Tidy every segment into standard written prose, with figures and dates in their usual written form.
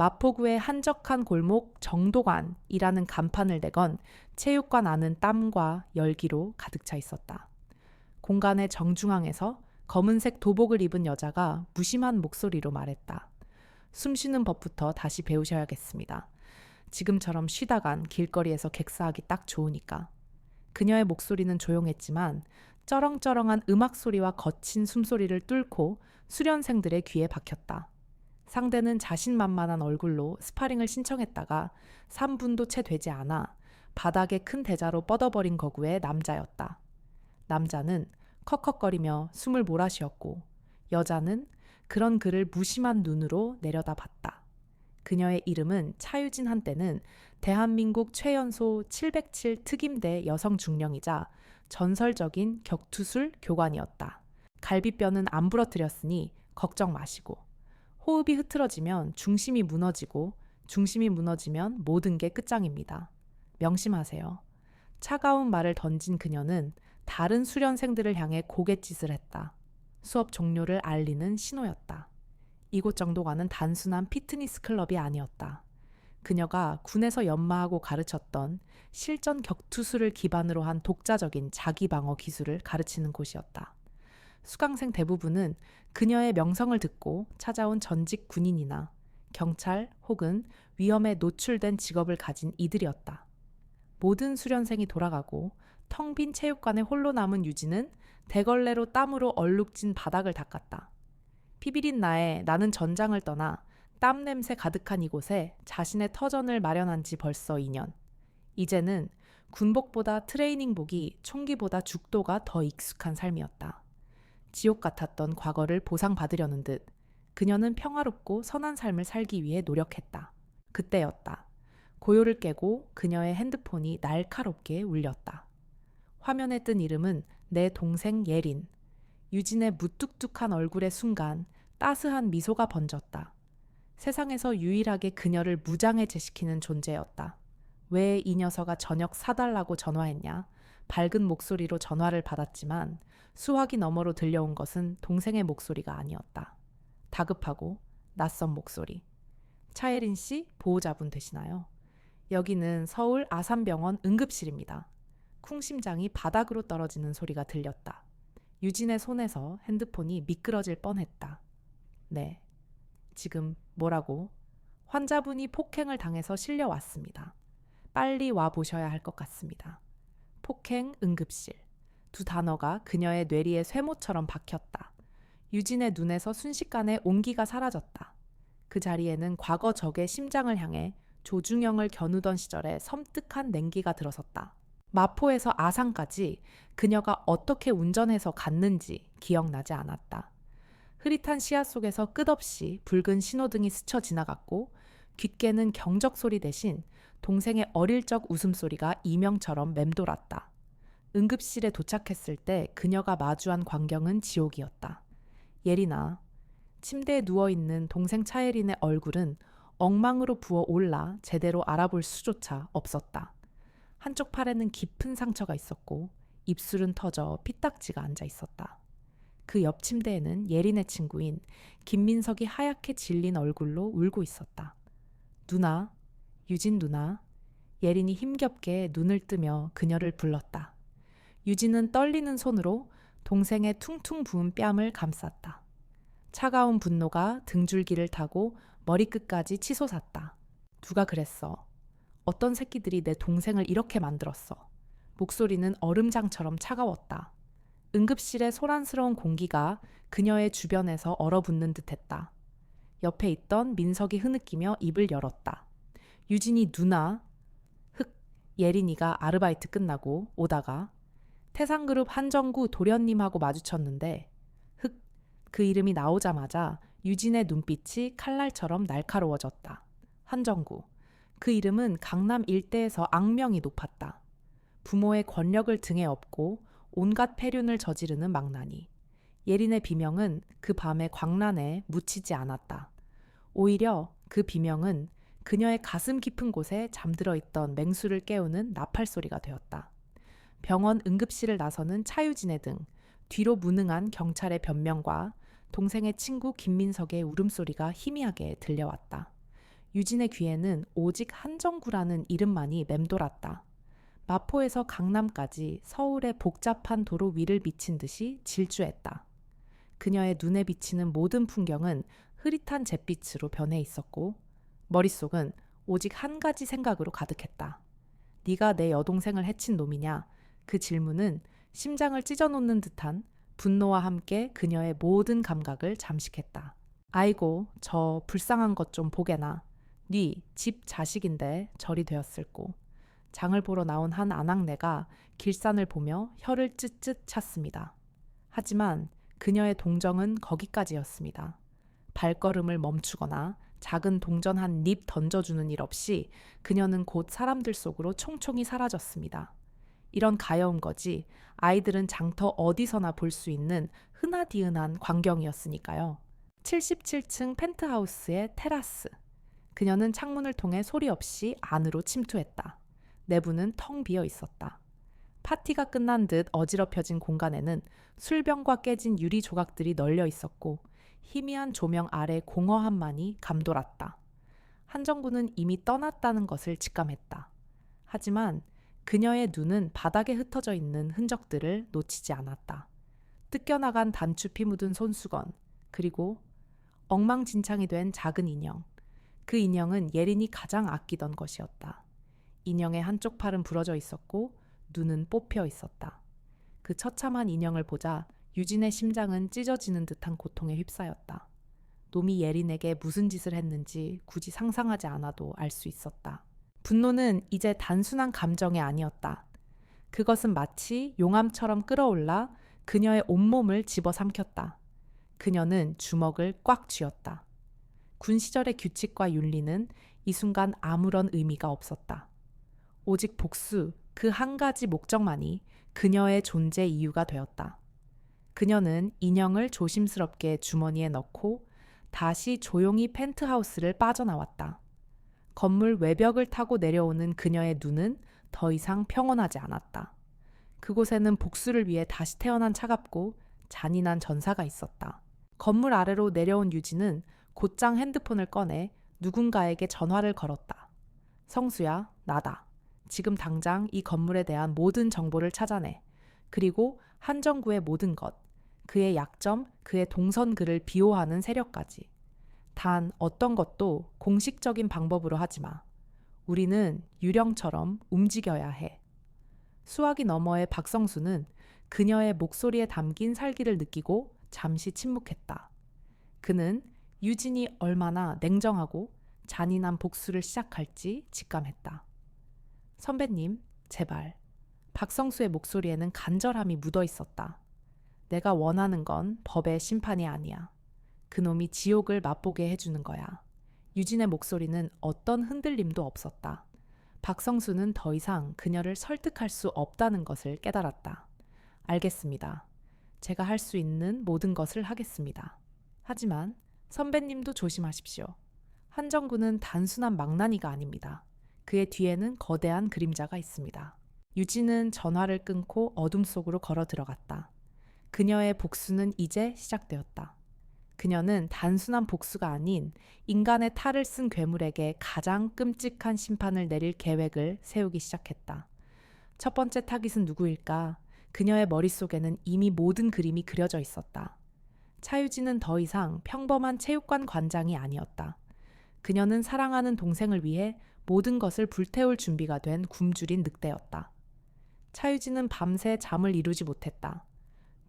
마포구의 한적한 골목 정도관이라는 간판을 내건 체육관 안은 땀과 열기로 가득 차 있었다. 공간의 정중앙에서 검은색 도복을 입은 여자가 무심한 목소리로 말했다. 숨쉬는 법부터 다시 배우셔야겠습니다. 지금처럼 쉬다간 길거리에서 객사하기 딱 좋으니까. 그녀의 목소리는 조용했지만 쩌렁쩌렁한 음악 소리와 거친 숨소리를 뚫고 수련생들의 귀에 박혔다. 상대는 자신만만한 얼굴로 스파링을 신청했다가 3분도 채 되지 않아 바닥에 큰 대자로 뻗어버린 거구의 남자였다. 남자는 컥컥거리며 숨을 몰아쉬었고 여자는 그런 그를 무심한 눈으로 내려다봤다. 그녀의 이름은 차유진, 한때는 대한민국 최연소 707 특임대 여성 중령이자 전설적인 격투술 교관이었다. 갈비뼈는 안 부러뜨렸으니 걱정 마시고. 호흡이 흐트러지면 중심이 무너지고 중심이 무너지면 모든 게 끝장입니다. 명심하세요. 차가운 말을 던진 그녀는 다른 수련생들을 향해 고갯짓을 했다. 수업 종료를 알리는 신호였다. 이곳 정도가는 단순한 피트니스 클럽이 아니었다. 그녀가 군에서 연마하고 가르쳤던 실전 격투술을 기반으로 한 독자적인 자기방어 기술을 가르치는 곳이었다. 수강생 대부분은 그녀의 명성을 듣고 찾아온 전직 군인이나 경찰 혹은 위험에 노출된 직업을 가진 이들이었다. 모든 수련생이 돌아가고 텅 빈 체육관에 홀로 남은 유진은 대걸레로 땀으로 얼룩진 바닥을 닦았다. 피비린 나에 나는 전장을 떠나 땀 냄새 가득한 이곳에 자신의 터전을 마련한 지 벌써 2년. 이제는 군복보다 트레이닝복이 총기보다 죽도가 더 익숙한 삶이었다. 지옥 같았던 과거를 보상받으려는 듯 그녀는 평화롭고 선한 삶을 살기 위해 노력했다. 그때였다. 고요를 깨고 그녀의 핸드폰이 날카롭게 울렸다. 화면에 뜬 이름은 내 동생 예린. 유진의 무뚝뚝한 얼굴의 순간 따스한 미소가 번졌다. 세상에서 유일하게 그녀를 무장해 제시키는 존재였다. 왜 이 녀석아 저녁 사달라고 전화했냐? 밝은 목소리로 전화를 받았지만 수화기 너머로 들려온 것은 동생의 목소리가 아니었다. 다급하고 낯선 목소리. 차예린 씨, 보호자분 되시나요? 여기는 서울 아산병원 응급실입니다. 쿵심장이 바닥으로 떨어지는 소리가 들렸다. 유진의 손에서 핸드폰이 미끄러질 뻔했다. 네. 지금 뭐라고? 환자분이 폭행을 당해서 실려왔습니다. 빨리 와보셔야 할 것 같습니다. 폭행 응급실. 두 단어가 그녀의 뇌리에 쇠모처럼 박혔다. 유진의 눈에서 순식간에 온기가 사라졌다. 그 자리에는 과거 적의 심장을 향해 조중영을 겨누던 시절에 섬뜩한 냉기가 들어섰다. 마포에서 아산까지 그녀가 어떻게 운전해서 갔는지 기억나지 않았다. 흐릿한 시야 속에서 끝없이 붉은 신호등이 스쳐 지나갔고 귓게는 경적 소리 대신 동생의 어릴 적 웃음소리가 이명처럼 맴돌았다. 응급실에 도착했을 때 그녀가 마주한 광경은 지옥이었다. 예린아. 침대에 누워있는 동생 차예린의 얼굴은 엉망으로 부어올라 제대로 알아볼 수조차 없었다. 한쪽 팔에는 깊은 상처가 있었고 입술은 터져 피딱지가 앉아 있었다. 그 옆 침대에는 예린의 친구인 김민석이 하얗게 질린 얼굴로 울고 있었다. 누나, 유진 누나. 예린이 힘겹게 눈을 뜨며 그녀를 불렀다. 유진은 떨리는 손으로 동생의 퉁퉁 부은 뺨을 감쌌다. 차가운 분노가 등줄기를 타고 머리끝까지 치솟았다. 누가 그랬어? 어떤 새끼들이 내 동생을 이렇게 만들었어? 목소리는 얼음장처럼 차가웠다. 응급실의 소란스러운 공기가 그녀의 주변에서 얼어붙는 듯했다. 옆에 있던 민석이 흐느끼며 입을 열었다. 유진이 누나? 흑, 예린이가 아르바이트 끝나고 오다가 태상그룹 한정구 도련님하고 마주쳤는데 흑, 그 이름이 나오자마자 유진의 눈빛이 칼날처럼 날카로워졌다. 한정구. 그 이름은 강남 일대에서 악명이 높았다. 부모의 권력을 등에 업고 온갖 폐륜을 저지르는 망나니. 예린의 비명은 그 밤의 광란에 묻히지 않았다. 오히려 그 비명은 그녀의 가슴 깊은 곳에 잠들어 있던 맹수를 깨우는 나팔 소리가 되었다. 병원 응급실을 나서는 차유진의 등 뒤로 무능한 경찰의 변명과 동생의 친구 김민석의 울음소리가 희미하게 들려왔다. 유진의 귀에는 오직 한정구라는 이름만이 맴돌았다. 마포에서 강남까지 서울의 복잡한 도로 위를 비친 듯이 질주했다. 그녀의 눈에 비치는 모든 풍경은 흐릿한 잿빛으로 변해 있었고 머릿속은 오직 한 가지 생각으로 가득했다. 네가 내 여동생을 해친 놈이냐? 그 질문은 심장을 찢어놓는 듯한 분노와 함께 그녀의 모든 감각을 잠식했다. 아이고, 저 불쌍한 것 좀 보게나. 네 집 자식인데 절이 되었을꼬. 장을 보러 나온 한 아낙네가 길산을 보며 혀를 쯧쯧 찼습니다. 하지만 그녀의 동정은 거기까지였습니다. 발걸음을 멈추거나 작은 동전 한 입 던져주는 일 없이 그녀는 곧 사람들 속으로 총총히 사라졌습니다. 이런 가여운 거지 아이들은 장터 어디서나 볼 수 있는 흔하디흔한 광경이었으니까요. 77층 펜트하우스의 테라스. 그녀는 창문을 통해 소리 없이 안으로 침투했다. 내부는 텅 비어 있었다. 파티가 끝난 듯 어지럽혀진 공간에는 술병과 깨진 유리 조각들이 널려 있었고 희미한 조명 아래 공허함만이 감돌았다. 한정구는 이미 떠났다는 것을 직감했다. 하지만 그녀의 눈은 바닥에 흩어져 있는 흔적들을 놓치지 않았다. 뜯겨나간 단추피 묻은 손수건, 그리고 엉망진창이 된 작은 인형. 그 인형은 예린이 가장 아끼던 것이었다. 인형의 한쪽 팔은 부러져 있었고 눈은 뽑혀 있었다. 그 처참한 인형을 보자 유진의 심장은 찢어지는 듯한 고통에 휩싸였다. 놈이 예린에게 무슨 짓을 했는지 굳이 상상하지 않아도 알 수 있었다. 분노는 이제 단순한 감정이 아니었다. 그것은 마치 용암처럼 끌어올라 그녀의 온몸을 집어삼켰다. 그녀는 주먹을 꽉 쥐었다. 군 시절의 규칙과 윤리는 이 순간 아무런 의미가 없었다. 오직 복수, 그 한 가지 목적만이 그녀의 존재 이유가 되었다. 그녀는 인형을 조심스럽게 주머니에 넣고 다시 조용히 펜트하우스를 빠져나왔다. 건물 외벽을 타고 내려오는 그녀의 눈은 더 이상 평온하지 않았다. 그곳에는 복수를 위해 다시 태어난 차갑고 잔인한 전사가 있었다. 건물 아래로 내려온 유진은 곧장 핸드폰을 꺼내 누군가에게 전화를 걸었다. 성수야, 나다. 지금 당장 이 건물에 대한 모든 정보를 찾아내. 그리고 한정구의 모든 것, 그의 약점, 그의 동선글을 비호하는 세력까지. 단 어떤 것도 공식적인 방법으로 하지 마. 우리는 유령처럼 움직여야 해. 수화기 너머의 박성수는 그녀의 목소리에 담긴 살기를 느끼고 잠시 침묵했다. 그는 유진이 얼마나 냉정하고 잔인한 복수를 시작할지 직감했다. 선배님, 제발. 박성수의 목소리에는 간절함이 묻어 있었다. 내가 원하는 건 법의 심판이 아니야. 그놈이 지옥을 맛보게 해주는 거야. 유진의 목소리는 어떤 흔들림도 없었다. 박성수는 더 이상 그녀를 설득할 수 없다는 것을 깨달았다. 알겠습니다. 제가 할 수 있는 모든 것을 하겠습니다. 하지만 선배님도 조심하십시오. 한정구는 단순한 망나니가 아닙니다. 그의 뒤에는 거대한 그림자가 있습니다. 유진은 전화를 끊고 어둠 속으로 걸어 들어갔다. 그녀의 복수는 이제 시작되었다. 그녀는 단순한 복수가 아닌 인간의 탈을 쓴 괴물에게 가장 끔찍한 심판을 내릴 계획을 세우기 시작했다. 첫 번째 타깃은 누구일까? 그녀의 머릿속에는 이미 모든 그림이 그려져 있었다. 차유진은 더 이상 평범한 체육관 관장이 아니었다. 그녀는 사랑하는 동생을 위해 모든 것을 불태울 준비가 된 굶주린 늑대였다. 차유진은 밤새 잠을 이루지 못했다.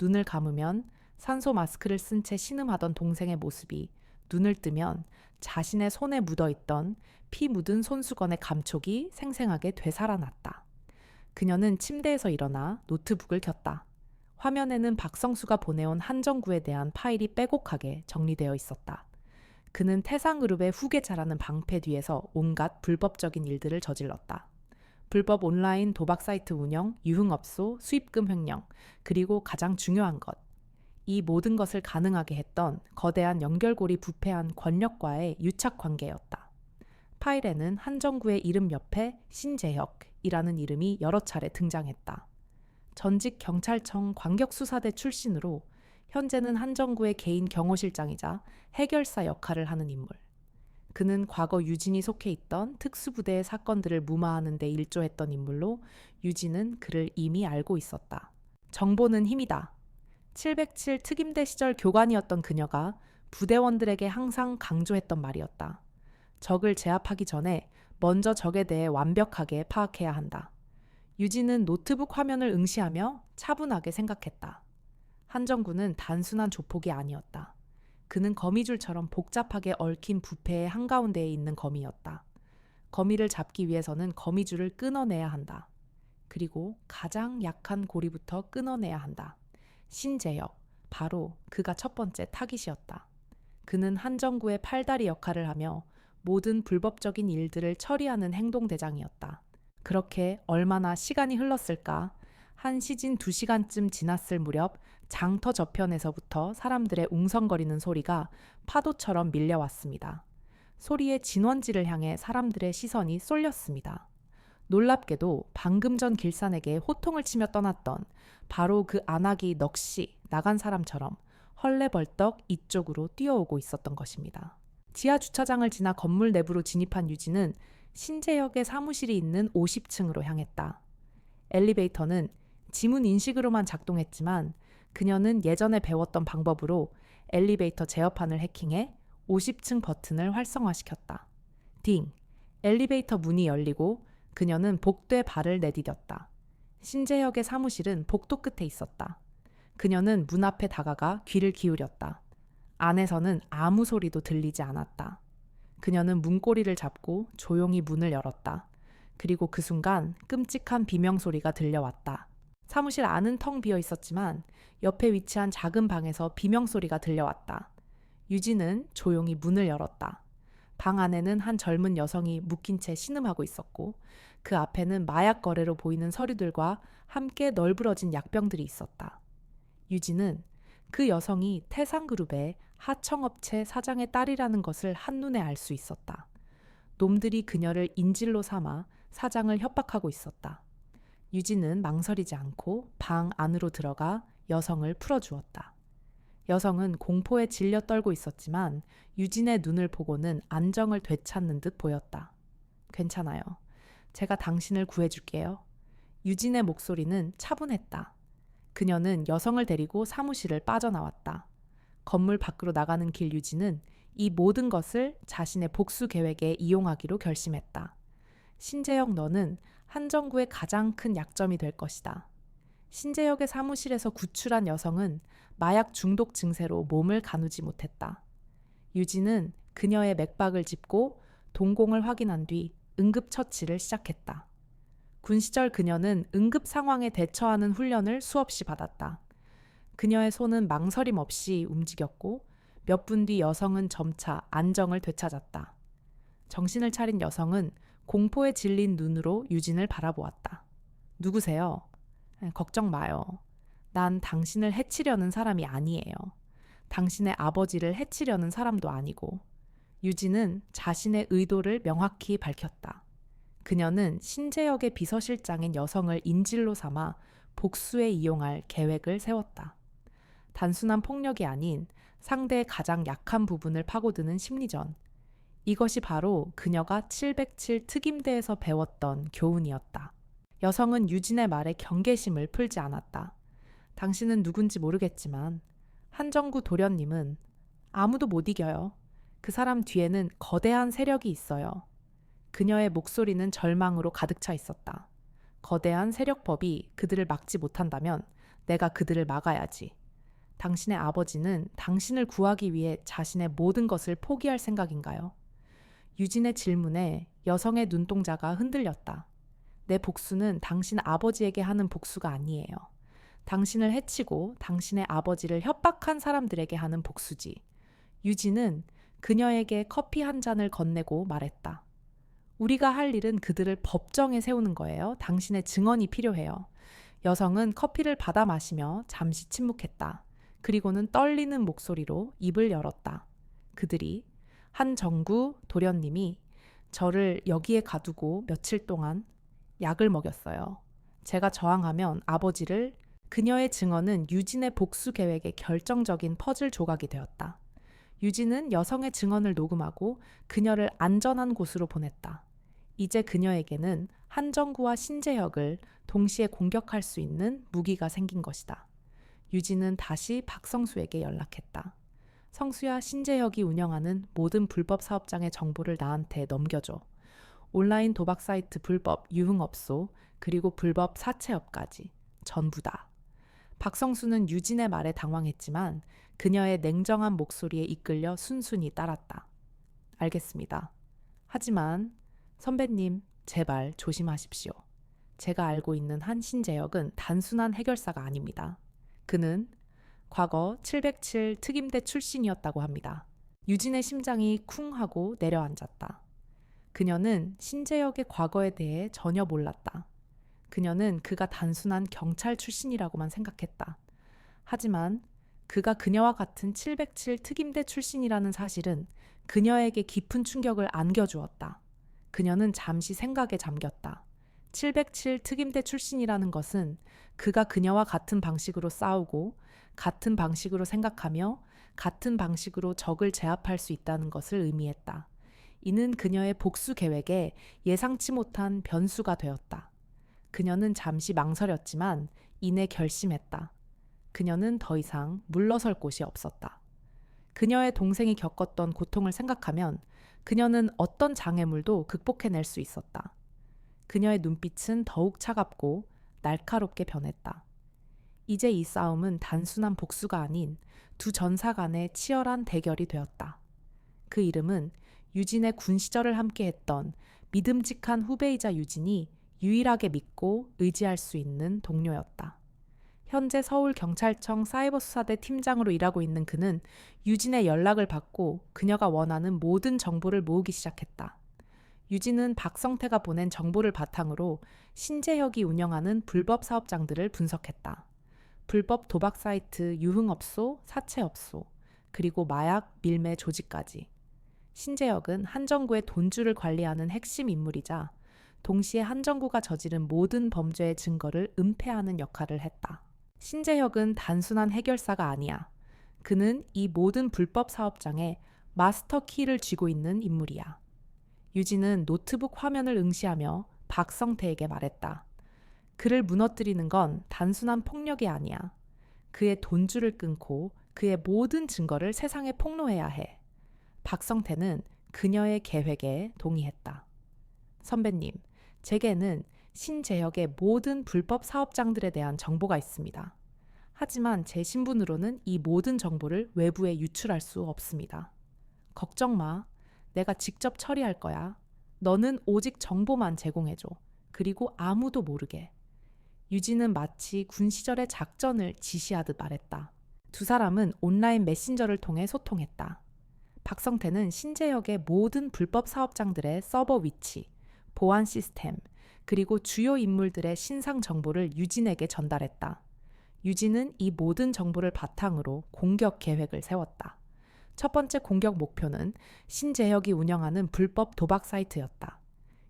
눈을 감으면 산소 마스크를 쓴 채 신음하던 동생의 모습이, 눈을 뜨면 자신의 손에 묻어있던 피 묻은 손수건의 감촉이 생생하게 되살아났다. 그녀는 침대에서 일어나 노트북을 켰다. 화면에는 박성수가 보내온 한정구에 대한 파일이 빼곡하게 정리되어 있었다. 그는 태상그룹의 후계자라는 방패 뒤에서 온갖 불법적인 일들을 저질렀다. 불법 온라인 도박 사이트 운영, 유흥업소, 수입금 횡령, 그리고 가장 중요한 것. 이 모든 것을 가능하게 했던 거대한 연결고리 부패한 권력과의 유착관계였다. 파일에는 한정구의 이름 옆에 신재혁이라는 이름이 여러 차례 등장했다. 전직 경찰청 광격수사대 출신으로 현재는 한정구의 개인 경호실장이자 해결사 역할을 하는 인물. 그는 과거 유진이 속해 있던 특수부대의 사건들을 무마하는 데 일조했던 인물로 유진은 그를 이미 알고 있었다. 정보는 힘이다. 707 특임대 시절 교관이었던 그녀가 부대원들에게 항상 강조했던 말이었다. 적을 제압하기 전에 먼저 적에 대해 완벽하게 파악해야 한다. 유진은 노트북 화면을 응시하며 차분하게 생각했다. 한정구는 단순한 조폭이 아니었다. 그는 거미줄처럼 복잡하게 얽힌 부패의 한가운데에 있는 거미였다. 거미를 잡기 위해서는 거미줄을 끊어내야 한다. 그리고 가장 약한 고리부터 끊어내야 한다. 신재혁, 바로 그가 첫 번째 타깃이었다. 그는 한정구의 팔다리 역할을 하며 모든 불법적인 일들을 처리하는 행동대장이었다. 그렇게 얼마나 시간이 흘렀을까? 한 시진 2시간쯤 지났을 무렵 장터 저편에서부터 사람들의 웅성거리는 소리가 파도처럼 밀려왔습니다. 소리의 진원지를 향해 사람들의 시선이 쏠렸습니다. 놀랍게도 방금 전 길산에게 호통을 치며 떠났던 바로 그 안악이 넋이 나간 사람처럼 헐레벌떡 이쪽으로 뛰어오고 있었던 것입니다. 지하 주차장을 지나 건물 내부로 진입한 유진은 신재혁의 사무실이 있는 50층으로 향했다. 엘리베이터는 지문 인식으로만 작동했지만 그녀는 예전에 배웠던 방법으로 엘리베이터 제어판을 해킹해 50층 버튼을 활성화시켰다. 딩! 엘리베이터 문이 열리고 그녀는 복도에 발을 내디뎠다. 신재혁의 사무실은 복도 끝에 있었다. 그녀는 문 앞에 다가가 귀를 기울였다. 안에서는 아무 소리도 들리지 않았다. 그녀는 문고리를 잡고 조용히 문을 열었다. 그리고 그 순간 끔찍한 비명소리가 들려왔다. 사무실 안은 텅 비어 있었지만 옆에 위치한 작은 방에서 비명소리가 들려왔다. 유진은 조용히 문을 열었다. 방 안에는 한 젊은 여성이 묶인 채 신음하고 있었고 그 앞에는 마약 거래로 보이는 서류들과 함께 널브러진 약병들이 있었다. 유진은 그 여성이 태상그룹의 하청업체 사장의 딸이라는 것을 한눈에 알 수 있었다. 놈들이 그녀를 인질로 삼아 사장을 협박하고 있었다. 유진은 망설이지 않고 방 안으로 들어가 여성을 풀어주었다. 여성은 공포에 질려 떨고 있었지만 유진의 눈을 보고는 안정을 되찾는 듯 보였다. 괜찮아요. 제가 당신을 구해줄게요. 유진의 목소리는 차분했다. 그녀는 여성을 데리고 사무실을 빠져나왔다. 건물 밖으로 나가는 길 유진은 이 모든 것을 자신의 복수 계획에 이용하기로 결심했다. 신재혁 너는 한정구의 가장 큰 약점이 될 것이다. 신재혁의 사무실에서 구출한 여성은 마약 중독 증세로 몸을 가누지 못했다. 유진은 그녀의 맥박을 짚고 동공을 확인한 뒤 응급처치를 시작했다. 군 시절 그녀는 응급 상황에 대처하는 훈련을 수없이 받았다. 그녀의 손은 망설임 없이 움직였고 몇 분 뒤 여성은 점차 안정을 되찾았다. 정신을 차린 여성은 공포에 질린 눈으로 유진을 바라보았다. 누구세요? 걱정 마요. 난 당신을 해치려는 사람이 아니에요. 당신의 아버지를 해치려는 사람도 아니고. 유진은 자신의 의도를 명확히 밝혔다. 그녀는 신재혁의 비서실장인 여성을 인질로 삼아 복수에 이용할 계획을 세웠다. 단순한 폭력이 아닌 상대의 가장 약한 부분을 파고드는 심리전. 이것이 바로 그녀가 707 특임대에서 배웠던 교훈이었다. 여성은 유진의 말에 경계심을 풀지 않았다. 당신은 누군지 모르겠지만 한정구 도련님은 아무도 못 이겨요. 그 사람 뒤에는 거대한 세력이 있어요. 그녀의 목소리는 절망으로 가득 차 있었다. 거대한 세력법이 그들을 막지 못한다면 내가 그들을 막아야지. 당신의 아버지는 당신을 구하기 위해 자신의 모든 것을 포기할 생각인가요? 유진의 질문에 여성의 눈동자가 흔들렸다. 내 복수는 당신 아버지에게 하는 복수가 아니에요. 당신을 해치고 당신의 아버지를 협박한 사람들에게 하는 복수지. 유진은 그녀에게 커피 한 잔을 건네고 말했다. 우리가 할 일은 그들을 법정에 세우는 거예요. 당신의 증언이 필요해요. 여성은 커피를 받아 마시며 잠시 침묵했다. 그리고는 떨리는 목소리로 입을 열었다. 그들이 한정구 도련님이 저를 여기에 가두고 며칠 동안 약을 먹였어요. 제가 저항하면 아버지를 그녀의 증언은 유진의 복수 계획의 결정적인 퍼즐 조각이 되었다. 유진은 여성의 증언을 녹음하고 그녀를 안전한 곳으로 보냈다. 이제 그녀에게는 한정구와 신재혁을 동시에 공격할 수 있는 무기가 생긴 것이다. 유진은 다시 박성수에게 연락했다. 성수야, 신재혁이 운영하는 모든 불법 사업장의 정보를 나한테 넘겨줘. 온라인 도박 사이트 불법 유흥업소, 그리고 불법 사채업까지. 전부 다. 박성수는 유진의 말에 당황했지만 그녀의 냉정한 목소리에 이끌려 순순히 따랐다. 알겠습니다. 하지만 선배님, 제발 조심하십시오. 제가 알고 있는 한 신재혁은 단순한 해결사가 아닙니다. 그는 과거 707 특임대 출신이었다고 합니다. 유진의 심장이 쿵 하고 내려앉았다. 그녀는 신재혁의 과거에 대해 전혀 몰랐다. 그녀는 그가 단순한 경찰 출신이라고만 생각했다. 하지만 그가 그녀와 같은 707 특임대 출신이라는 사실은 그녀에게 깊은 충격을 안겨주었다. 그녀는 잠시 생각에 잠겼다. 707 특임대 출신이라는 것은 그가 그녀와 같은 방식으로 싸우고 같은 방식으로 생각하며 같은 방식으로 적을 제압할 수 있다는 것을 의미했다. 이는 그녀의 복수 계획에 예상치 못한 변수가 되었다. 그녀는 잠시 망설였지만 이내 결심했다. 그녀는 더 이상 물러설 곳이 없었다. 그녀의 동생이 겪었던 고통을 생각하면 그녀는 어떤 장애물도 극복해낼 수 있었다. 그녀의 눈빛은 더욱 차갑고 날카롭게 변했다. 이제 이 싸움은 단순한 복수가 아닌 두 전사 간의 치열한 대결이 되었다. 그 이름은 유진의 군 시절을 함께했던 믿음직한 후배이자 유진이 유일하게 믿고 의지할 수 있는 동료였다. 현재 서울경찰청 사이버수사대 팀장으로 일하고 있는 그는 유진의 연락을 받고 그녀가 원하는 모든 정보를 모으기 시작했다. 유진은 박성태가 보낸 정보를 바탕으로 신재혁이 운영하는 불법 사업장들을 분석했다. 불법 도박 사이트, 유흥업소, 사채업소, 그리고 마약, 밀매 조직까지. 신재혁은 한정구의 돈줄을 관리하는 핵심 인물이자 동시에 한정구가 저지른 모든 범죄의 증거를 은폐하는 역할을 했다. 신재혁은 단순한 해결사가 아니야. 그는 이 모든 불법 사업장의 마스터 키를 쥐고 있는 인물이야. 유진은 노트북 화면을 응시하며 박성태에게 말했다. 그를 무너뜨리는 건 단순한 폭력이 아니야. 그의 돈줄을 끊고 그의 모든 증거를 세상에 폭로해야 해. 박성태는 그녀의 계획에 동의했다. 선배님, 제게는 신재혁의 모든 불법 사업장들에 대한 정보가 있습니다. 하지만 제 신분으로는 이 모든 정보를 외부에 유출할 수 없습니다. 걱정 마. 내가 직접 처리할 거야. 너는 오직 정보만 제공해줘. 그리고 아무도 모르게. 유진은 마치 군 시절의 작전을 지시하듯 말했다. 두 사람은 온라인 메신저를 통해 소통했다. 박성태는 신재혁의 모든 불법 사업장들의 서버 위치, 보안 시스템, 그리고 주요 인물들의 신상 정보를 유진에게 전달했다. 유진은 이 모든 정보를 바탕으로 공격 계획을 세웠다. 첫 번째 공격 목표는 신재혁이 운영하는 불법 도박 사이트였다.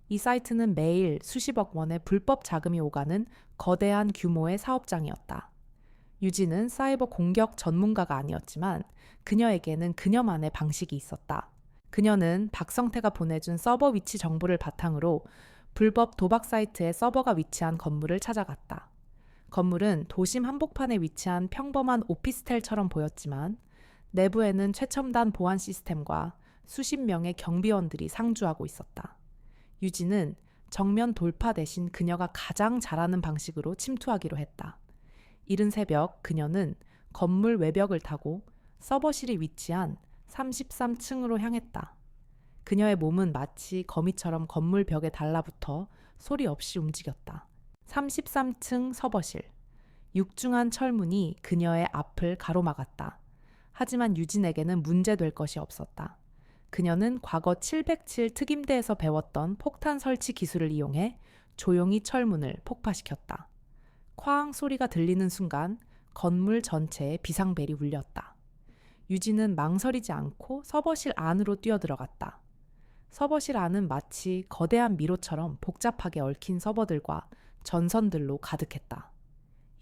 이 사이트는 매일 수십억 원의 불법 자금이 오가는 거대한 규모의 사업장이었다. 유진은 사이버 공격 전문가가 아니었지만 그녀에게는 그녀만의 방식이 있었다. 그녀는 박성태가 보내준 서버 위치 정보를 바탕으로 불법 도박 사이트의 서버가 위치한 건물을 찾아갔다. 건물은 도심 한복판에 위치한 평범한 오피스텔처럼 보였지만 내부에는 최첨단 보안 시스템과 수십 명의 경비원들이 상주하고 있었다. 유진은 정면 돌파 대신 그녀가 가장 잘하는 방식으로 침투하기로 했다. 이른 새벽 그녀는 건물 외벽을 타고 서버실이 위치한 33층으로 향했다. 그녀의 몸은 마치 거미처럼 건물 벽에 달라붙어 소리 없이 움직였다. 33층 서버실. 육중한 철문이 그녀의 앞을 가로막았다. 하지만 유진에게는 문제될 것이 없었다. 그녀는 과거 707 특임대에서 배웠던 폭탄 설치 기술을 이용해 조용히 철문을 폭파시켰다. 쾅 소리가 들리는 순간 건물 전체에 비상벨이 울렸다. 유진은 망설이지 않고 서버실 안으로 뛰어들어갔다. 서버실 안은 마치 거대한 미로처럼 복잡하게 얽힌 서버들과 전선들로 가득했다.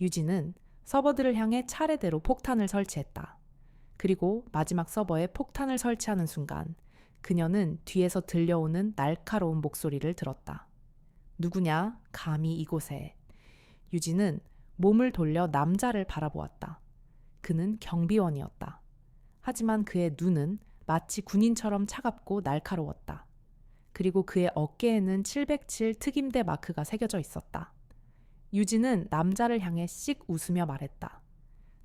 유진은 서버들을 향해 차례대로 폭탄을 설치했다. 그리고 마지막 서버에 폭탄을 설치하는 순간 그녀는 뒤에서 들려오는 날카로운 목소리를 들었다. 누구냐? 감히 이곳에. 유진은 몸을 돌려 남자를 바라보았다. 그는 경비원이었다. 하지만 그의 눈은 마치 군인처럼 차갑고 날카로웠다. 그리고 그의 어깨에는 707 특임대 마크가 새겨져 있었다. 유진은 남자를 향해 씩 웃으며 말했다.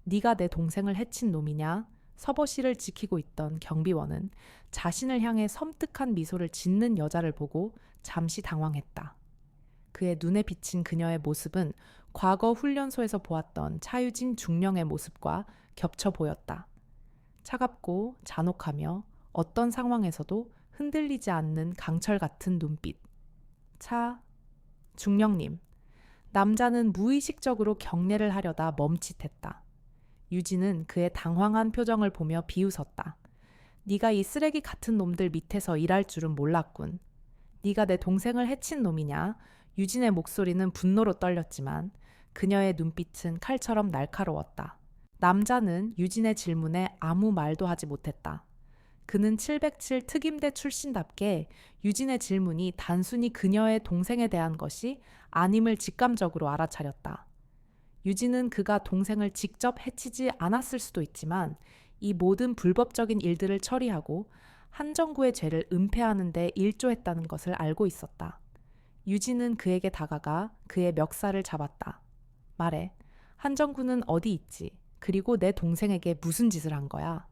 네가 내 동생을 해친 놈이냐? 서버실을 지키고 있던 경비원은 자신을 향해 섬뜩한 미소를 짓는 여자를 보고 잠시 당황했다. 그의 눈에 비친 그녀의 모습은 과거 훈련소에서 보았던 차유진 중령의 모습과 겹쳐 보였다. 차갑고 잔혹하며 어떤 상황에서도 흔들리지 않는 강철 같은 눈빛. 중령님. 남자는 무의식적으로 경례를 하려다 멈칫했다. 유진은 그의 당황한 표정을 보며 비웃었다. 네가 이 쓰레기 같은 놈들 밑에서 일할 줄은 몰랐군. 네가 내 동생을 해친 놈이냐? 유진의 목소리는 분노로 떨렸지만 그녀의 눈빛은 칼처럼 날카로웠다. 남자는 유진의 질문에 아무 말도 하지 못했다. 그는 707 특임대 출신답게 유진의 질문이 단순히 그녀의 동생에 대한 것이 아님을 직감적으로 알아차렸다. 유진은 그가 동생을 직접 해치지 않았을 수도 있지만 이 모든 불법적인 일들을 처리하고 한정구의 죄를 은폐하는 데 일조했다는 것을 알고 있었다. 유진은 그에게 다가가 그의 멱살을 잡았다. 말해, 한정구는 어디 있지? 그리고 내 동생에게 무슨 짓을 한 거야?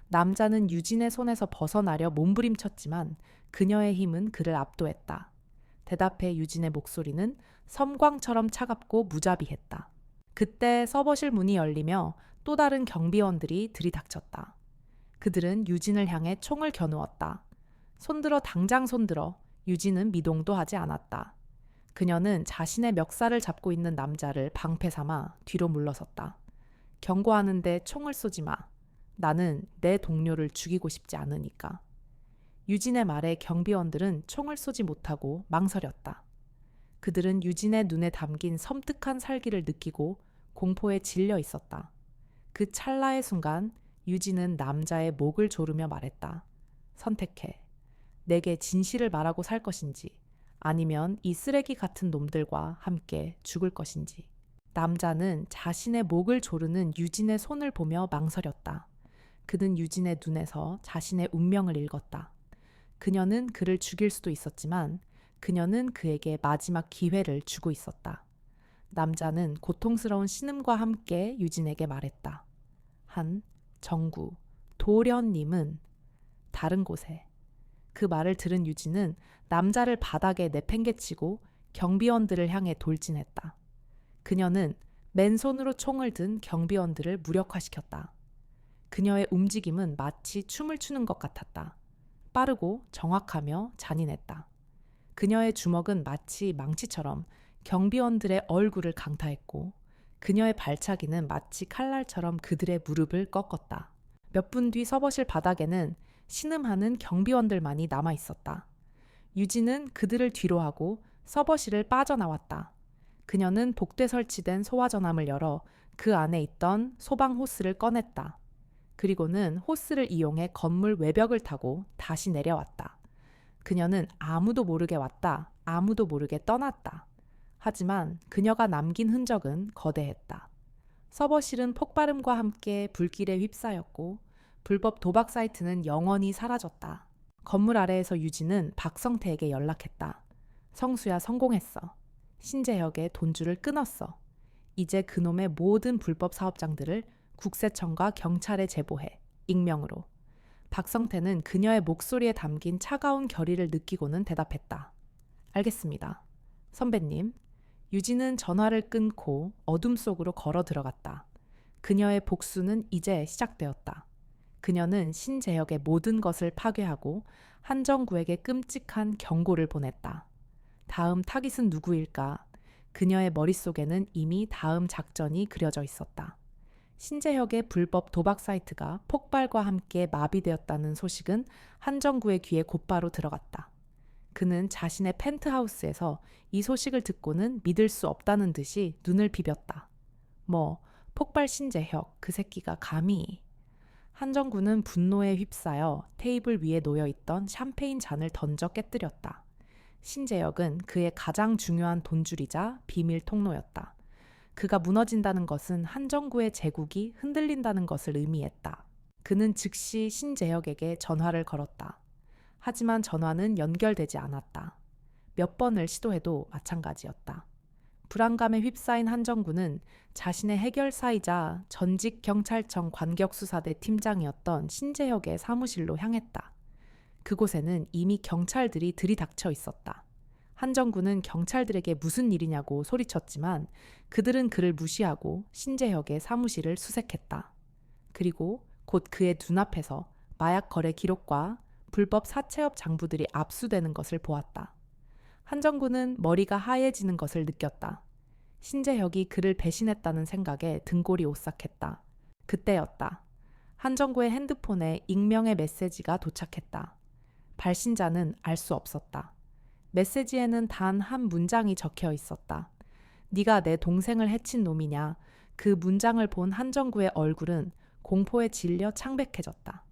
남자는 유진의 손에서 벗어나려 몸부림쳤지만 그녀의 힘은 그를 압도했다. 대답해 유진의 목소리는 섬광처럼 차갑고 무자비했다. 그때 서버실 문이 열리며 또 다른 경비원들이 들이닥쳤다. 그들은 유진을 향해 총을 겨누었다. 손들어 당장 손들어. 유진은 미동도 하지 않았다. 그녀는 자신의 멱살을 잡고 있는 남자를 방패 삼아 뒤로 물러섰다. 경고하는데 총을 쏘지 마. 나는 내 동료를 죽이고 싶지 않으니까. 유진의 말에 경비원들은 총을 쏘지 못하고 망설였다. 그들은 유진의 눈에 담긴 섬뜩한 살기를 느끼고 공포에 질려 있었다. 그 찰나의 순간 유진은 남자의 목을 조르며 말했다. 선택해. 내게 진실을 말하고 살 것인지 아니면 이 쓰레기 같은 놈들과 함께 죽을 것인지. 남자는 자신의 목을 조르는 유진의 손을 보며 망설였다. 그는 유진의 눈에서 자신의 운명을 읽었다. 그녀는 그를 죽일 수도 있었지만 그녀는 그에게 마지막 기회를 주고 있었다. 남자는 고통스러운 신음과 함께 유진에게 말했다. 정구, 도련님은 다른 곳에. 그 말을 들은 유진은 남자를 바닥에 내팽개치고 경비원들을 향해 돌진했다. 그녀는 맨손으로 총을 든 경비원들을 무력화시켰다. 그녀의 움직임은 마치 춤을 추는 것 같았다. 빠르고 정확하며 잔인했다. 그녀의 주먹은 마치 망치처럼 경비원들의 얼굴을 강타했고 그녀의 발차기는 마치 칼날처럼 그들의 무릎을 꺾었다. 몇 분 뒤 서버실 바닥에는 신음하는 경비원들만이 남아 있었다. 유진은 그들을 뒤로하고 서버실을 빠져나왔다. 그녀는 복도에 설치된 소화전함을 열어 그 안에 있던 소방 호스를 꺼냈다. 그리고는 호스를 이용해 건물 외벽을 타고 다시 내려왔다. 그녀는 아무도 모르게 왔다. 아무도 모르게 떠났다. 하지만 그녀가 남긴 흔적은 거대했다. 서버실은 폭발음과 함께 불길에 휩싸였고 불법 도박 사이트는 영원히 사라졌다. 건물 아래에서 유진은 박성태에게 연락했다. 성수야, 성공했어. 신재혁의 돈줄을 끊었어. 이제 그놈의 모든 불법 사업장들을 국세청과 경찰에 제보해. 익명으로. 박성태는 그녀의 목소리에 담긴 차가운 결의를 느끼고는 대답했다. 알겠습니다. 선배님. 유진은 전화를 끊고 어둠 속으로 걸어 들어갔다. 그녀의 복수는 이제 시작되었다. 그녀는 신재혁의 모든 것을 파괴하고 한정구에게 끔찍한 경고를 보냈다. 다음 타깃은 누구일까? 그녀의 머릿속에는 이미 다음 작전이 그려져 있었다. 신재혁의 불법 도박 사이트가 폭발과 함께 마비되었다는 소식은 한정구의 귀에 곧바로 들어갔다. 그는 자신의 펜트하우스에서 이 소식을 듣고는 믿을 수 없다는 듯이 눈을 비볐다. 폭발 신재혁, 그 새끼가 감히. 한정구는 분노에 휩싸여 테이블 위에 놓여있던 샴페인 잔을 던져 깨뜨렸다. 신재혁은 그의 가장 중요한 돈줄이자 비밀 통로였다. 그가 무너진다는 것은 한정구의 제국이 흔들린다는 것을 의미했다. 그는 즉시 신재혁에게 전화를 걸었다. 하지만 전화는 연결되지 않았다. 몇 번을 시도해도 마찬가지였다. 불안감에 휩싸인 한정구는 자신의 해결사이자 전직 경찰청 관격수사대 팀장이었던 신재혁의 사무실로 향했다. 그곳에는 이미 경찰들이 들이닥쳐 있었다. 한정구는 경찰들에게 무슨 일이냐고 소리쳤지만 그들은 그를 무시하고 신재혁의 사무실을 수색했다. 그리고 곧 그의 눈앞에서 마약 거래 기록과 불법 사채업 장부들이 압수되는 것을 보았다. 한정구는 머리가 하얘지는 것을 느꼈다. 신재혁이 그를 배신했다는 생각에 등골이 오싹했다. 그때였다. 한정구의 핸드폰에 익명의 메시지가 도착했다. 발신자는 알 수 없었다. 메시지에는 단 한 문장이 적혀 있었다. 네가 내 동생을 해친 놈이냐. 그 문장을 본 한정구의 얼굴은 공포에 질려 창백해졌다.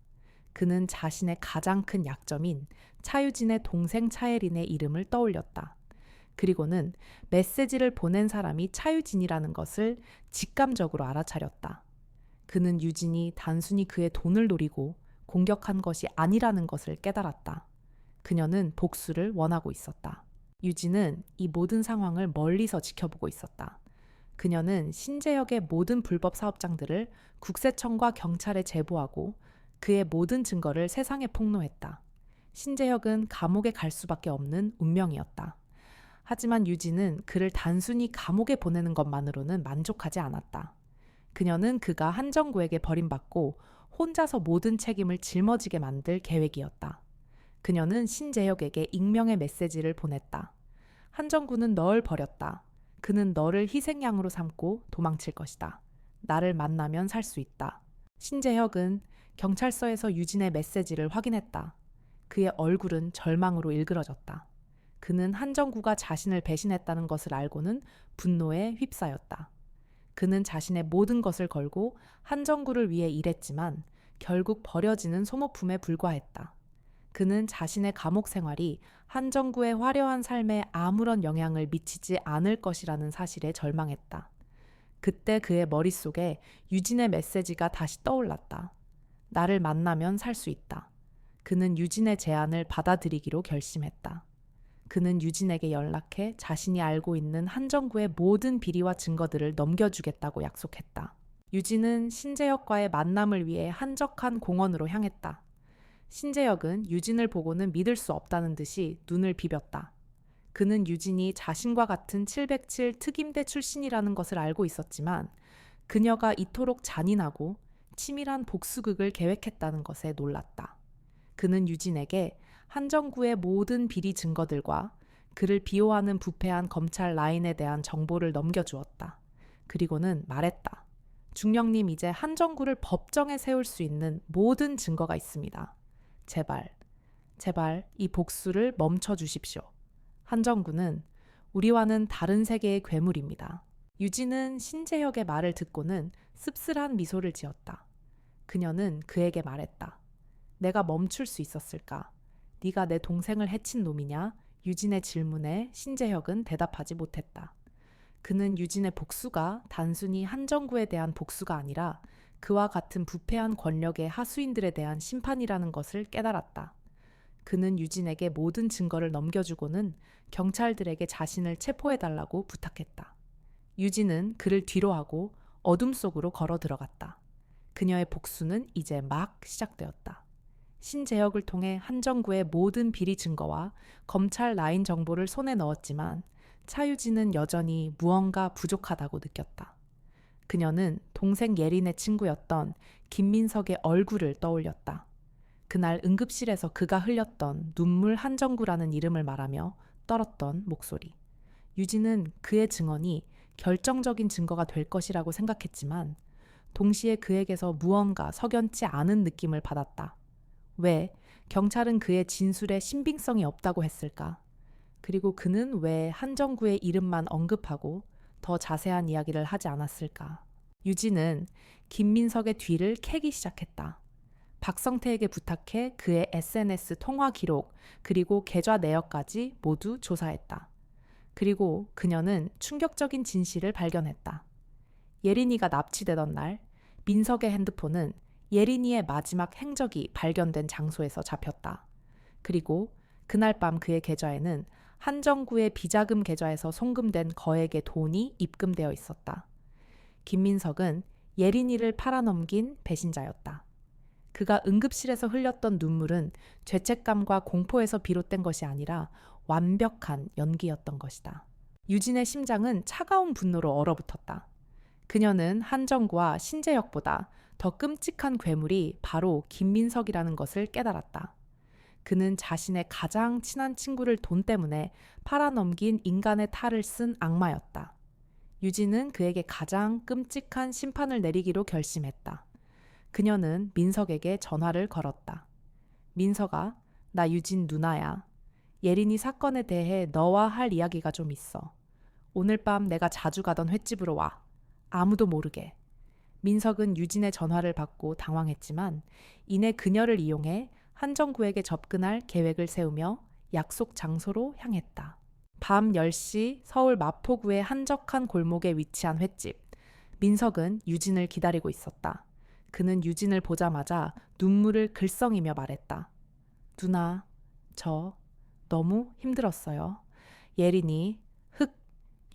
그는 자신의 가장 큰 약점인 차유진의 동생 차예린의 이름을 떠올렸다. 그리고는 메시지를 보낸 사람이 차유진이라는 것을 직감적으로 알아차렸다. 그는 유진이 단순히 그의 돈을 노리고 공격한 것이 아니라는 것을 깨달았다. 그녀는 복수를 원하고 있었다. 유진은 이 모든 상황을 멀리서 지켜보고 있었다. 그녀는 신재혁의 모든 불법 사업장들을 국세청과 경찰에 제보하고 그의 모든 증거를 세상에 폭로했다. 신재혁은 감옥에 갈 수밖에 없는 운명이었다. 하지만 유진은 그를 단순히 감옥에 보내는 것만으로는 만족하지 않았다. 그녀는 그가 한정구에게 버림받고 혼자서 모든 책임을 짊어지게 만들 계획이었다. 그녀는 신재혁에게 익명의 메시지를 보냈다. 한정구는 널 버렸다. 그는 너를 희생양으로 삼고 도망칠 것이다. 나를 만나면 살 수 있다. 신재혁은 경찰서에서 유진의 메시지를 확인했다. 그의 얼굴은 절망으로 일그러졌다. 그는 한정구가 자신을 배신했다는 것을 알고는 분노에 휩싸였다. 그는 자신의 모든 것을 걸고 한정구를 위해 일했지만 결국 버려지는 소모품에 불과했다. 그는 자신의 감옥 생활이 한정구의 화려한 삶에 아무런 영향을 미치지 않을 것이라는 사실에 절망했다. 그때 그의 머릿속에 유진의 메시지가 다시 떠올랐다. 나를 만나면 살 수 있다. 그는 유진의 제안을 받아들이기로 결심했다. 그는 유진에게 연락해 자신이 알고 있는 한정구의 모든 비리와 증거들을 넘겨주겠다고 약속했다. 유진은 신재혁과의 만남을 위해 한적한 공원으로 향했다. 신재혁은 유진을 보고는 믿을 수 없다는 듯이 눈을 비볐다. 그는 유진이 자신과 같은 707 특임대 출신이라는 것을 알고 있었지만 그녀가 이토록 잔인하고 치밀한 복수극을 계획했다는 것에 놀랐다. 그는 유진에게 한정구의 모든 비리 증거들과 그를 비호하는 부패한 검찰 라인에 대한 정보를 넘겨주었다. 그리고는 말했다. 중령님, 이제 한정구를 법정에 세울 수 있는 모든 증거가 있습니다. 제발 이 복수를 멈춰 주십시오. 한정구는 우리와는 다른 세계의 괴물입니다. 유진은 신재혁의 말을 듣고는 씁쓸한 미소를 지었다. 그녀는 그에게 말했다. 내가 멈출 수 있었을까? 네가 내 동생을 해친 놈이냐? 유진의 질문에 신재혁은 대답하지 못했다. 그는 유진의 복수가 단순히 한정구에 대한 복수가 아니라 그와 같은 부패한 권력의 하수인들에 대한 심판이라는 것을 깨달았다. 그는 유진에게 모든 증거를 넘겨주고는 경찰들에게 자신을 체포해달라고 부탁했다. 유진은 그를 뒤로하고 어둠 속으로 걸어 들어갔다. 그녀의 복수는 이제 막 시작되었다. 신재혁을 통해 한정구의 모든 비리 증거와 검찰 라인 정보를 손에 넣었지만 차유진은 여전히 무언가 부족하다고 느꼈다. 그녀는 동생 예린의 친구였던 김민석의 얼굴을 떠올렸다. 그날 응급실에서 그가 흘렸던 눈물 한정구라는 이름을 말하며 떨었던 목소리. 유진은 그의 증언이 결정적인 증거가 될 것이라고 생각했지만 동시에 그에게서 무언가 석연치 않은 느낌을 받았다. 왜 경찰은 그의 진술에 신빙성이 없다고 했을까? 그리고 그는 왜 한정구의 이름만 언급하고 더 자세한 이야기를 하지 않았을까? 유진은 김민석의 뒤를 캐기 시작했다. 박성태에게 부탁해 그의 SNS 통화 기록 그리고 계좌 내역까지 모두 조사했다. 그리고 그녀는 충격적인 진실을 발견했다. 예린이가 납치되던 날 민석의 핸드폰은 예린이의 마지막 행적이 발견된 장소에서 잡혔다. 그리고 그날 밤 그의 계좌에는 한정구의 비자금 계좌에서 송금된 거액의 돈이 입금되어 있었다. 김민석은 예린이를 팔아넘긴 배신자였다. 그가 응급실에서 흘렸던 눈물은 죄책감과 공포에서 비롯된 것이 아니라 완벽한 연기였던 것이다. 유진의 심장은 차가운 분노로 얼어붙었다. 그녀는 한정구와 신재혁보다 더 끔찍한 괴물이 바로 김민석이라는 것을 깨달았다. 그는 자신의 가장 친한 친구를 돈 때문에 팔아넘긴 인간의 탈을 쓴 악마였다. 유진은 그에게 가장 끔찍한 심판을 내리기로 결심했다. 그녀는 민석에게 전화를 걸었다. 민석아, 나 유진 누나야. 예린이 사건에 대해 너와 할 이야기가 좀 있어. 오늘 밤 내가 자주 가던 횟집으로 와. 아무도 모르게. 민석은 유진의 전화를 받고 당황했지만 이내 그녀를 이용해 한정구에게 접근할 계획을 세우며 약속 장소로 향했다. 밤 10시 서울 마포구의 한적한 골목에 위치한 횟집. 민석은 유진을 기다리고 있었다. 그는 유진을 보자마자 눈물을 글썽이며 말했다. 누나, 저 너무 힘들었어요. 예린이,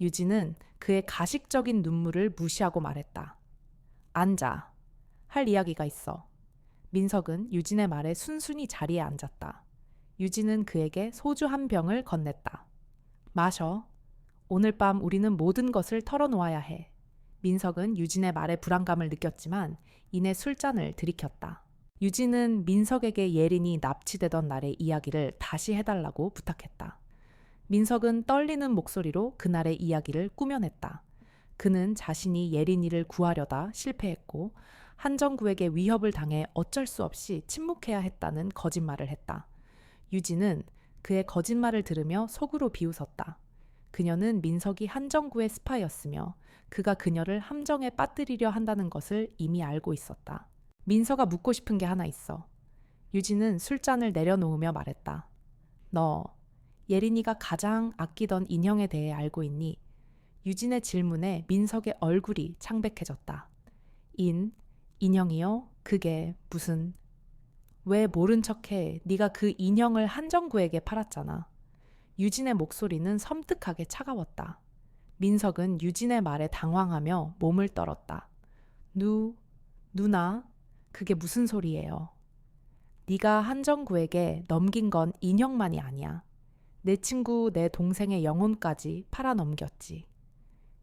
유진은 그의 가식적인 눈물을 무시하고 말했다. 앉아. 할 이야기가 있어. 민석은 유진의 말에 순순히 자리에 앉았다. 유진은 그에게 소주 한 병을 건넸다. 마셔. 오늘 밤 우리는 모든 것을 털어놓아야 해. 민석은 유진의 말에 불안감을 느꼈지만 이내 술잔을 들이켰다. 유진은 민석에게 예린이 납치되던 날의 이야기를 다시 해달라고 부탁했다. 민석은 떨리는 목소리로 그날의 이야기를 꾸며냈다. 그는 자신이 예린이를 구하려다 실패했고 한정구에게 위협을 당해 어쩔 수 없이 침묵해야 했다는 거짓말을 했다. 유진은 그의 거짓말을 들으며 속으로 비웃었다. 그녀는 민석이 한정구의 스파이였으며 그가 그녀를 함정에 빠뜨리려 한다는 것을 이미 알고 있었다. 민서가 묻고 싶은 게 하나 있어. 유진은 술잔을 내려놓으며 말했다. 너 예린이가 가장 아끼던 인형에 대해 알고 있니? 유진의 질문에 민석의 얼굴이 창백해졌다. 인형이요? 그게 무슨... 왜 모른 척해? 네가 그 인형을 한정구에게 팔았잖아. 유진의 목소리는 섬뜩하게 차가웠다. 민석은 유진의 말에 당황하며 몸을 떨었다. 누나? 그게 무슨 소리예요? 네가 한정구에게 넘긴 건 인형만이 아니야. 내 친구, 내 동생의 영혼까지 팔아넘겼지.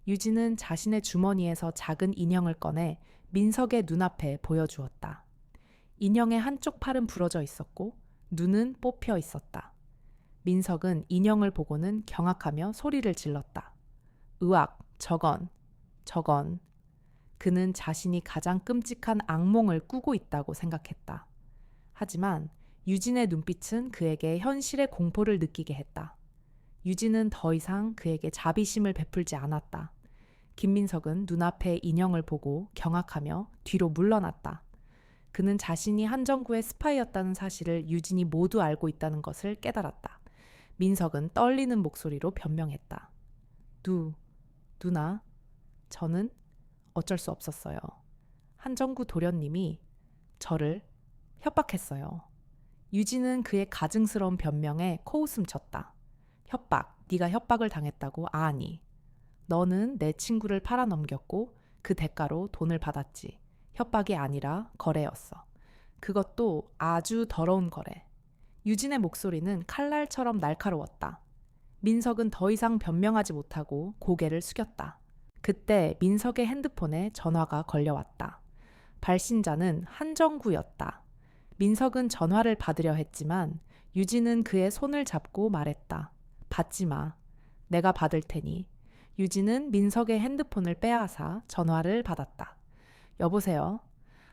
유진은 자신의 주머니에서 작은 인형을 꺼내 민석의 눈앞에 보여주었다. 인형의 한쪽 팔은 부러져 있었고 눈은 뽑혀 있었다. 민석은 인형을 보고는 경악하며 소리를 질렀다. 으악, 저건. 그는 자신이 가장 끔찍한 악몽을 꾸고 있다고 생각했다. 하지만 유진의 눈빛은 그에게 현실의 공포를 느끼게 했다. 유진은 더 이상 그에게 자비심을 베풀지 않았다. 김민석은 눈앞의 인형을 보고 경악하며 뒤로 물러났다. 그는 자신이 한정구의 스파이였다는 사실을 유진이 모두 알고 있다는 것을 깨달았다. 민석은 떨리는 목소리로 변명했다. 누나, 저는 어쩔 수 없었어요. 한정구 도련님이 저를 협박했어요. 유진은 그의 가증스러운 변명에 코웃음 쳤다. 협박, 네가 협박을 당했다고? 아니. 너는 내 친구를 팔아넘겼고 그 대가로 돈을 받았지. 협박이 아니라 거래였어. 그것도 아주 더러운 거래. 유진의 목소리는 칼날처럼 날카로웠다. 민석은 더 이상 변명하지 못하고 고개를 숙였다. 그때 민석의 핸드폰에 전화가 걸려왔다. 발신자는 한정구였다. 민석은 전화를 받으려 했지만 유진은 그의 손을 잡고 말했다. 받지 마. 내가 받을 테니. 유진은 민석의 핸드폰을 빼앗아 전화를 받았다. 여보세요.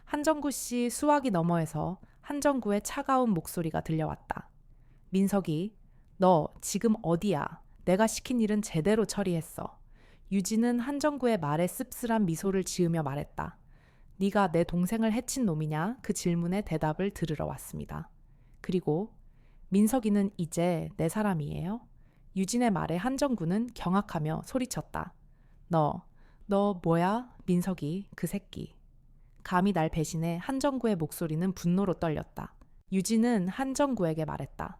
한정구 씨 수화기 너머에서 한정구의 차가운 목소리가 들려왔다. 민석이, 너 지금 어디야? 내가 시킨 일은 제대로 처리했어. 유진은 한정구의 말에 씁쓸한 미소를 지으며 말했다. 네가 내 동생을 해친 놈이냐? 그 질문에 대답을 들으러 왔습니다. 그리고 민석이는 이제 내 사람이에요? 유진의 말에 한정구는 경악하며 소리쳤다. 너 뭐야? 민석이, 그 새끼. 감히 날 배신해. 한정구의 목소리는 분노로 떨렸다. 유진은 한정구에게 말했다.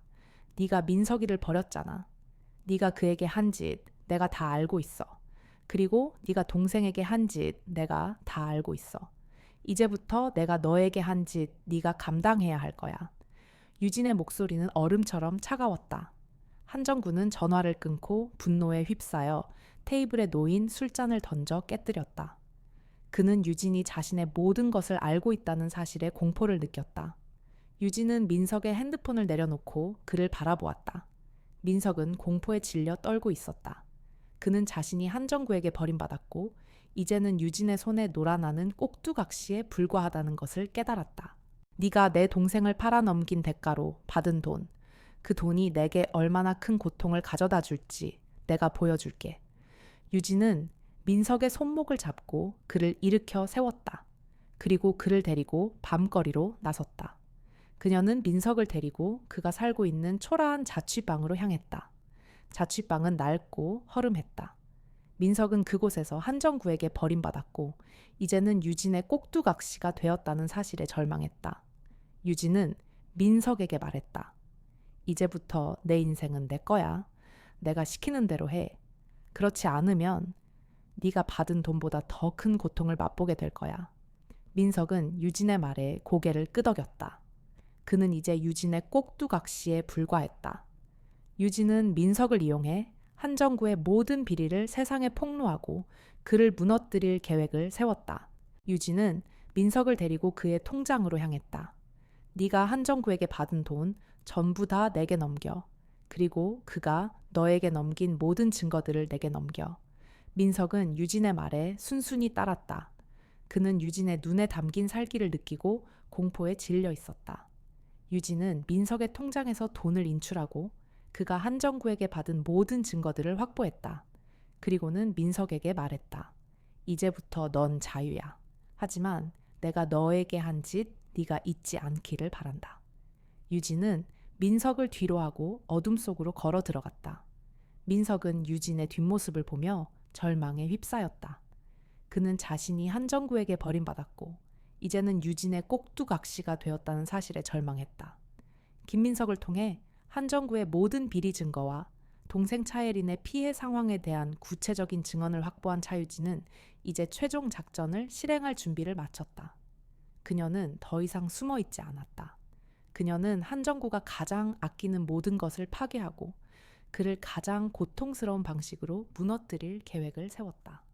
네가 민석이를 버렸잖아. 네가 그에게 한 짓 내가 다 알고 있어. 그리고 네가 동생에게 한 짓 내가 다 알고 있어. 이제부터 내가 너에게 한 짓 네가 감당해야 할 거야. 유진의 목소리는 얼음처럼 차가웠다. 한정구는 전화를 끊고 분노에 휩싸여 테이블에 놓인 술잔을 던져 깨뜨렸다. 그는 유진이 자신의 모든 것을 알고 있다는 사실에 공포를 느꼈다. 유진은 민석의 핸드폰을 내려놓고 그를 바라보았다. 민석은 공포에 질려 떨고 있었다. 그는 자신이 한정구에게 버림받았고 이제는 유진의 손에 놀아나는 꼭두각시에 불과하다는 것을 깨달았다. 네가 내 동생을 팔아넘긴 대가로 받은 돈, 그 돈이 내게 얼마나 큰 고통을 가져다 줄지 내가 보여줄게. 유진은 민석의 손목을 잡고 그를 일으켜 세웠다. 그리고 그를 데리고 밤거리로 나섰다. 그녀는 민석을 데리고 그가 살고 있는 초라한 자취방으로 향했다. 자취방은 낡고 허름했다. 민석은 그곳에서 한정구에게 버림받았고 이제는 유진의 꼭두각시가 되었다는 사실에 절망했다. 유진은 민석에게 말했다. 이제부터 내 인생은 내 거야. 내가 시키는 대로 해. 그렇지 않으면 네가 받은 돈보다 더 큰 고통을 맛보게 될 거야. 민석은 유진의 말에 고개를 끄덕였다. 그는 이제 유진의 꼭두각시에 불과했다. 유진은 민석을 이용해 한정구의 모든 비리를 세상에 폭로하고 그를 무너뜨릴 계획을 세웠다. 유진은 민석을 데리고 그의 통장으로 향했다. 네가 한정구에게 받은 돈 전부 다 내게 넘겨. 그리고 그가 너에게 넘긴 모든 증거들을 내게 넘겨. 민석은 유진의 말에 순순히 따랐다. 그는 유진의 눈에 담긴 살기를 느끼고 공포에 질려 있었다. 유진은 민석의 통장에서 돈을 인출하고 그가 한정구에게 받은 모든 증거들을 확보했다. 그리고는 민석에게 말했다. 이제부터 넌 자유야. 하지만 내가 너에게 한 짓 네가 잊지 않기를 바란다. 유진은 민석을 뒤로하고 어둠 속으로 걸어 들어갔다. 민석은 유진의 뒷모습을 보며 절망에 휩싸였다. 그는 자신이 한정구에게 버림받았고 이제는 유진의 꼭두각시가 되었다는 사실에 절망했다. 김민석을 통해 한정구의 모든 비리 증거와 동생 차예린의 피해 상황에 대한 구체적인 증언을 확보한 차유진은 이제 최종 작전을 실행할 준비를 마쳤다. 그녀는 더 이상 숨어 있지 않았다. 그녀는 한정구가 가장 아끼는 모든 것을 파괴하고 그를 가장 고통스러운 방식으로 무너뜨릴 계획을 세웠다.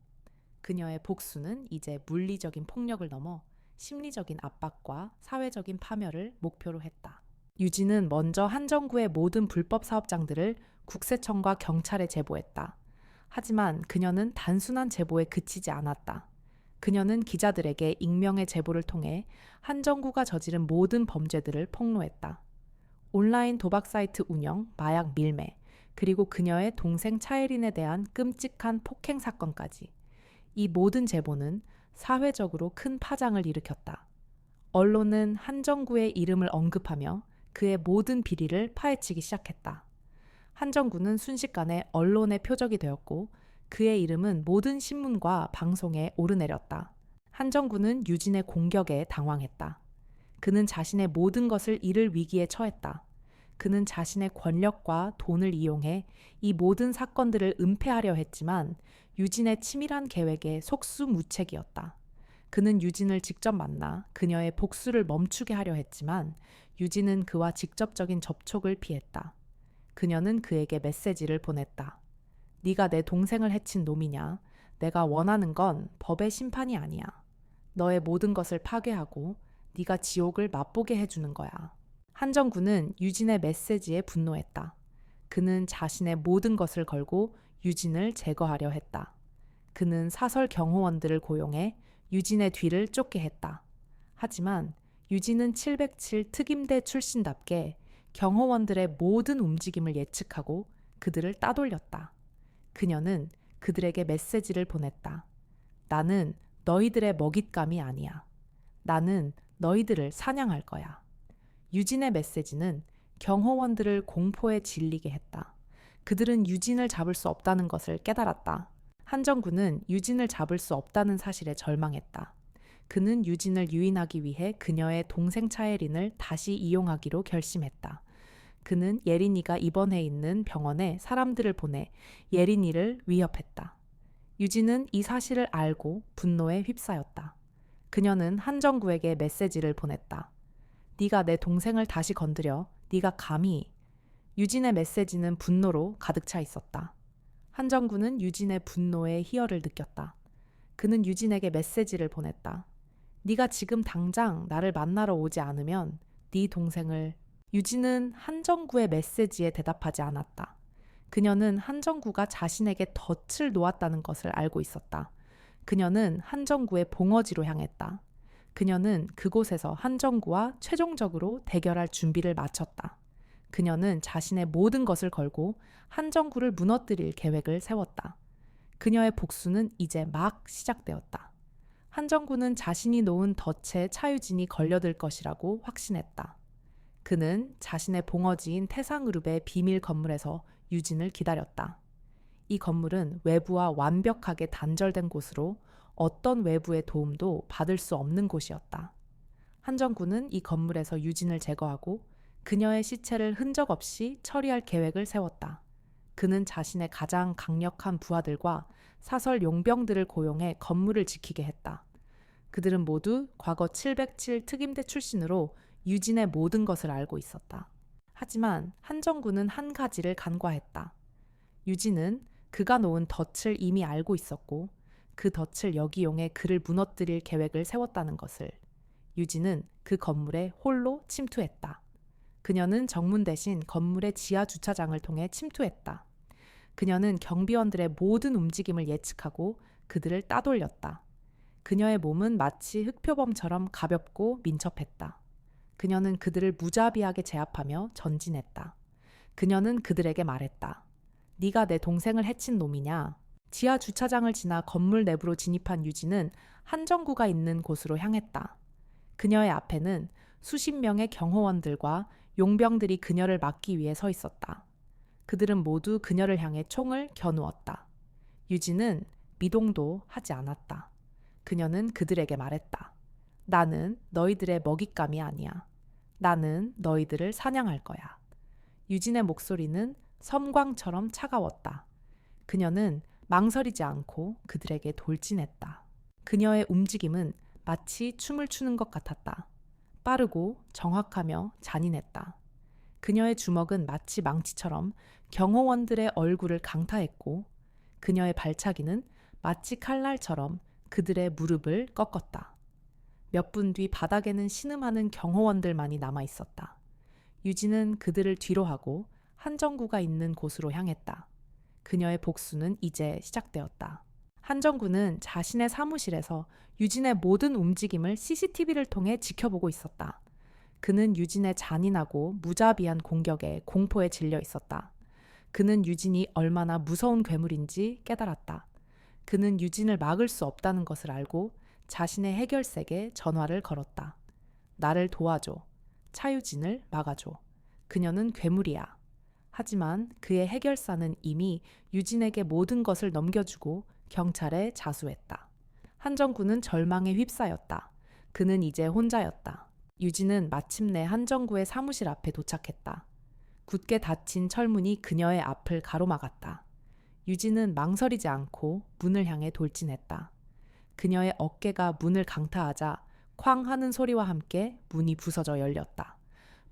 그녀의 복수는 이제 물리적인 폭력을 넘어 심리적인 압박과 사회적인 파멸을 목표로 했다. 유진은 먼저 한정구의 모든 불법 사업장들을 국세청과 경찰에 제보했다. 하지만 그녀는 단순한 제보에 그치지 않았다. 그녀는 기자들에게 익명의 제보를 통해 한정구가 저지른 모든 범죄들을 폭로했다. 온라인 도박 사이트 운영, 마약 밀매, 그리고 그녀의 동생 차예린에 대한 끔찍한 폭행 사건까지. 이 모든 제보는 사회적으로 큰 파장을 일으켰다. 언론은 한정구의 이름을 언급하며 그의 모든 비리를 파헤치기 시작했다. 한정구는 순식간에 언론의 표적이 되었고 그의 이름은 모든 신문과 방송에 오르내렸다. 한정구는 유진의 공격에 당황했다. 그는 자신의 모든 것을 잃을 위기에 처했다. 그는 자신의 권력과 돈을 이용해 이 모든 사건들을 은폐하려 했지만 유진의 치밀한 계획에 속수무책이었다. 그는 유진을 직접 만나 그녀의 복수를 멈추게 하려 했지만 유진은 그와 직접적인 접촉을 피했다. 그녀는 그에게 메시지를 보냈다. 네가 내 동생을 해친 놈이냐? 내가 원하는 건 법의 심판이 아니야. 너의 모든 것을 파괴하고 네가 지옥을 맛보게 해주는 거야. 한정구는 유진의 메시지에 분노했다. 그는 자신의 모든 것을 걸고 유진을 제거하려 했다. 그는 사설 경호원들을 고용해 유진의 뒤를 쫓게 했다. 하지만 유진은 707 특임대 출신답게 경호원들의 모든 움직임을 예측하고 그들을 따돌렸다. 그녀는 그들에게 메시지를 보냈다. 나는 너희들의 먹잇감이 아니야. 나는 너희들을 사냥할 거야. 유진의 메시지는 경호원들을 공포에 질리게 했다. 그들은 유진을 잡을 수 없다는 것을 깨달았다. 한정구는 유진을 잡을 수 없다는 사실에 절망했다. 그는 유진을 유인하기 위해 그녀의 동생 차예린을 다시 이용하기로 결심했다. 그는 예린이가 입원해 있는 병원에 사람들을 보내 예린이를 위협했다. 유진은 이 사실을 알고 분노에 휩싸였다. 그녀는 한정구에게 메시지를 보냈다. 네가 내 동생을 다시 건드려. 네가 감히. 유진의 메시지는 분노로 가득 차 있었다. 한정구는 유진의 분노에 희열을 느꼈다. 그는 유진에게 메시지를 보냈다. 네가 지금 당장 나를 만나러 오지 않으면 네 동생을. 유진은 한정구의 메시지에 대답하지 않았다. 그녀는 한정구가 자신에게 덫을 놓았다는 것을 알고 있었다. 그녀는 한정구의 봉어지로 향했다. 그녀는 그곳에서 한정구와 최종적으로 대결할 준비를 마쳤다. 그녀는 자신의 모든 것을 걸고 한정구를 무너뜨릴 계획을 세웠다. 그녀의 복수는 이제 막 시작되었다. 한정구는 자신이 놓은 덫에 차유진이 걸려들 것이라고 확신했다. 그는 자신의 봉어지인 태상그룹의 비밀 건물에서 유진을 기다렸다. 이 건물은 외부와 완벽하게 단절된 곳으로 어떤 외부의 도움도 받을 수 없는 곳이었다. 한정구는 이 건물에서 유진을 제거하고 그녀의 시체를 흔적 없이 처리할 계획을 세웠다. 그는 자신의 가장 강력한 부하들과 사설 용병들을 고용해 건물을 지키게 했다. 그들은 모두 과거 707 특임대 출신으로 유진의 모든 것을 알고 있었다. 하지만 한정구는 한 가지를 간과했다. 유진은 그가 놓은 덫을 이미 알고 있었고 그 덫을 역이용해 그를 무너뜨릴 계획을 세웠다는 것을. 유진은 그 건물에 홀로 침투했다. 그녀는 정문 대신 건물의 지하 주차장을 통해 침투했다. 그녀는 경비원들의 모든 움직임을 예측하고 그들을 따돌렸다. 그녀의 몸은 마치 흑표범처럼 가볍고 민첩했다. 그녀는 그들을 무자비하게 제압하며 전진했다. 그녀는 그들에게 말했다. 네가 내 동생을 해친 놈이냐? 지하 주차장을 지나 건물 내부로 진입한 유진은 한정구가 있는 곳으로 향했다. 그녀의 앞에는 수십 명의 경호원들과 용병들이 그녀를 막기 위해 서 있었다. 그들은 모두 그녀를 향해 총을 겨누었다. 유진은 미동도 하지 않았다. 그녀는 그들에게 말했다. 나는 너희들의 먹잇감이 아니야. 나는 너희들을 사냥할 거야. 유진의 목소리는 섬광처럼 차가웠다. 그녀는 망설이지 않고 그들에게 돌진했다. 그녀의 움직임은 마치 춤을 추는 것 같았다. 빠르고 정확하며 잔인했다. 그녀의 주먹은 마치 망치처럼 경호원들의 얼굴을 강타했고 그녀의 발차기는 마치 칼날처럼 그들의 무릎을 꺾었다. 몇 분 뒤 바닥에는 신음하는 경호원들만이 남아 있었다. 유진은 그들을 뒤로 하고 한정구가 있는 곳으로 향했다. 그녀의 복수는 이제 시작되었다. 한정구는 자신의 사무실에서 유진의 모든 움직임을 CCTV를 통해 지켜보고 있었다. 그는 유진의 잔인하고 무자비한 공격에 공포에 질려 있었다. 그는 유진이 얼마나 무서운 괴물인지 깨달았다. 그는 유진을 막을 수 없다는 것을 알고 자신의 해결색에 전화를 걸었다. 나를 도와줘. 차유진을 막아줘. 그녀는 괴물이야. 하지만 그의 해결사는 이미 유진에게 모든 것을 넘겨주고 경찰에 자수했다. 한정구는 절망에 휩싸였다. 그는 이제 혼자였다. 유진은 마침내 한정구의 사무실 앞에 도착했다. 굳게 닫힌 철문이 그녀의 앞을 가로막았다. 유진은 망설이지 않고 문을 향해 돌진했다. 그녀의 어깨가 문을 강타하자 쾅 하는 소리와 함께 문이 부서져 열렸다.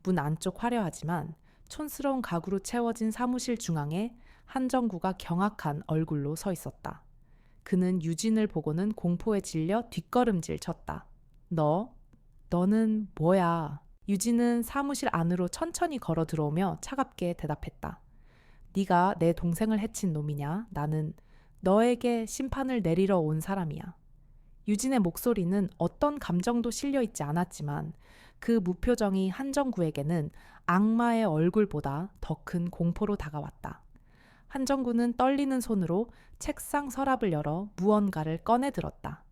문 안쪽 화려하지만 촌스러운 가구로 채워진 사무실 중앙에 한정구가 경악한 얼굴로 서 있었다. 그는 유진을 보고는 공포에 질려 뒷걸음질 쳤다. 너는 뭐야? 유진은 사무실 안으로 천천히 걸어 들어오며 차갑게 대답했다. 네가 내 동생을 해친 놈이냐? 나는 너에게 심판을 내리러 온 사람이야. 유진의 목소리는 어떤 감정도 실려 있지 않았지만 그 무표정이 한정구에게는 악마의 얼굴보다 더 큰 공포로 다가왔다. 한정구는 떨리는 손으로 책상 서랍을 열어 무언가를 꺼내 들었다.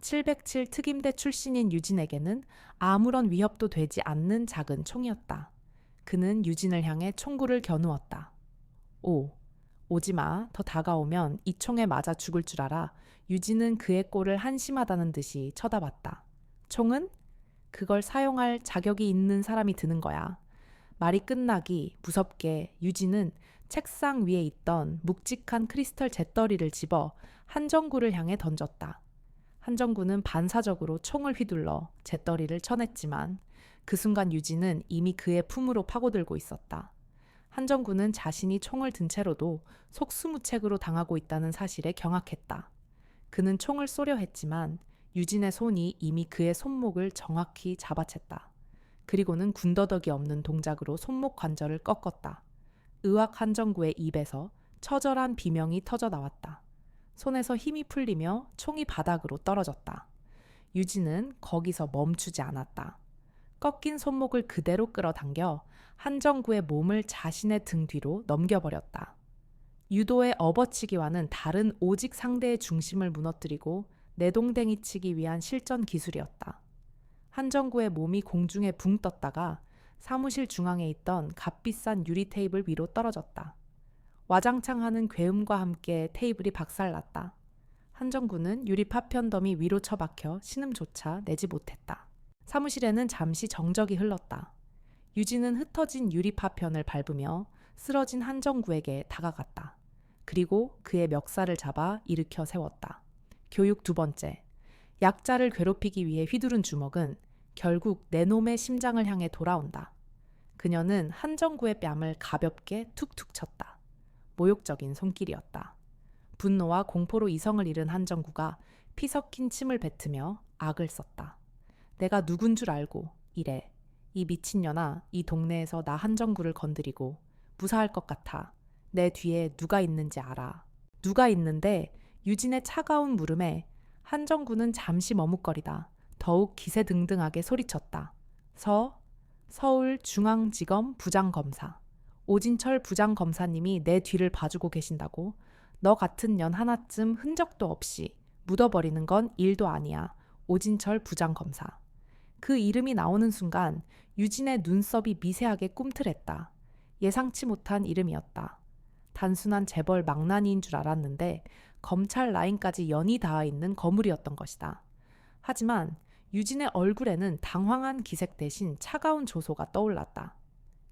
707 특임대 출신인 유진에게는 아무런 위협도 되지 않는 작은 총이었다. 그는 유진을 향해 총구를 겨누었다. 오지마. 더 다가오면 이 총에 맞아 죽을 줄 알아. 유진은 그의 꼴을 한심하다는 듯이 쳐다봤다. 총은? 그걸 사용할 자격이 있는 사람이 드는 거야. 말이 끝나기 무섭게 유진은 책상 위에 있던 묵직한 크리스털 잿더리를 집어 한정구를 향해 던졌다. 한정구는 반사적으로 총을 휘둘러 잿더리를 쳐냈지만 그 순간 유진은 이미 그의 품으로 파고들고 있었다. 한정구는 자신이 총을 든 채로도 속수무책으로 당하고 있다는 사실에 경악했다. 그는 총을 쏘려 했지만 유진의 손이 이미 그의 손목을 정확히 잡아챘다. 그리고는 군더더기 없는 동작으로 손목 관절을 꺾었다. 의학 한정구의 입에서 처절한 비명이 터져 나왔다. 손에서 힘이 풀리며 총이 바닥으로 떨어졌다. 유진은 거기서 멈추지 않았다. 꺾인 손목을 그대로 끌어당겨 한정구의 몸을 자신의 등 뒤로 넘겨버렸다. 유도의 업어치기와는 다른 오직 상대의 중심을 무너뜨리고 내동댕이 치기 위한 실전 기술이었다. 한정구의 몸이 공중에 붕 떴다가 사무실 중앙에 있던 값비싼 유리 테이블 위로 떨어졌다. 와장창하는 괴음과 함께 테이블이 박살났다. 한정구는 유리 파편더미 위로 처박혀 신음조차 내지 못했다. 사무실에는 잠시 정적이 흘렀다. 유진은 흩어진 유리 파편을 밟으며 쓰러진 한정구에게 다가갔다. 그리고 그의 멱살을 잡아 일으켜 세웠다. 교육 2번째. 약자를 괴롭히기 위해 휘두른 주먹은 결국 내 놈의 심장을 향해 돌아온다. 그녀는 한정구의 뺨을 가볍게 툭툭 쳤다. 모욕적인 손길이었다. 분노와 공포로 이성을 잃은 한정구가 피 섞인 침을 뱉으며 악을 썼다. 내가 누군 줄 알고 이래. 이 미친년아, 이 동네에서 나 한정구를 건드리고 무사할 것 같아. 내 뒤에 누가 있는지 알아. 누가 있는데 유진의 차가운 물음에 한정구는 잠시 머뭇거리다 더욱 기세등등하게 소리쳤다. 서울중앙지검 부장검사. 오진철 부장검사님이 내 뒤를 봐주고 계신다고? 너 같은 년 하나쯤 흔적도 없이 묻어버리는 건 일도 아니야. 오진철 부장검사. 그 이름이 나오는 순간 유진의 눈썹이 미세하게 꿈틀했다. 예상치 못한 이름이었다. 단순한 재벌 망나니인 줄 알았는데 검찰 라인까지 연이 닿아 있는 거물이었던 것이다. 하지만 유진의 얼굴에는 당황한 기색 대신 차가운 조소가 떠올랐다.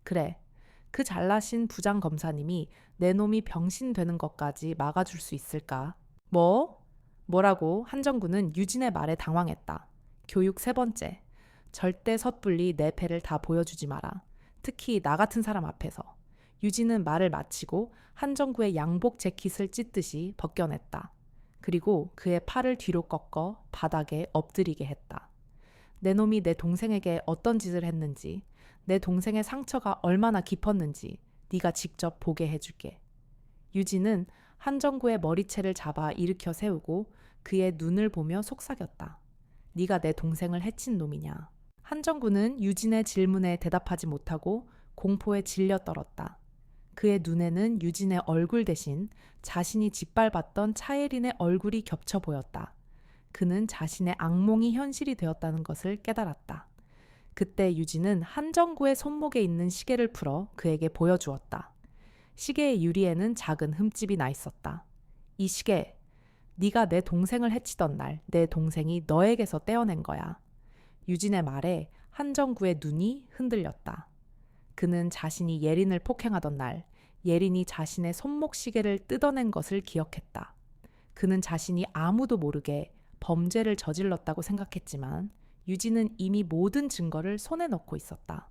그래, 그 잘나신 부장검사님이 내 놈이 병신 되는 것까지 막아줄 수 있을까? 뭐라고 한정구는 유진의 말에 당황했다. 교육 3번째. 절대 섣불리 내 패를 다 보여주지 마라. 특히 나 같은 사람 앞에서. 유진은 말을 마치고 한정구의 양복 재킷을 찢듯이 벗겨냈다. 그리고 그의 팔을 뒤로 꺾어 바닥에 엎드리게 했다. 내 놈이 내 동생에게 어떤 짓을 했는지, 내 동생의 상처가 얼마나 깊었는지 네가 직접 보게 해줄게. 유진은 한정구의 머리채를 잡아 일으켜 세우고 그의 눈을 보며 속삭였다. 네가 내 동생을 해친 놈이냐. 한정구는 유진의 질문에 대답하지 못하고 공포에 질려 떨었다. 그의 눈에는 유진의 얼굴 대신 자신이 짓밟았던 차예린의 얼굴이 겹쳐 보였다. 그는 자신의 악몽이 현실이 되었다는 것을 깨달았다. 그때 유진은 한정구의 손목에 있는 시계를 풀어 그에게 보여주었다. 시계의 유리에는 작은 흠집이 나 있었다. 이 시계, 네가 내 동생을 해치던 날 내 동생이 너에게서 떼어낸 거야. 유진의 말에 한정구의 눈이 흔들렸다. 그는 자신이 예린을 폭행하던 날 예린이 자신의 손목 시계를 뜯어낸 것을 기억했다. 그는 자신이 아무도 모르게 범죄를 저질렀다고 생각했지만 유진은 이미 모든 증거를 손에 넣고 있었다.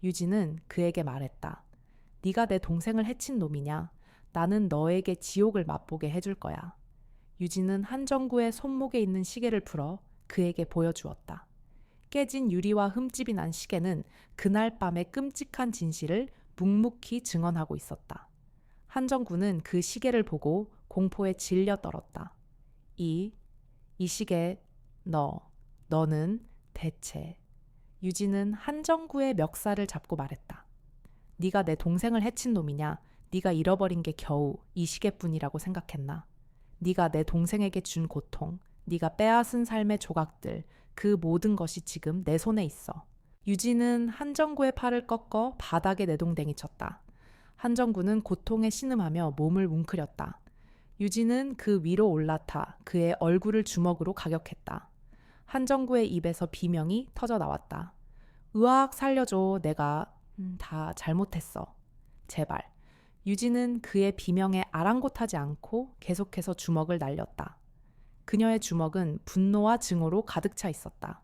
유진은 그에게 말했다. 네가 내 동생을 해친 놈이냐? 나는 너에게 지옥을 맛보게 해줄 거야. 유진은 한정구의 손목에 있는 시계를 풀어 그에게 보여주었다. 깨진 유리와 흠집이 난 시계는 그날 밤의 끔찍한 진실을 묵묵히 증언하고 있었다. 한정구는 그 시계를 보고 공포에 질려 떨었다. 이 시계, 너는 대체. 유진은 한정구의 멱살을 잡고 말했다. 네가 내 동생을 해친 놈이냐? 네가 잃어버린 게 겨우 이 시계뿐이라고 생각했나? 네가 내 동생에게 준 고통, 네가 빼앗은 삶의 조각들, 그 모든 것이 지금 내 손에 있어. 유진은 한정구의 팔을 꺾어 바닥에 내동댕이 쳤다. 한정구는 고통에 신음하며 몸을 뭉클였다. 유진은 그 위로 올라타 그의 얼굴을 주먹으로 가격했다. 한정구의 입에서 비명이 터져 나왔다. 으악, 살려줘. 내가 다 잘못했어. 제발. 유진은 그의 비명에 아랑곳하지 않고 계속해서 주먹을 날렸다. 그녀의 주먹은 분노와 증오로 가득 차 있었다.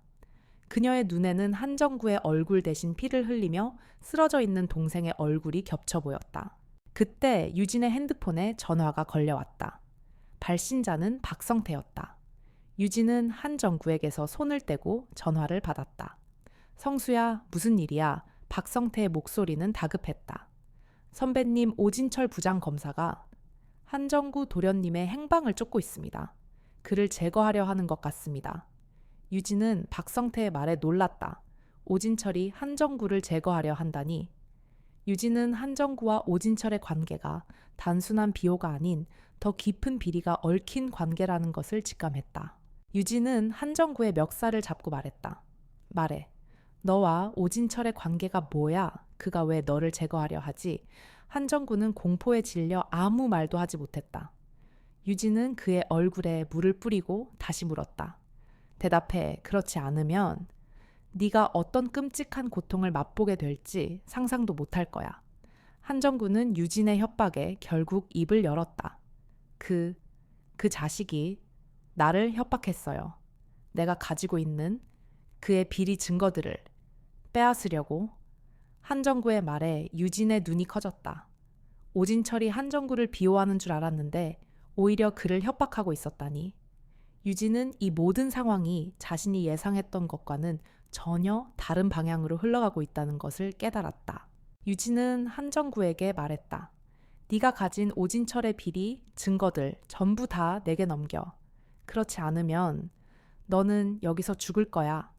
그녀의 눈에는 한정구의 얼굴 대신 피를 흘리며 쓰러져 있는 동생의 얼굴이 겹쳐 보였다. 그때 유진의 핸드폰에 전화가 걸려왔다. 발신자는 박성태였다. 유진은 한정구에게서 손을 떼고 전화를 받았다. 성수야, 무슨 일이야? 박성태의 목소리는 다급했다. 선배님, 오진철 부장검사가 한정구 도련님의 행방을 쫓고 있습니다. 그를 제거하려 하는 것 같습니다. 유진은 박성태의 말에 놀랐다. 오진철이 한정구를 제거하려 한다니. 유진은 한정구와 오진철의 관계가 단순한 비호가 아닌 더 깊은 비리가 얽힌 관계라는 것을 직감했다. 유진은 한정구의 멱살을 잡고 말했다. 말해. 너와 오진철의 관계가 뭐야? 그가 왜 너를 제거하려 하지? 한정구는 공포에 질려 아무 말도 하지 못했다. 유진은 그의 얼굴에 물을 뿌리고 다시 물었다. 대답해. 그렇지 않으면 네가 어떤 끔찍한 고통을 맛보게 될지 상상도 못할 거야. 한정구는 유진의 협박에 결국 입을 열었다. 그 자식이 나를 협박했어요. 내가 가지고 있는 그의 비리 증거들을 빼앗으려고. 한정구의 말에 유진의 눈이 커졌다. 오진철이 한정구를 비호하는 줄 알았는데 오히려 그를 협박하고 있었다니. 유진은 이 모든 상황이 자신이 예상했던 것과는 전혀 다른 방향으로 흘러가고 있다는 것을 깨달았다. 유진은 한정구에게 말했다. 네가 가진 오진철의 비리, 증거들 전부 다 내게 넘겨. 그렇지 않으면 너는 여기서 죽을 거야.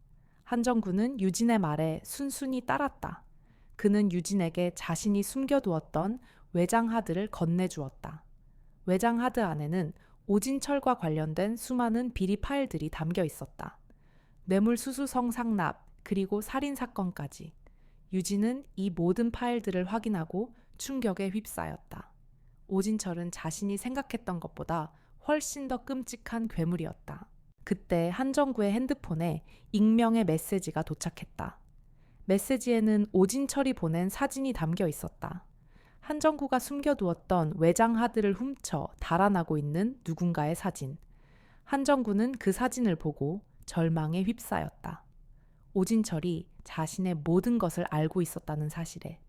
한정구는 유진의 말에 순순히 따랐다. 그는 유진에게 자신이 숨겨두었던 외장하드를 건네주었다. 외장하드 안에는 오진철과 관련된 수많은 비리 파일들이 담겨 있었다. 뇌물수수성 상납, 그리고 살인사건까지. 유진은 이 모든 파일들을 확인하고 충격에 휩싸였다. 오진철은 자신이 생각했던 것보다 훨씬 더 끔찍한 괴물이었다. 그때 한정구의 핸드폰에 익명의 메시지가 도착했다. 메시지에는 오진철이 보낸 사진이 담겨 있었다. 한정구가 숨겨두었던 외장하드를 훔쳐 달아나고 있는 누군가의 사진. 한정구는 그 사진을 보고 절망에 휩싸였다. 오진철이 자신의 모든 것을 알고 있었다는 사실에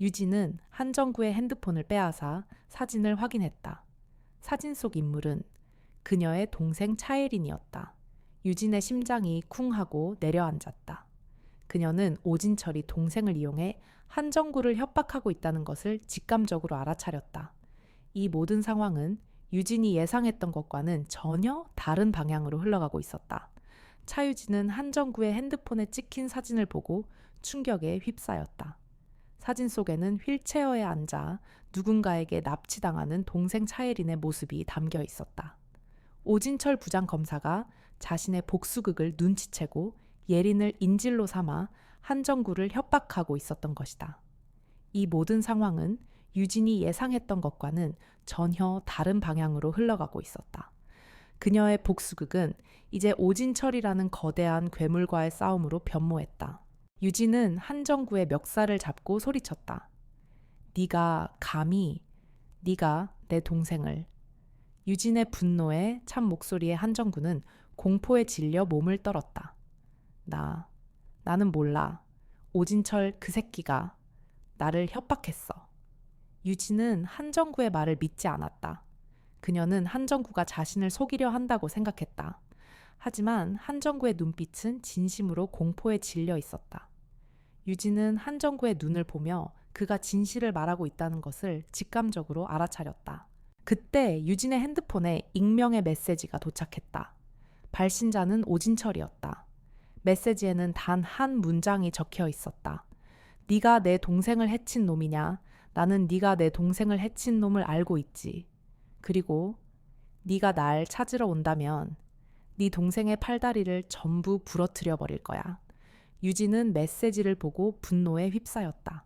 유진은 한정구의 핸드폰을 빼앗아 사진을 확인했다. 사진 속 인물은 그녀의 동생 차예린이었다. 유진의 심장이 쿵하고 내려앉았다. 그녀는 오진철이 동생을 이용해 한정구를 협박하고 있다는 것을 직감적으로 알아차렸다. 이 모든 상황은 유진이 예상했던 것과는 전혀 다른 방향으로 흘러가고 있었다. 차유진은 한정구의 핸드폰에 찍힌 사진을 보고 충격에 휩싸였다. 사진 속에는 휠체어에 앉아 누군가에게 납치당하는 동생 차예린의 모습이 담겨 있었다. 오진철 부장검사가 자신의 복수극을 눈치채고 예린을 인질로 삼아 한정구를 협박하고 있었던 것이다. 이 모든 상황은 유진이 예상했던 것과는 전혀 다른 방향으로 흘러가고 있었다. 그녀의 복수극은 이제 오진철이라는 거대한 괴물과의 싸움으로 변모했다. 유진은 한정구의 멱살을 잡고 소리쳤다. 네가 감히, 네가 내 동생을. 유진의 분노에 찬 목소리의 한정구는 공포에 질려 몸을 떨었다. 나는 몰라. 오진철 그 새끼가 나를 협박했어. 유진은 한정구의 말을 믿지 않았다. 그녀는 한정구가 자신을 속이려 한다고 생각했다. 하지만 한정구의 눈빛은 진심으로 공포에 질려 있었다. 유진은 한정구의 눈을 보며 그가 진실을 말하고 있다는 것을 직감적으로 알아차렸다. 그때 유진의 핸드폰에 익명의 메시지가 도착했다. 발신자는 오진철이었다. 메시지에는 단 한 문장이 적혀 있었다. 네가 내 동생을 해친 놈이냐? 나는 네가 내 동생을 해친 놈을 알고 있지. 그리고 네가 날 찾으러 온다면 네 동생의 팔다리를 전부 부러뜨려 버릴 거야. 유진은 메시지를 보고 분노에 휩싸였다.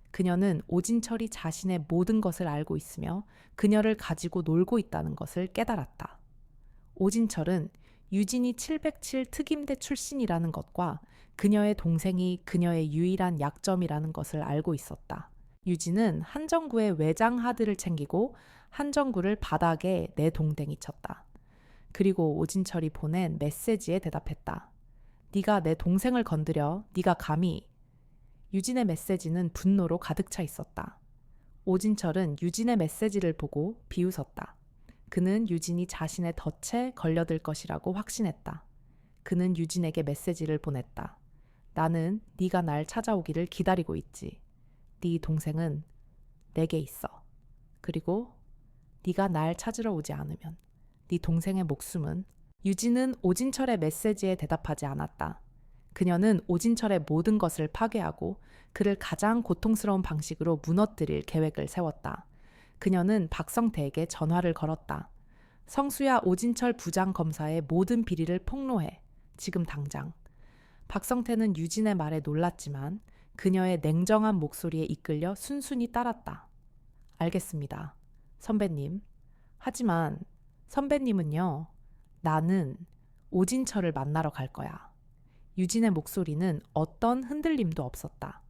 그녀는 오진철이 자신의 모든 것을 알고 있으며 그녀를 가지고 놀고 있다는 것을 깨달았다. 오진철은 유진이 707 특임대 출신이라는 것과 그녀의 동생이 그녀의 유일한 약점이라는 것을 알고 있었다. 유진은 한정구의 외장 하드를 챙기고 한정구를 바닥에 내동댕이 쳤다. 그리고 오진철이 보낸 메시지에 대답했다. 네가 내 동생을 건드려. 네가 감히. 유진의 메시지는 분노로 가득 차 있었다. 오진철은 유진의 메시지를 보고 비웃었다. 그는 유진이 자신의 덫에 걸려들 것이라고 확신했다. 그는 유진에게 메시지를 보냈다. 나는 네가 날 찾아오기를 기다리고 있지. 네 동생은 내게 있어. 그리고 네가 날 찾으러 오지 않으면 네 동생의 목숨은. 유진은 오진철의 메시지에 대답하지 않았다. 그녀는 오진철의 모든 것을 파괴하고 그를 가장 고통스러운 방식으로 무너뜨릴 계획을 세웠다. 그녀는 박성태에게 전화를 걸었다. 성수야, 오진철 부장 검사의 모든 비리를 폭로해. 지금 당장. 박성태는 유진의 말에 놀랐지만 그녀의 냉정한 목소리에 이끌려 순순히 따랐다. 알겠습니다. 선배님. 하지만 선배님은요. 나는 오진철을 만나러 갈 거야. 유진의 목소리는 어떤 흔들림도 없었다.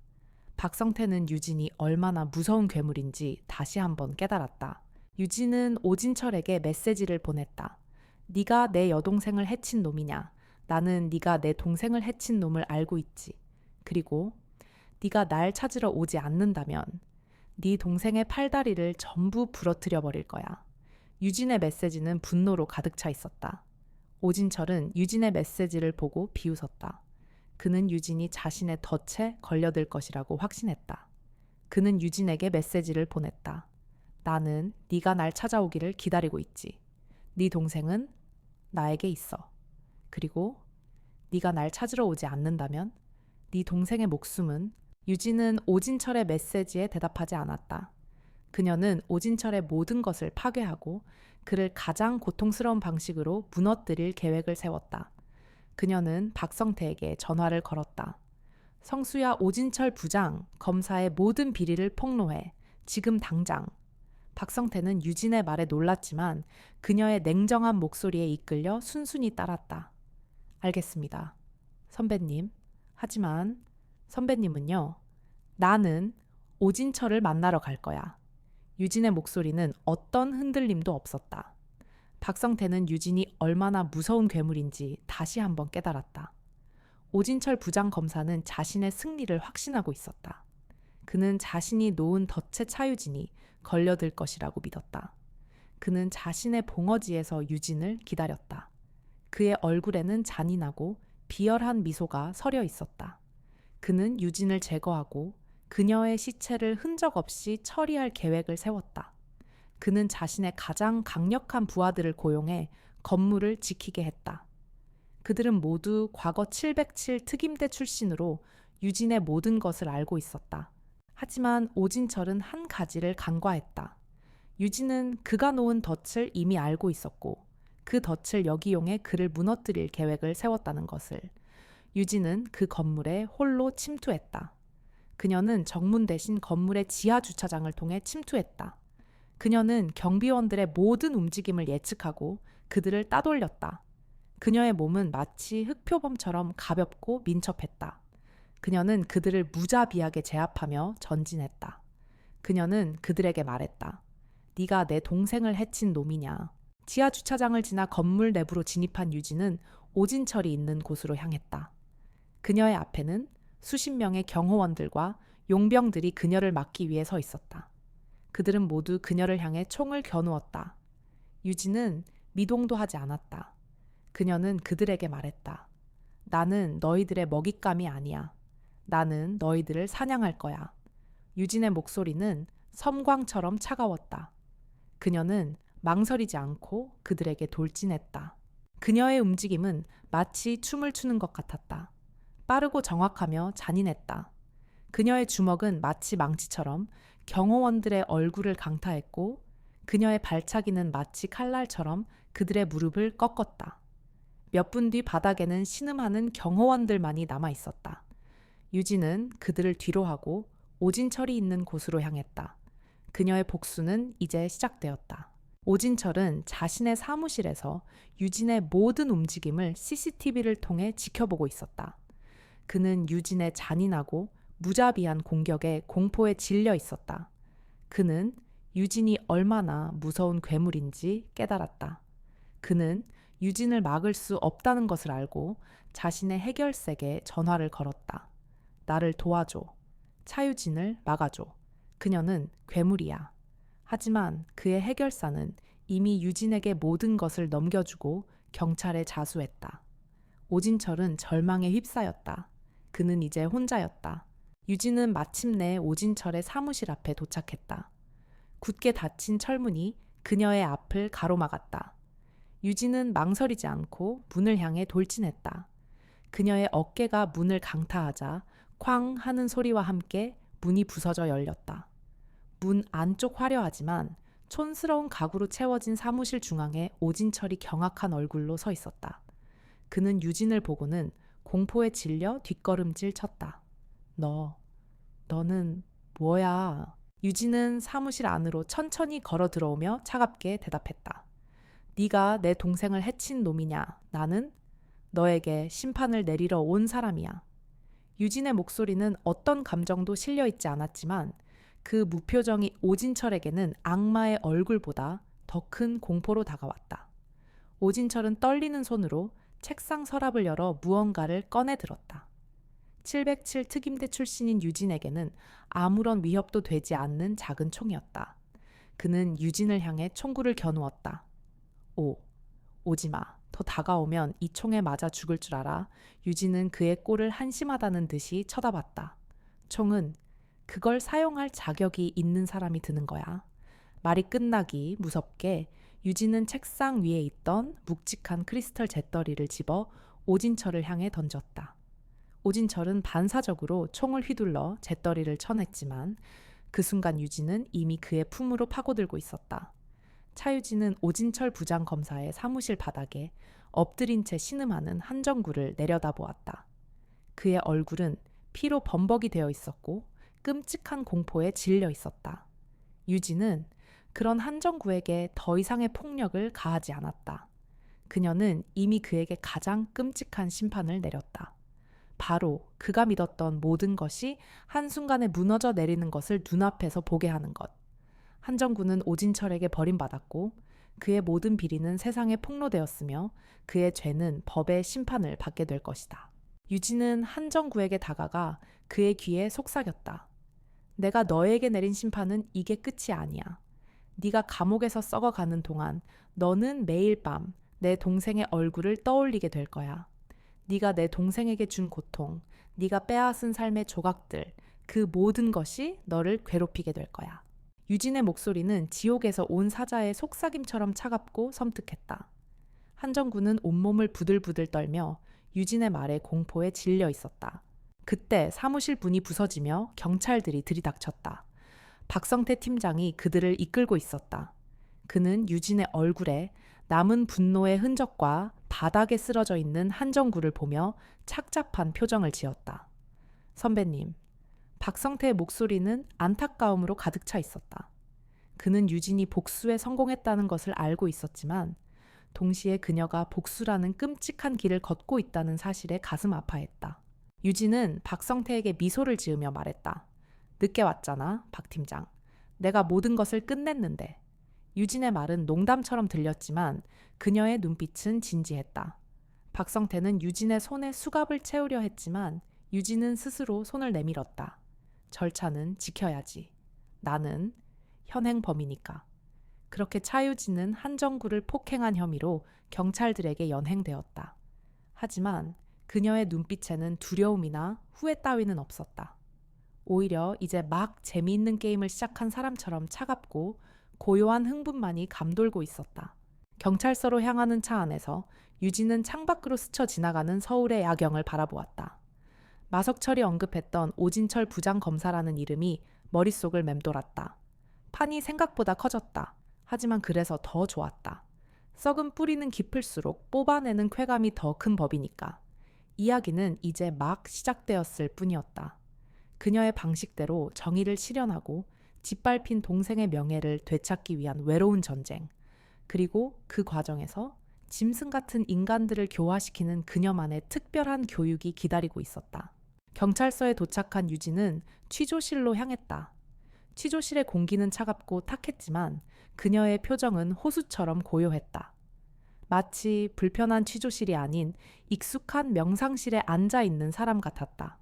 박성태는 유진이 얼마나 무서운 괴물인지 다시 한번 깨달았다. 유진은 오진철에게 메시지를 보냈다. 네가 내 여동생을 해친 놈이냐? 나는 네가 내 동생을 해친 놈을 알고 있지. 그리고 네가 날 찾으러 오지 않는다면 네 동생의 팔다리를 전부 부러뜨려 버릴 거야. 유진의 메시지는 분노로 가득 차 있었다. 오진철은 유진의 메시지를 보고 비웃었다. 그는 유진이 자신의 덫에 걸려들 것이라고 확신했다. 그는 유진에게 메시지를 보냈다. 나는 네가 날 찾아오기를 기다리고 있지. 네 동생은 나에게 있어. 그리고 네가 날 찾으러 오지 않는다면 네 동생의 목숨은. 유진은 오진철의 메시지에 대답하지 않았다. 그녀는 오진철의 모든 것을 파괴하고 그를 가장 고통스러운 방식으로 무너뜨릴 계획을 세웠다. 그녀는 박성태에게 전화를 걸었다. 성수야, 오진철 부장, 검사의 모든 비리를 폭로해. 지금 당장. 박성태는 유진의 말에 놀랐지만 그녀의 냉정한 목소리에 이끌려 순순히 따랐다. 알겠습니다. 선배님. 하지만 선배님은요. 나는 오진철을 만나러 갈 거야. 유진의 목소리는 어떤 흔들림도 없었다. 박성태는 유진이 얼마나 무서운 괴물인지 다시 한번 깨달았다. 오진철 부장검사는 자신의 승리를 확신하고 있었다. 그는 자신이 놓은 덫의 차유진이 걸려들 것이라고 믿었다. 그는 자신의 봉어지에서 유진을 기다렸다. 그의 얼굴에는 잔인하고 비열한 미소가 서려 있었다. 그는 유진을 제거하고 그녀의 시체를 흔적 없이 처리할 계획을 세웠다. 그는 자신의 가장 강력한 부하들을 고용해 건물을 지키게 했다. 그들은 모두 과거 707 특임대 출신으로 유진의 모든 것을 알고 있었다. 하지만 오진철은 한 가지를 간과했다. 유진은 그가 놓은 덫을 이미 알고 있었고 그 덫을 역이용해 그를 무너뜨릴 계획을 세웠다는 것을. 유진은 그 건물에 홀로 침투했다. 그녀는 정문 대신 건물의 지하 주차장을 통해 침투했다. 그녀는 경비원들의 모든 움직임을 예측하고 그들을 따돌렸다. 그녀의 몸은 마치 흑표범처럼 가볍고 민첩했다. 그녀는 그들을 무자비하게 제압하며 전진했다. 그녀는 그들에게 말했다. 네가 내 동생을 해친 놈이냐. 지하 주차장을 지나 건물 내부로 진입한 유진은 오진철이 있는 곳으로 향했다. 그녀의 앞에는 수십 명의 경호원들과 용병들이 그녀를 막기 위해 서 있었다. 그들은 모두 그녀를 향해 총을 겨누었다. 유진은 미동도 하지 않았다. 그녀는 그들에게 말했다. 나는 너희들의 먹잇감이 아니야. 나는 너희들을 사냥할 거야. 유진의 목소리는 섬광처럼 차가웠다. 그녀는 망설이지 않고 그들에게 돌진했다. 그녀의 움직임은 마치 춤을 추는 것 같았다. 빠르고 정확하며 잔인했다. 그녀의 주먹은 마치 망치처럼 경호원들의 얼굴을 강타했고 그녀의 발차기는 마치 칼날처럼 그들의 무릎을 꺾었다. 몇 분 뒤 바닥에는 신음하는 경호원들만이 남아 있었다. 유진은 그들을 뒤로하고 오진철이 있는 곳으로 향했다. 그녀의 복수는 이제 시작되었다. 오진철은 자신의 사무실에서 유진의 모든 움직임을 CCTV를 통해 지켜보고 있었다. 그는 유진의 잔인하고 무자비한 공격에 공포에 질려 있었다. 그는 유진이 얼마나 무서운 괴물인지 깨달았다. 그는 유진을 막을 수 없다는 것을 알고 자신의 해결색에 전화를 걸었다. 나를 도와줘. 차유진을 막아줘. 그녀는 괴물이야. 하지만 그의 해결사는 이미 유진에게 모든 것을 넘겨주고 경찰에 자수했다. 오진철은 절망에 휩싸였다. 그는 이제 혼자였다. 유진은 마침내 오진철의 사무실 앞에 도착했다. 굳게 닫힌 철문이 그녀의 앞을 가로막았다. 유진은 망설이지 않고 문을 향해 돌진했다. 그녀의 어깨가 문을 강타하자 쾅 하는 소리와 함께 문이 부서져 열렸다. 문 안쪽 화려하지만 촌스러운 가구로 채워진 사무실 중앙에 오진철이 경악한 얼굴로 서 있었다. 그는 유진을 보고는 공포에 질려 뒷걸음질 쳤다. 너는 뭐야? 유진은 사무실 안으로 천천히 걸어 들어오며 차갑게 대답했다. 네가 내 동생을 해친 놈이냐? 나는 너에게 심판을 내리러 온 사람이야. 유진의 목소리는 어떤 감정도 실려 있지 않았지만 그 무표정이 오진철에게는 악마의 얼굴보다 더 큰 공포로 다가왔다. 오진철은 떨리는 손으로 책상 서랍을 열어 무언가를 꺼내 들었다. 707 특임대 출신인 유진에게는 아무런 위협도 되지 않는 작은 총이었다. 그는 유진을 향해 총구를 겨누었다. 오지마. 더 다가오면 이 총에 맞아 죽을 줄 알아. 유진은 그의 꼴을 한심하다는 듯이 쳐다봤다. 총은 그걸 사용할 자격이 있는 사람이 드는 거야. 말이 끝나기 무섭게 유진은 책상 위에 있던 묵직한 크리스털 잿더리를 집어 오진철을 향해 던졌다. 오진철은 반사적으로 총을 휘둘러 잿더리를 쳐냈지만 그 순간 유진은 이미 그의 품으로 파고들고 있었다. 차유진은 오진철 부장검사의 사무실 바닥에 엎드린 채 신음하는 한정구를 내려다보았다. 그의 얼굴은 피로 범벅이 되어 있었고 끔찍한 공포에 질려 있었다. 유진은 그런 한정구에게 더 이상의 폭력을 가하지 않았다. 그녀는 이미 그에게 가장 끔찍한 심판을 내렸다. 바로 그가 믿었던 모든 것이 한순간에 무너져 내리는 것을 눈앞에서 보게 하는 것. 한정구는 오진철에게 버림받았고 그의 모든 비리는 세상에 폭로되었으며 그의 죄는 법의 심판을 받게 될 것이다. 유진은 한정구에게 다가가 그의 귀에 속삭였다. 내가 너에게 내린 심판은 이게 끝이 아니야. 네가 감옥에서 썩어가는 동안 너는 매일 밤 내 동생의 얼굴을 떠올리게 될 거야. 네가 내 동생에게 준 고통, 네가 빼앗은 삶의 조각들, 그 모든 것이 너를 괴롭히게 될 거야. 유진의 목소리는 지옥에서 온 사자의 속삭임처럼 차갑고 섬뜩했다. 한정구는 온몸을 부들부들 떨며 유진의 말에 공포에 질려 있었다. 그때 사무실 문이 부서지며 경찰들이 들이닥쳤다. 박성태 팀장이 그들을 이끌고 있었다. 그는 유진의 얼굴에 남은 분노의 흔적과 바닥에 쓰러져 있는 한정구를 보며 착잡한 표정을 지었다. 선배님, 박성태의 목소리는 안타까움으로 가득 차 있었다. 그는 유진이 복수에 성공했다는 것을 알고 있었지만 동시에 그녀가 복수라는 끔찍한 길을 걷고 있다는 사실에 가슴 아파했다. 유진은 박성태에게 미소를 지으며 말했다. 늦게 왔잖아, 박 팀장. 내가 모든 것을 끝냈는데. 유진의 말은 농담처럼 들렸지만 그녀의 눈빛은 진지했다. 박성태는 유진의 손에 수갑을 채우려 했지만 유진은 스스로 손을 내밀었다. 절차는 지켜야지. 나는 현행 범이니까. 그렇게 차유진은 한정구를 폭행한 혐의로 경찰들에게 연행되었다. 하지만 그녀의 눈빛에는 두려움이나 후회 따위는 없었다. 오히려 이제 막 재미있는 게임을 시작한 사람처럼 차갑고 고요한 흥분만이 감돌고 있었다. 경찰서로 향하는 차 안에서 유진은 창밖으로 스쳐 지나가는 서울의 야경을 바라보았다. 마석철이 언급했던 오진철 부장검사라는 이름이 머릿속을 맴돌았다. 판이 생각보다 커졌다. 하지만 그래서 더 좋았다. 썩은 뿌리는 깊을수록 뽑아내는 쾌감이 더 큰 법이니까. 이야기는 이제 막 시작되었을 뿐이었다. 그녀의 방식대로 정의를 실현하고 짓밟힌 동생의 명예를 되찾기 위한 외로운 전쟁. 그리고 그 과정에서 짐승 같은 인간들을 교화시키는 그녀만의 특별한 교육이 기다리고 있었다. 경찰서에 도착한 유진은 취조실로 향했다. 취조실의 공기는 차갑고 탁했지만 그녀의 표정은 호수처럼 고요했다. 마치 불편한 취조실이 아닌 익숙한 명상실에 앉아 있는 사람 같았다.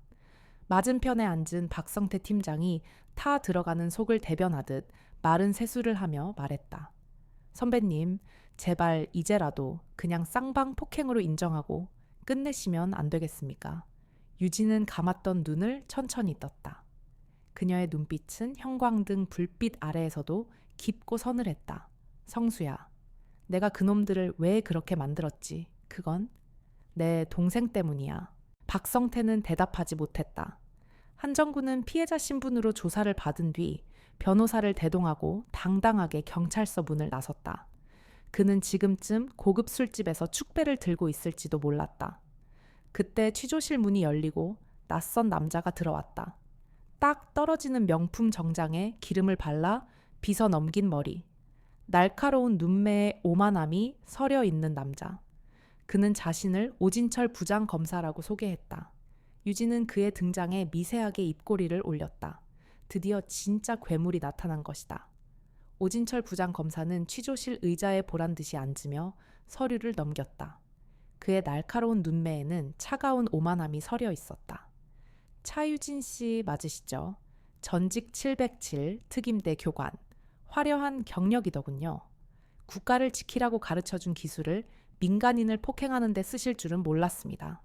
맞은편에 앉은 박성태 팀장이 타 들어가는 속을 대변하듯 마른 세수를 하며 말했다. 선배님, 제발 이제라도 그냥 쌍방 폭행으로 인정하고 끝내시면 안 되겠습니까? 유진은 감았던 눈을 천천히 떴다. 그녀의 눈빛은 형광등 불빛 아래에서도 깊고 서늘했다. 성수야, 내가 그놈들을 왜 그렇게 만들었지? 그건 내 동생 때문이야. 박성태는 대답하지 못했다. 한정구는 피해자 신분으로 조사를 받은 뒤 변호사를 대동하고 당당하게 경찰서 문을 나섰다. 그는 지금쯤 고급 술집에서 축배를 들고 있을지도 몰랐다. 그때 취조실 문이 열리고 낯선 남자가 들어왔다. 딱 떨어지는 명품 정장에 기름을 발라 빗어 넘긴 머리. 날카로운 눈매에 오만함이 서려 있는 남자. 그는 자신을 오진철 부장검사라고 소개했다. 유진은 그의 등장에 미세하게 입꼬리를 올렸다. 드디어 진짜 괴물이 나타난 것이다. 오진철 부장검사는 취조실 의자에 보란듯이 앉으며 서류를 넘겼다. 그의 날카로운 눈매에는 차가운 오만함이 서려 있었다. 차유진 씨 맞으시죠? 전직 707 특임대 교관. 화려한 경력이더군요. 국가를 지키라고 가르쳐준 기술을 민간인을 폭행하는 데 쓰실 줄은 몰랐습니다.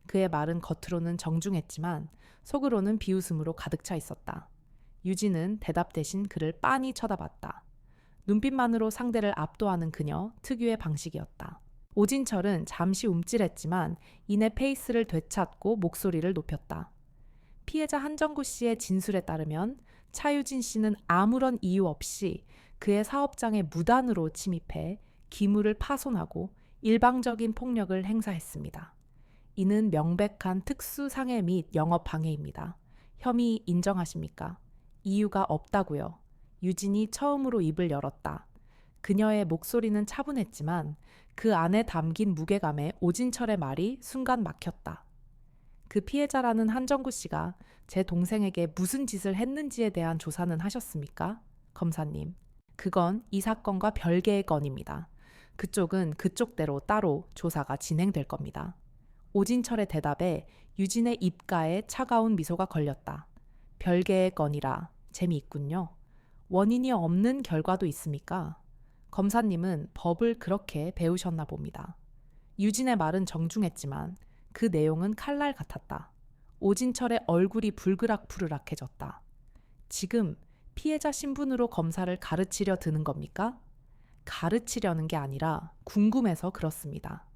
그의 말은 겉으로는 정중했지만 속으로는 비웃음으로 가득 차 있었다. 유진은 대답 대신 그를 빤히 쳐다봤다. 눈빛만으로 상대를 압도하는 그녀 특유의 방식이었다. 오진철은 잠시 움찔했지만 이내 페이스를 되찾고 목소리를 높였다. 피해자 한정구 씨의 진술에 따르면 차유진 씨는 아무런 이유 없이 그의 사업장에 무단으로 침입해 기물을 파손하고 일방적인 폭력을 행사했습니다. 이는 명백한 특수상해 및 영업방해입니다. 혐의 인정하십니까? 이유가 없다고요. 유진이 처음으로 입을 열었다. 그녀의 목소리는 차분했지만 그 안에 담긴 무게감에 오진철의 말이 순간 막혔다. 그 피해자라는 한정구 씨가 제 동생에게 무슨 짓을 했는지에 대한 조사는 하셨습니까? 검사님. 그건 이 사건과 별개의 건입니다. 그쪽은 그쪽대로 따로 조사가 진행될 겁니다. 오진철의 대답에 유진의 입가에 차가운 미소가 걸렸다. 별개의 건이라 재미있군요. 원인이 없는 결과도 있습니까? 검사님은 법을 그렇게 배우셨나 봅니다. 유진의 말은 정중했지만 그 내용은 칼날 같았다. 오진철의 얼굴이 불그락푸르락해졌다. 지금 피해자 신분으로 검사를 가르치려 드는 겁니까? 가르치려는 게 아니라 궁금해서 그렇습니다.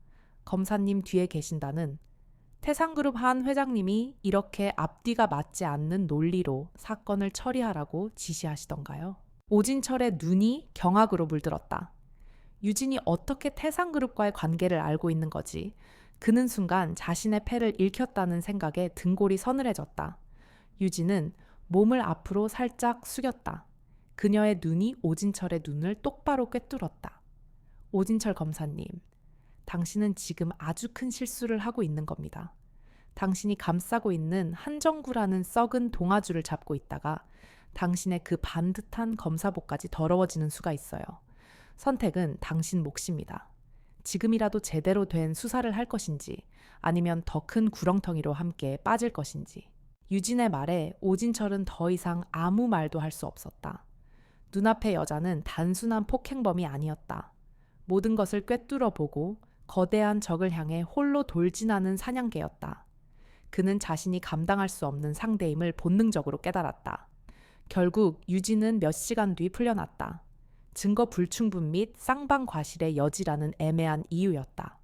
검사님 뒤에 계신다는 태상그룹 한 회장님이 이렇게 앞뒤가 맞지 않는 논리로 사건을 처리하라고 지시하시던가요? 오진철의 눈이 경악으로 물들었다. 유진이 어떻게 태상그룹과의 관계를 알고 있는 거지? 그는 순간 자신의 패를 읽혔다는 생각에 등골이 서늘해졌다. 유진은 몸을 앞으로 살짝 숙였다. 그녀의 눈이 오진철의 눈을 똑바로 꿰뚫었다. 오진철 검사님, 당신은 지금 아주 큰 실수를 하고 있는 겁니다. 당신이 감싸고 있는 한정구라는 썩은 동아줄을 잡고 있다가 당신의 그 반듯한 검사복까지 더러워지는 수가 있어요. 선택은 당신 몫입니다. 지금이라도 제대로 된 수사를 할 것인지 아니면 더 큰 구렁텅이로 함께 빠질 것인지. 유진의 말에 오진철은 더 이상 아무 말도 할 수 없었다. 눈앞의 여자는 단순한 폭행범이 아니었다. 모든 것을 꿰뚫어 보고 거대한 적을 향해 홀로 돌진하는 사냥개였다. 그는 자신이 감당할 수 없는 상대임을 본능적으로 깨달았다. 결국 유진은 몇 시간 뒤 풀려났다. 증거 불충분 및 쌍방 과실의 여지라는 애매한 이유였다.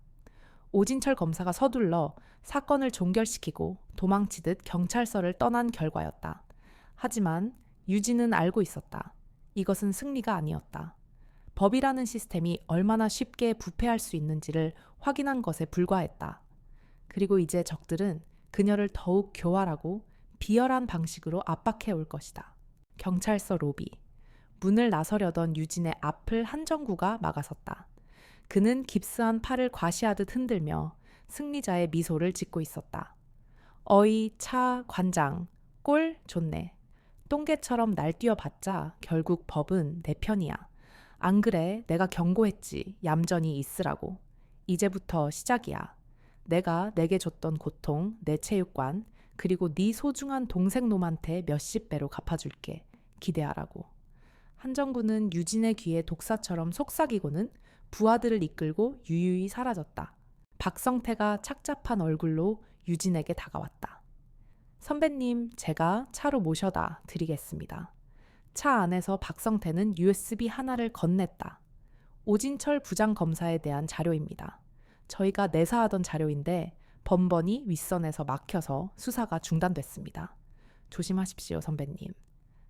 오진철 검사가 서둘러 사건을 종결시키고 도망치듯 경찰서를 떠난 결과였다. 하지만 유진은 알고 있었다. 이것은 승리가 아니었다. 법이라는 시스템이 얼마나 쉽게 부패할 수 있는지를 확인한 것에 불과했다. 그리고 이제 적들은 그녀를 더욱 교활하고 비열한 방식으로 압박해 올 것이다. 경찰서 로비. 문을 나서려던 유진의 앞을 한정구가 막아섰다. 그는 깁스한 팔을 과시하듯 흔들며 승리자의 미소를 짓고 있었다. 어이, 차, 관장, 꼴, 좋네. 똥개처럼 날뛰어봤자 결국 법은 내 편이야. 안 그래, 내가 경고했지. 얌전히 있으라고. 이제부터 시작이야. 내가 내게 줬던 고통, 내 체육관, 그리고 네 소중한 동생 놈한테 몇십 배로 갚아줄게. 기대하라고. 한정구는 유진의 귀에 독사처럼 속삭이고는 부하들을 이끌고 유유히 사라졌다. 박성태가 착잡한 얼굴로 유진에게 다가왔다. 선배님, 제가 차로 모셔다 드리겠습니다. 차 안에서 박성태는 USB 하나를 건넸다. 오진철 부장검사에 대한 자료입니다. 저희가 내사하던 자료인데 번번이 윗선에서 막혀서 수사가 중단됐습니다. 조심하십시오, 선배님.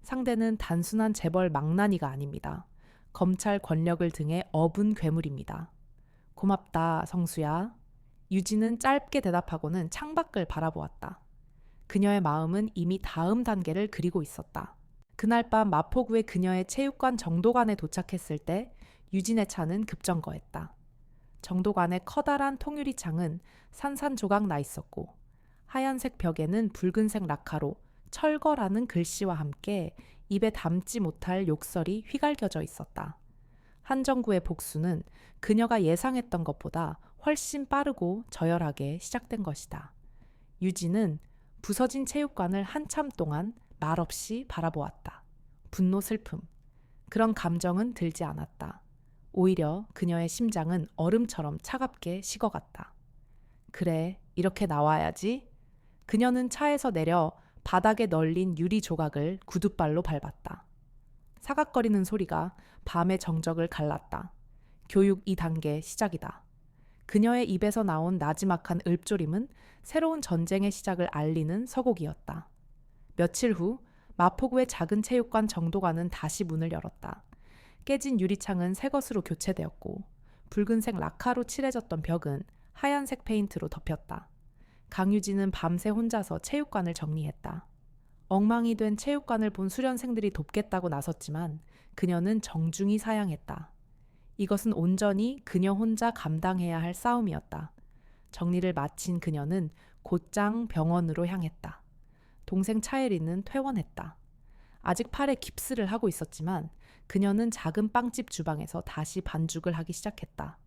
상대는 단순한 재벌 망나니가 아닙니다. 검찰 권력을 등에 업은 괴물입니다. 고맙다, 성수야. 유진은 짧게 대답하고는 창밖을 바라보았다. 그녀의 마음은 이미 다음 단계를 그리고 있었다. 그날 밤 마포구의 그녀의 체육관 정도관에 도착했을 때 유진의 차는 급정거했다. 정도관의 커다란 통유리 창은 산산조각 나 있었고 하얀색 벽에는 붉은색 락카로 철거라는 글씨와 함께 입에 담지 못할 욕설이 휘갈겨져 있었다. 한정구의 복수는 그녀가 예상했던 것보다 훨씬 빠르고 저열하게 시작된 것이다. 유진은 부서진 체육관을 한참 동안 말없이 바라보았다. 분노, 슬픔. 그런 감정은 들지 않았다. 오히려 그녀의 심장은 얼음처럼 차갑게 식어갔다. 그래, 이렇게 나와야지. 그녀는 차에서 내려 바닥에 널린 유리 조각을 구둣발로 밟았다. 사각거리는 소리가 밤의 정적을 갈랐다. 교육 2단계 시작이다. 그녀의 입에서 나온 나지막한 읊조림은 새로운 전쟁의 시작을 알리는 서곡이었다. 며칠 후 마포구의 작은 체육관 정도관은 다시 문을 열었다. 깨진 유리창은 새 것으로 교체되었고 붉은색 라카로 칠해졌던 벽은 하얀색 페인트로 덮였다. 강유진은 밤새 혼자서 체육관을 정리했다. 엉망이 된 체육관을 본 수련생들이 돕겠다고 나섰지만 그녀는 정중히 사양했다. 이것은 온전히 그녀 혼자 감당해야 할 싸움이었다. 정리를 마친 그녀는 곧장 병원으로 향했다. 동생 차예리는 퇴원했다. 아직 팔에 깁스를 하고 있었지만 그녀는 작은 빵집 주방에서 다시 반죽을 하기 시작했다.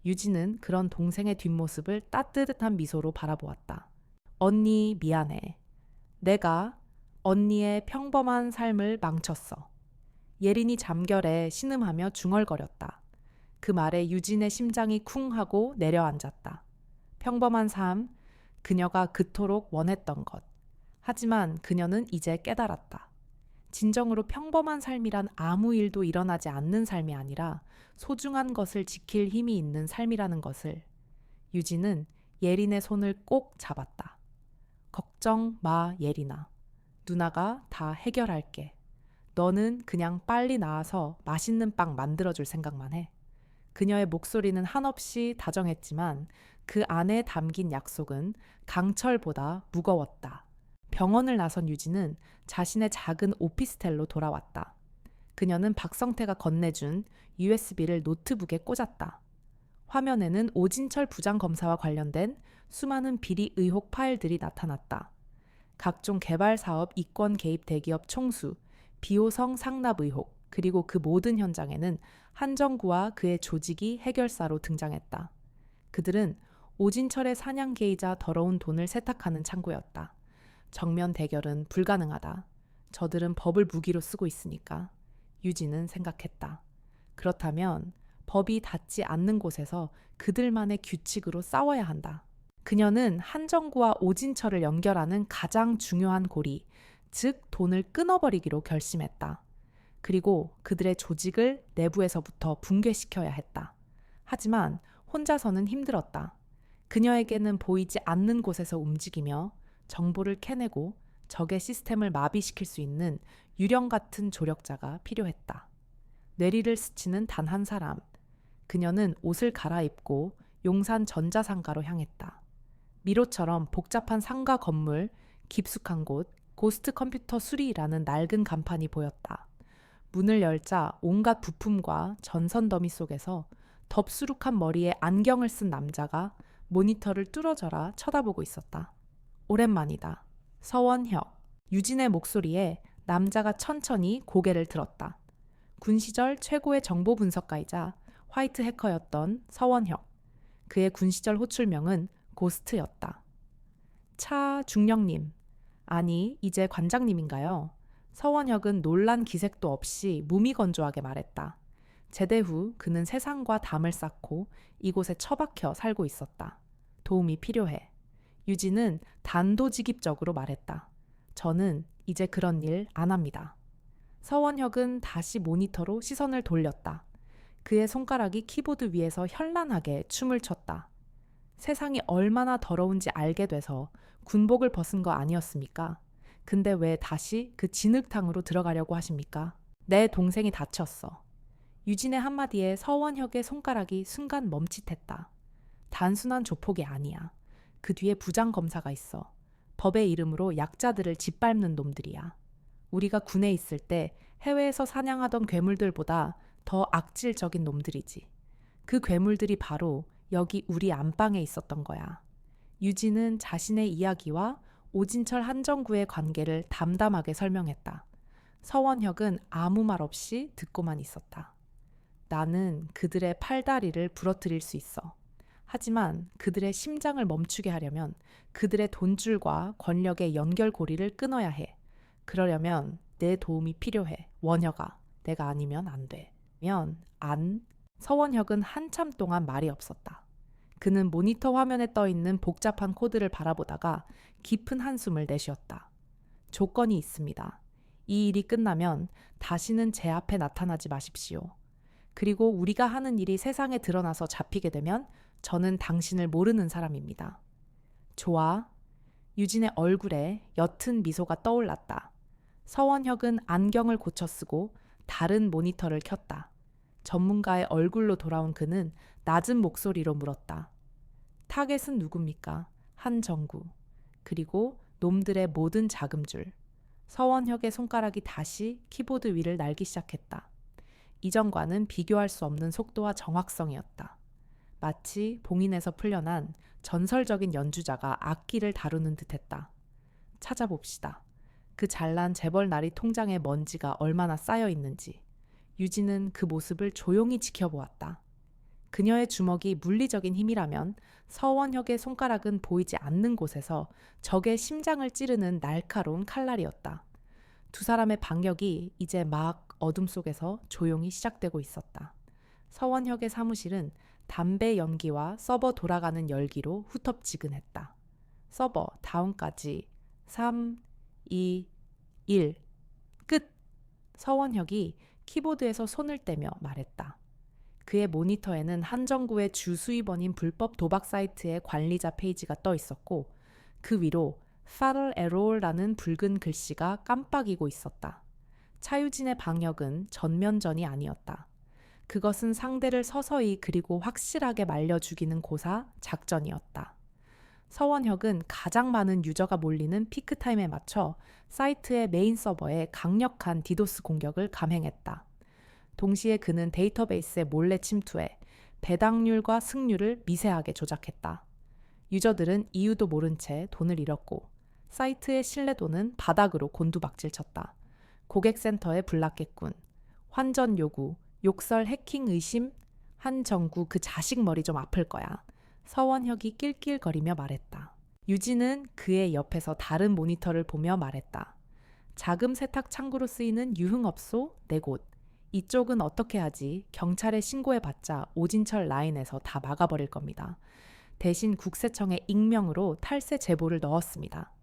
유진은 그런 동생의 뒷모습을 따뜻한 미소로 바라보았다. 언니, 미안해. 내가 언니의 평범한 삶을 망쳤어. 예린이 잠결에 신음하며 중얼거렸다. 그 말에 유진의 심장이 쿵 하고 내려앉았다. 평범한 삶, 그녀가 그토록 원했던 것. 하지만 그녀는 이제 깨달았다. 진정으로 평범한 삶이란 아무 일도 일어나지 않는 삶이 아니라 소중한 것을 지킬 힘이 있는 삶이라는 것을. 유진은 예린의 손을 꼭 잡았다. 걱정 마, 예린아. 누나가 다 해결할게. 너는 그냥 빨리 나와서 맛있는 빵 만들어줄 생각만 해. 그녀의 목소리는 한없이 다정했지만 그 안에 담긴 약속은 강철보다 무거웠다. 병원을 나선 유진은 자신의 작은 오피스텔로 돌아왔다. 그녀는 박성태가 건네준 USB를 노트북에 꽂았다. 화면에는 오진철 부장검사와 관련된 수많은 비리 의혹 파일들이 나타났다. 각종 개발 사업 이권 개입 대기업 총수, 비호성 상납 의혹, 그리고 그 모든 현장에는 한정구와 그의 조직이 해결사로 등장했다. 그들은 오진철의 사냥개이자 더러운 돈을 세탁하는 창구였다. 정면 대결은 불가능하다. 저들은 법을 무기로 쓰고 있으니까. 유진은 생각했다. 그렇다면 법이 닿지 않는 곳에서 그들만의 규칙으로 싸워야 한다. 그녀는 한정구와 오진철을 연결하는 가장 중요한 고리, 즉 돈을 끊어버리기로 결심했다. 그리고 그들의 조직을 내부에서부터 붕괴시켜야 했다. 하지만 혼자서는 힘들었다. 그녀에게는 보이지 않는 곳에서 움직이며 정보를 캐내고 적의 시스템을 마비시킬 수 있는 유령 같은 조력자가 필요했다. 뇌리를 스치는 단 한 사람. 그녀는 옷을 갈아입고 용산 전자상가로 향했다. 미로처럼 복잡한 상가 건물, 깊숙한 곳, 고스트 컴퓨터 수리라는 낡은 간판이 보였다. 문을 열자 온갖 부품과 전선 더미 속에서 덥수룩한 머리에 안경을 쓴 남자가 모니터를 뚫어져라 쳐다보고 있었다. 오랜만이다. 서원혁. 유진의 목소리에 남자가 천천히 고개를 들었다. 군 시절 최고의 정보 분석가이자 화이트 해커였던 서원혁. 그의 군 시절 호출명은 고스트였다. 차 중령님. 아니, 이제 관장님인가요? 서원혁은 놀란 기색도 없이 무미건조하게 말했다. 제대 후 그는 세상과 담을 쌓고 이곳에 처박혀 살고 있었다. 도움이 필요해. 유진은 단도직입적으로 말했다. 저는 이제 그런 일 안 합니다. 서원혁은 다시 모니터로 시선을 돌렸다. 그의 손가락이 키보드 위에서 현란하게 춤을 췄다. 세상이 얼마나 더러운지 알게 돼서 군복을 벗은 거 아니었습니까? 근데 왜 다시 그 진흙탕으로 들어가려고 하십니까? 내 동생이 다쳤어. 유진의 한마디에 서원혁의 손가락이 순간 멈칫했다. 단순한 조폭이 아니야. 그 뒤에 부장검사가 있어. 법의 이름으로 약자들을 짓밟는 놈들이야. 우리가 군에 있을 때 해외에서 사냥하던 괴물들보다 더 악질적인 놈들이지. 그 괴물들이 바로 여기 우리 안방에 있었던 거야. 유진은 자신의 이야기와 오진철 한정구의 관계를 담담하게 설명했다. 서원혁은 아무 말 없이 듣고만 있었다. 나는 그들의 팔다리를 부러뜨릴 수 있어. 하지만 그들의 심장을 멈추게 하려면 그들의 돈줄과 권력의 연결고리를 끊어야 해. 그러려면 내 도움이 필요해. 원혁아, 내가 아니면 안 돼. 서원혁은 한참 동안 말이 없었다. 그는 모니터 화면에 떠있는 복잡한 코드를 바라보다가 깊은 한숨을 내쉬었다. 조건이 있습니다. 이 일이 끝나면 다시는 제 앞에 나타나지 마십시오. 그리고 우리가 하는 일이 세상에 드러나서 잡히게 되면 저는 당신을 모르는 사람입니다. 좋아. 유진의 얼굴에 옅은 미소가 떠올랐다. 서원혁은 안경을 고쳐 쓰고 다른 모니터를 켰다. 전문가의 얼굴로 돌아온 그는 낮은 목소리로 물었다. 타겟은 누굽니까? 한정구. 그리고 놈들의 모든 자금줄. 서원혁의 손가락이 다시 키보드 위를 날기 시작했다. 이전과는 비교할 수 없는 속도와 정확성이었다. 마치 봉인에서 풀려난 전설적인 연주자가 악기를 다루는 듯했다. 찾아봅시다. 그 잘난 재벌 나리 통장에 먼지가 얼마나 쌓여 있는지. 유진은 그 모습을 조용히 지켜보았다. 그녀의 주먹이 물리적인 힘이라면 서원혁의 손가락은 보이지 않는 곳에서 적의 심장을 찌르는 날카로운 칼날이었다. 두 사람의 반격이 이제 막 어둠 속에서 조용히 시작되고 있었다. 서원혁의 사무실은 담배 연기와 서버 돌아가는 열기로 후텁지근했다. 서버 다운까지 3, 2, 1 끝! 서원혁이 키보드에서 손을 떼며 말했다. 그의 모니터에는 한정구의 주 수입원인 불법 도박 사이트의 관리자 페이지가 떠 있었고 그 위로 Fatal Error라는 붉은 글씨가 깜빡이고 있었다. 차유진의 방역은 전면전이 아니었다. 그것은 상대를 서서히 그리고 확실하게 말려 죽이는 고사 작전이었다. 서원혁은 가장 많은 유저가 몰리는 피크타임에 맞춰 사이트의 메인 서버에 강력한 디도스 공격을 감행했다. 동시에 그는 데이터베이스에 몰래 침투해 배당률과 승률을 미세하게 조작했다. 유저들은 이유도 모른 채 돈을 잃었고 사이트의 신뢰도는 바닥으로 곤두박질쳤다. 고객센터에 불났겠군. 환전 요구, 욕설 해킹 의심, 한정구 그 자식 머리 좀 아플 거야. 서원혁이 낄낄거리며 말했다. 유진은 그의 옆에서 다른 모니터를 보며 말했다. 자금 세탁 창구로 쓰이는 유흥업소 4곳. 이쪽은 어떻게 하지? 경찰에 신고해봤자 오진철 라인에서 다 막아버릴 겁니다. 대신 국세청에 익명으로 탈세 제보를 넣었습니다.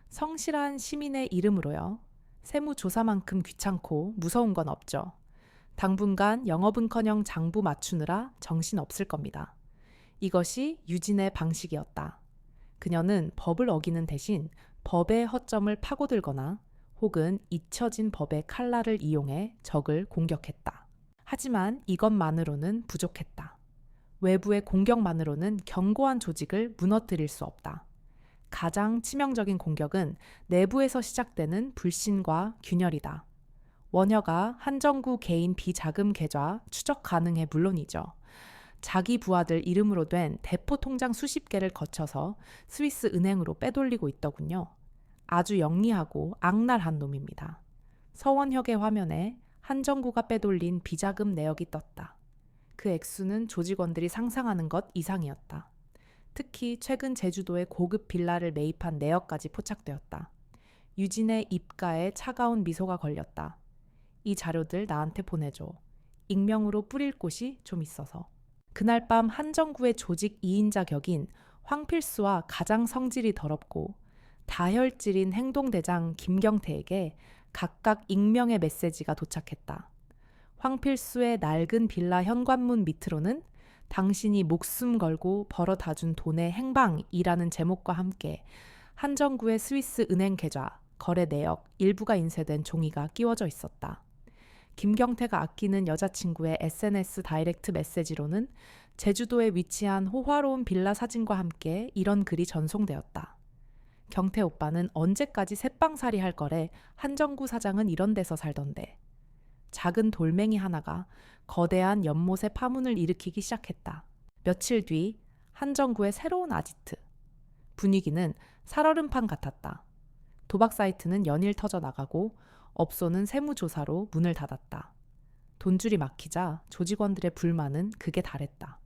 성실한 시민의 이름으로요. 세무조사만큼 귀찮고 무서운 건 없죠. 당분간 영업은커녕 장부 맞추느라 정신 없을 겁니다. 이것이 유진의 방식이었다. 그녀는 법을 어기는 대신 법의 허점을 파고들거나 혹은 잊혀진 법의 칼날을 이용해 적을 공격했다. 하지만 이것만으로는 부족했다. 외부의 공격만으로는 견고한 조직을 무너뜨릴 수 없다. 가장 치명적인 공격은 내부에서 시작되는 불신과 균열이다. 원효가 한정구 개인 비자금 계좌 추적 가능해 물론이죠. 자기 부하들 이름으로 된 대포 통장 수십 개를 거쳐서 스위스 은행으로 빼돌리고 있더군요. 아주 영리하고 악랄한 놈입니다. 서원혁의 화면에 한정구가 빼돌린 비자금 내역이 떴다. 그 액수는 조직원들이 상상하는 것 이상이었다. 특히 최근 제주도의 고급 빌라를 매입한 내역까지 포착되었다. 유진의 입가에 차가운 미소가 걸렸다. 이 자료들 나한테 보내줘. 익명으로 뿌릴 곳이 좀 있어서. 그날 밤 한정구의 조직 2인자 격인 황필수와 가장 성질이 더럽고 다혈질인 행동대장 김경태에게 각각 익명의 메시지가 도착했다. 황필수의 낡은 빌라 현관문 밑으로는 당신이 목숨 걸고 벌어 다준 돈의 행방이라는 제목과 함께 한정구의 스위스 은행 계좌, 거래 내역 일부가 인쇄된 종이가 끼워져 있었다. 김경태가 아끼는 여자친구의 SNS 다이렉트 메시지로는 제주도에 위치한 호화로운 빌라 사진과 함께 이런 글이 전송되었다. 경태 오빠는 언제까지 새빵살이 할 거래. 한정구 사장은 이런 데서 살던데. 작은 돌멩이 하나가 거대한 연못의 파문을 일으키기 시작했다. 며칠 뒤 한정구의 새로운 아지트. 분위기는 살얼음판 같았다. 도박 사이트는 연일 터져 나가고 업소는 세무조사로 문을 닫았다. 돈줄이 막히자 조직원들의 불만은 극에 달했다.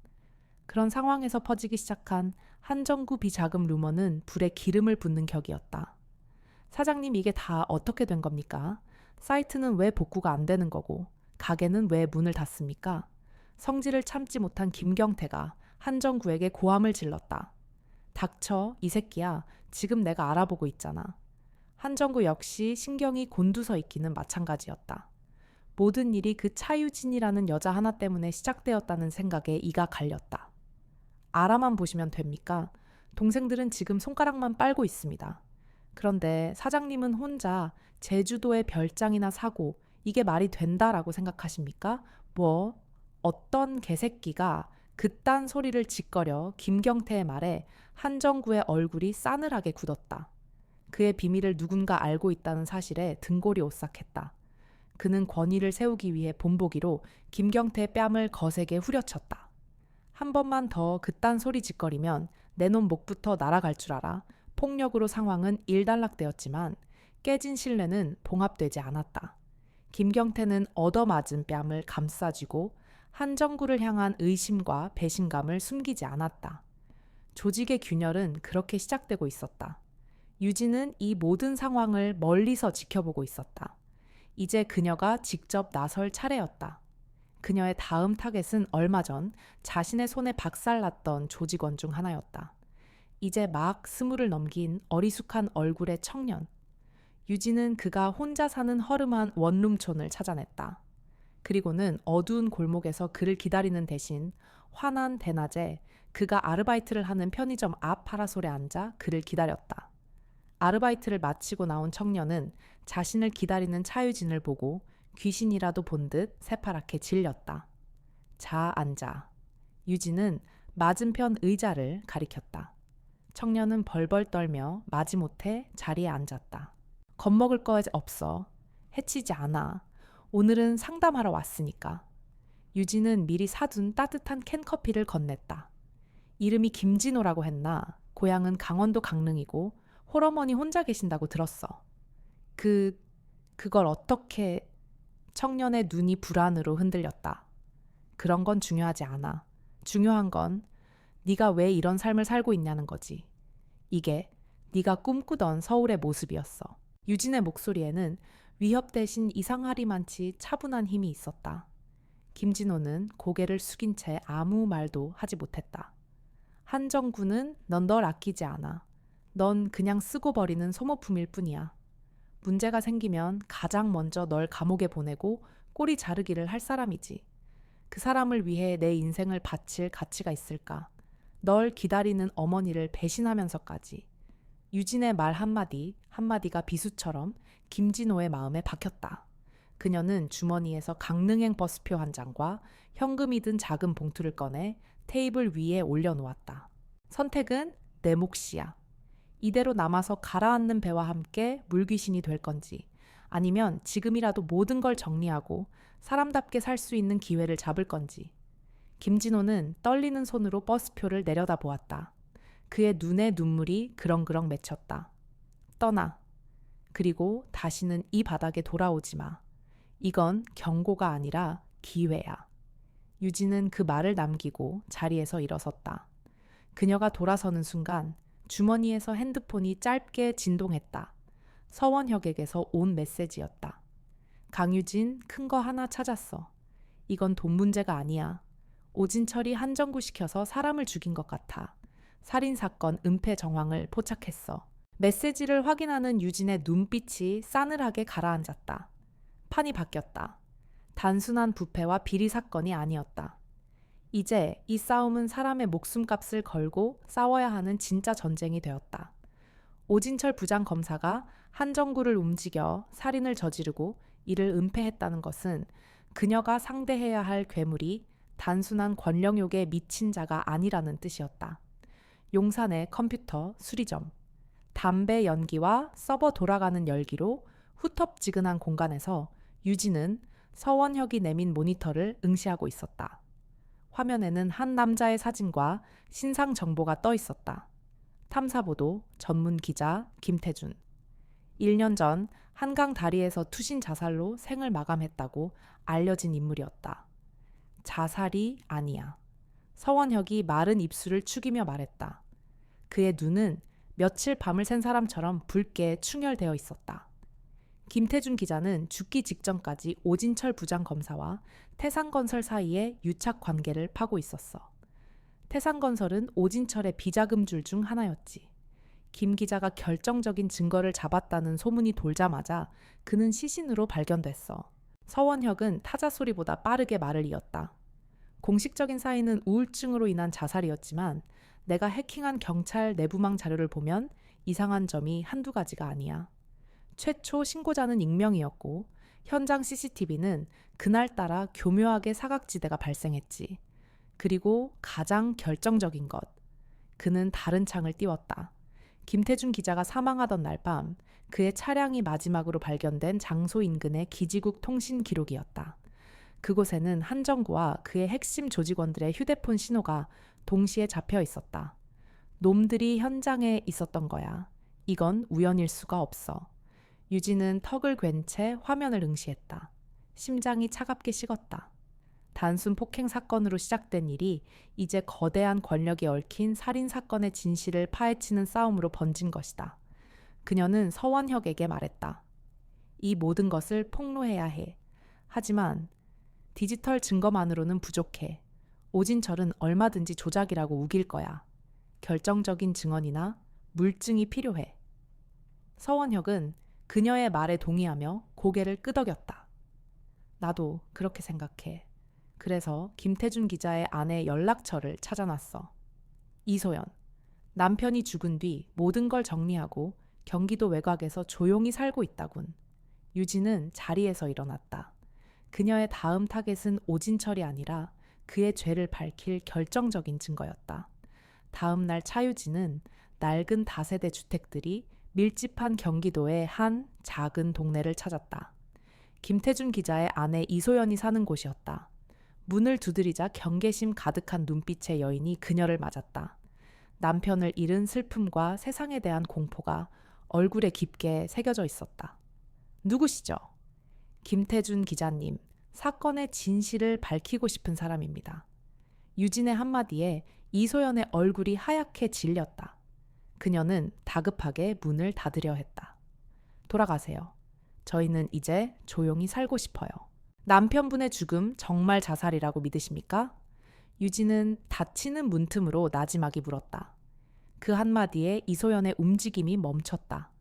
그런 상황에서 퍼지기 시작한 한정구 비자금 루머는 불에 기름을 붓는 격이었다. 사장님, 이게 다 어떻게 된 겁니까? 사이트는 왜 복구가 안 되는 거고 가게는 왜 문을 닫습니까? 성질을 참지 못한 김경태가 한정구에게 고함을 질렀다. 닥쳐, 이 새끼야. 지금 내가 알아보고 있잖아. 한정구 역시 신경이 곤두서 있기는 마찬가지였다. 모든 일이 그 차유진이라는 여자 하나 때문에 시작되었다는 생각에 이가 갈렸다. 알아만 보시면 됩니까? 동생들은 지금 손가락만 빨고 있습니다. 그런데 사장님은 혼자 제주도의 별장이나 사고 이게 말이 된다라고 생각하십니까? 어떤 개새끼가 그딴 소리를 짓거려 김경태의 말에 한정구의 얼굴이 싸늘하게 굳었다. 그의 비밀을 누군가 알고 있다는 사실에 등골이 오싹했다. 그는 권위를 세우기 위해 본보기로 김경태의 뺨을 거세게 후려쳤다. 한 번만 더 그딴 소리 짓거리면 내 놈 목부터 날아갈 줄 알아. 폭력으로 상황은 일단락되었지만 깨진 신뢰는 봉합되지 않았다. 김경태는 얻어맞은 뺨을 감싸쥐고 한정구를 향한 의심과 배신감을 숨기지 않았다. 조직의 균열은 그렇게 시작되고 있었다. 유진은 이 모든 상황을 멀리서 지켜보고 있었다. 이제 그녀가 직접 나설 차례였다. 그녀의 다음 타겟은 얼마 전 자신의 손에 박살났던 조직원 중 하나였다. 이제 막 20을 넘긴 어리숙한 얼굴의 청년. 유진은 그가 혼자 사는 허름한 원룸촌을 찾아냈다. 그리고는 어두운 골목에서 그를 기다리는 대신 환한 대낮에 그가 아르바이트를 하는 편의점 앞 파라솔에 앉아 그를 기다렸다. 아르바이트를 마치고 나온 청년은 자신을 기다리는 차유진을 보고 귀신이라도 본 듯 새파랗게 질렸다. 자, 앉아. 유진은 맞은편 의자를 가리켰다. 청년은 벌벌 떨며 마지못해 자리에 앉았다. 겁먹을 거 없어. 해치지 않아. 오늘은 상담하러 왔으니까. 유진은 미리 사둔 따뜻한 캔커피를 건넸다. 이름이 김진호라고 했나? 고향은 강원도 강릉이고 홀어머니 혼자 계신다고 들었어. 그걸 어떻게... 청년의 눈이 불안으로 흔들렸다. 그런 건 중요하지 않아. 중요한 건 네가 왜 이런 삶을 살고 있냐는 거지. 이게 네가 꿈꾸던 서울의 모습이었어. 유진의 목소리에는 위협 대신 이상하리만치 차분한 힘이 있었다. 김진호는 고개를 숙인 채 아무 말도 하지 못했다. 한정구는 넌 널 아끼지 않아. 넌 그냥 쓰고 버리는 소모품일 뿐이야. 문제가 생기면 가장 먼저 널 감옥에 보내고 꼬리 자르기를 할 사람이지. 그 사람을 위해 내 인생을 바칠 가치가 있을까? 널 기다리는 어머니를 배신하면서까지. 유진의 말 한마디가 비수처럼 김진호의 마음에 박혔다. 그녀는 주머니에서 강릉행 버스표 한 장과 현금이 든 작은 봉투를 꺼내 테이블 위에 올려놓았다. 선택은 내 몫이야. 이대로 남아서 가라앉는 배와 함께 물귀신이 될 건지, 아니면 지금이라도 모든 걸 정리하고 사람답게 살 수 있는 기회를 잡을 건지. 김진호는 떨리는 손으로 버스표를 내려다 보았다. 그의 눈에 눈물이 그렁그렁 맺혔다. 떠나. 그리고 다시는 이 바닥에 돌아오지 마. 이건 경고가 아니라 기회야. 유진은 그 말을 남기고 자리에서 일어섰다. 그녀가 돌아서는 순간 주머니에서 핸드폰이 짧게 진동했다. 서원혁에게서 온 메시지였다. 강유진, 큰 거 하나 찾았어. 이건 돈 문제가 아니야. 오진철이 한정구 시켜서 사람을 죽인 것 같아. 살인사건 은폐 정황을 포착했어. 메시지를 확인하는 유진의 눈빛이 싸늘하게 가라앉았다. 판이 바뀌었다. 단순한 부패와 비리 사건이 아니었다. 이제 이 싸움은 사람의 목숨값을 걸고 싸워야 하는 진짜 전쟁이 되었다. 오진철 부장검사가 한정구를 움직여 살인을 저지르고 이를 은폐했다는 것은 그녀가 상대해야 할 괴물이 단순한 권력욕에 미친 자가 아니라는 뜻이었다. 용산의 컴퓨터 수리점, 담배 연기와 서버 돌아가는 열기로 후텁지근한 공간에서 유진은 서원혁이 내민 모니터를 응시하고 있었다. 화면에는 한 남자의 사진과 신상 정보가 떠 있었다. 탐사보도 전문 기자 김태준. 1년 전 한강 다리에서 투신 자살로 생을 마감했다고 알려진 인물이었다. 자살이 아니야. 서원혁이 마른 입술을 축이며 말했다. 그의 눈은 며칠 밤을 샌 사람처럼 붉게 충혈되어 있었다. 김태준 기자는 죽기 직전까지 오진철 부장검사와 태산건설 사이의 유착 관계를 파고 있었어. 태산건설은 오진철의 비자금줄 중 하나였지. 김 기자가 결정적인 증거를 잡았다는 소문이 돌자마자 그는 시신으로 발견됐어. 서원혁은 타자 소리보다 빠르게 말을 이었다. 공식적인 사인은 우울증으로 인한 자살이었지만 내가 해킹한 경찰 내부망 자료를 보면 이상한 점이 한두 가지가 아니야. 최초 신고자는 익명이었고 현장 CCTV는 그날따라 교묘하게 사각지대가 발생했지. 그리고 가장 결정적인 것. 그는 다른 창을 띄웠다. 김태준 기자가 사망하던 날 밤 그의 차량이 마지막으로 발견된 장소 인근의 기지국 통신 기록이었다. 그곳에는 한정구와 그의 핵심 조직원들의 휴대폰 신호가 동시에 잡혀 있었다. 놈들이 현장에 있었던 거야. 이건 우연일 수가 없어. 유진은 턱을 괜 채 화면을 응시했다. 심장이 차갑게 식었다. 단순 폭행 사건으로 시작된 일이 이제 거대한 권력이 얽힌 살인 사건의 진실을 파헤치는 싸움으로 번진 것이다. 그녀는 서원혁에게 말했다. 이 모든 것을 폭로해야 해. 하지만 디지털 증거만으로는 부족해. 오진철은 얼마든지 조작이라고 우길 거야. 결정적인 증언이나 물증이 필요해. 서원혁은 그녀의 말에 동의하며 고개를 끄덕였다. 나도 그렇게 생각해. 그래서 김태준 기자의 아내 연락처를 찾아놨어. 이소연. 남편이 죽은 뒤 모든 걸 정리하고 경기도 외곽에서 조용히 살고 있다군. 유진은 자리에서 일어났다. 그녀의 다음 타겟은 오진철이 아니라 그의 죄를 밝힐 결정적인 증거였다. 다음 날 차유진은 낡은 다세대 주택들이 밀집한 경기도의 한 작은 동네를 찾았다. 김태준 기자의 아내 이소연이 사는 곳이었다. 문을 두드리자 경계심 가득한 눈빛의 여인이 그녀를 맞았다. 남편을 잃은 슬픔과 세상에 대한 공포가 얼굴에 깊게 새겨져 있었다. 누구시죠? 김태준 기자님, 사건의 진실을 밝히고 싶은 사람입니다. 유진의 한마디에 이소연의 얼굴이 하얗게 질렸다. 그녀는 다급하게 문을 닫으려 했다. 돌아가세요. 저희는 이제 조용히 살고 싶어요. 남편분의 죽음 정말 자살이라고 믿으십니까? 유진은 닫히는 문틈으로 나지막이 물었다. 그 한마디에 이소연의 움직임이 멈췄다.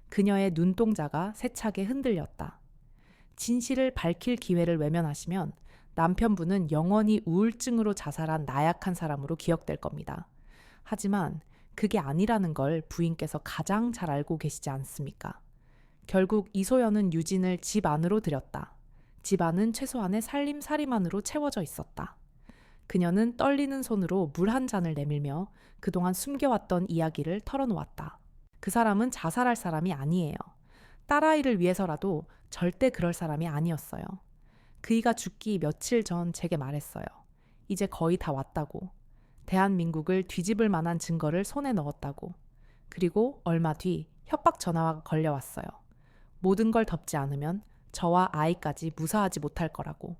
그녀의 눈동자가 세차게 흔들렸다. 진실을 밝힐 기회를 외면하시면 남편분은 영원히 우울증으로 자살한 나약한 사람으로 기억될 겁니다. 하지만 그게 아니라는 걸 부인께서 가장 잘 알고 계시지 않습니까? 결국 이소연은 유진을 집 안으로 들였다. 집안은 최소한의 살림살이만으로 채워져 있었다. 그녀는 떨리는 손으로 물 한 잔을 내밀며 그동안 숨겨왔던 이야기를 털어놓았다. 그 사람은 자살할 사람이 아니에요. 딸아이를 위해서라도 절대 그럴 사람이 아니었어요. 그이가 죽기 며칠 전 제게 말했어요. 이제 거의 다 왔다고. 대한민국을 뒤집을 만한 증거를 손에 넣었다고. 그리고 얼마 뒤 협박 전화가 걸려왔어요. 모든 걸 덮지 않으면 저와 아이까지 무사하지 못할 거라고.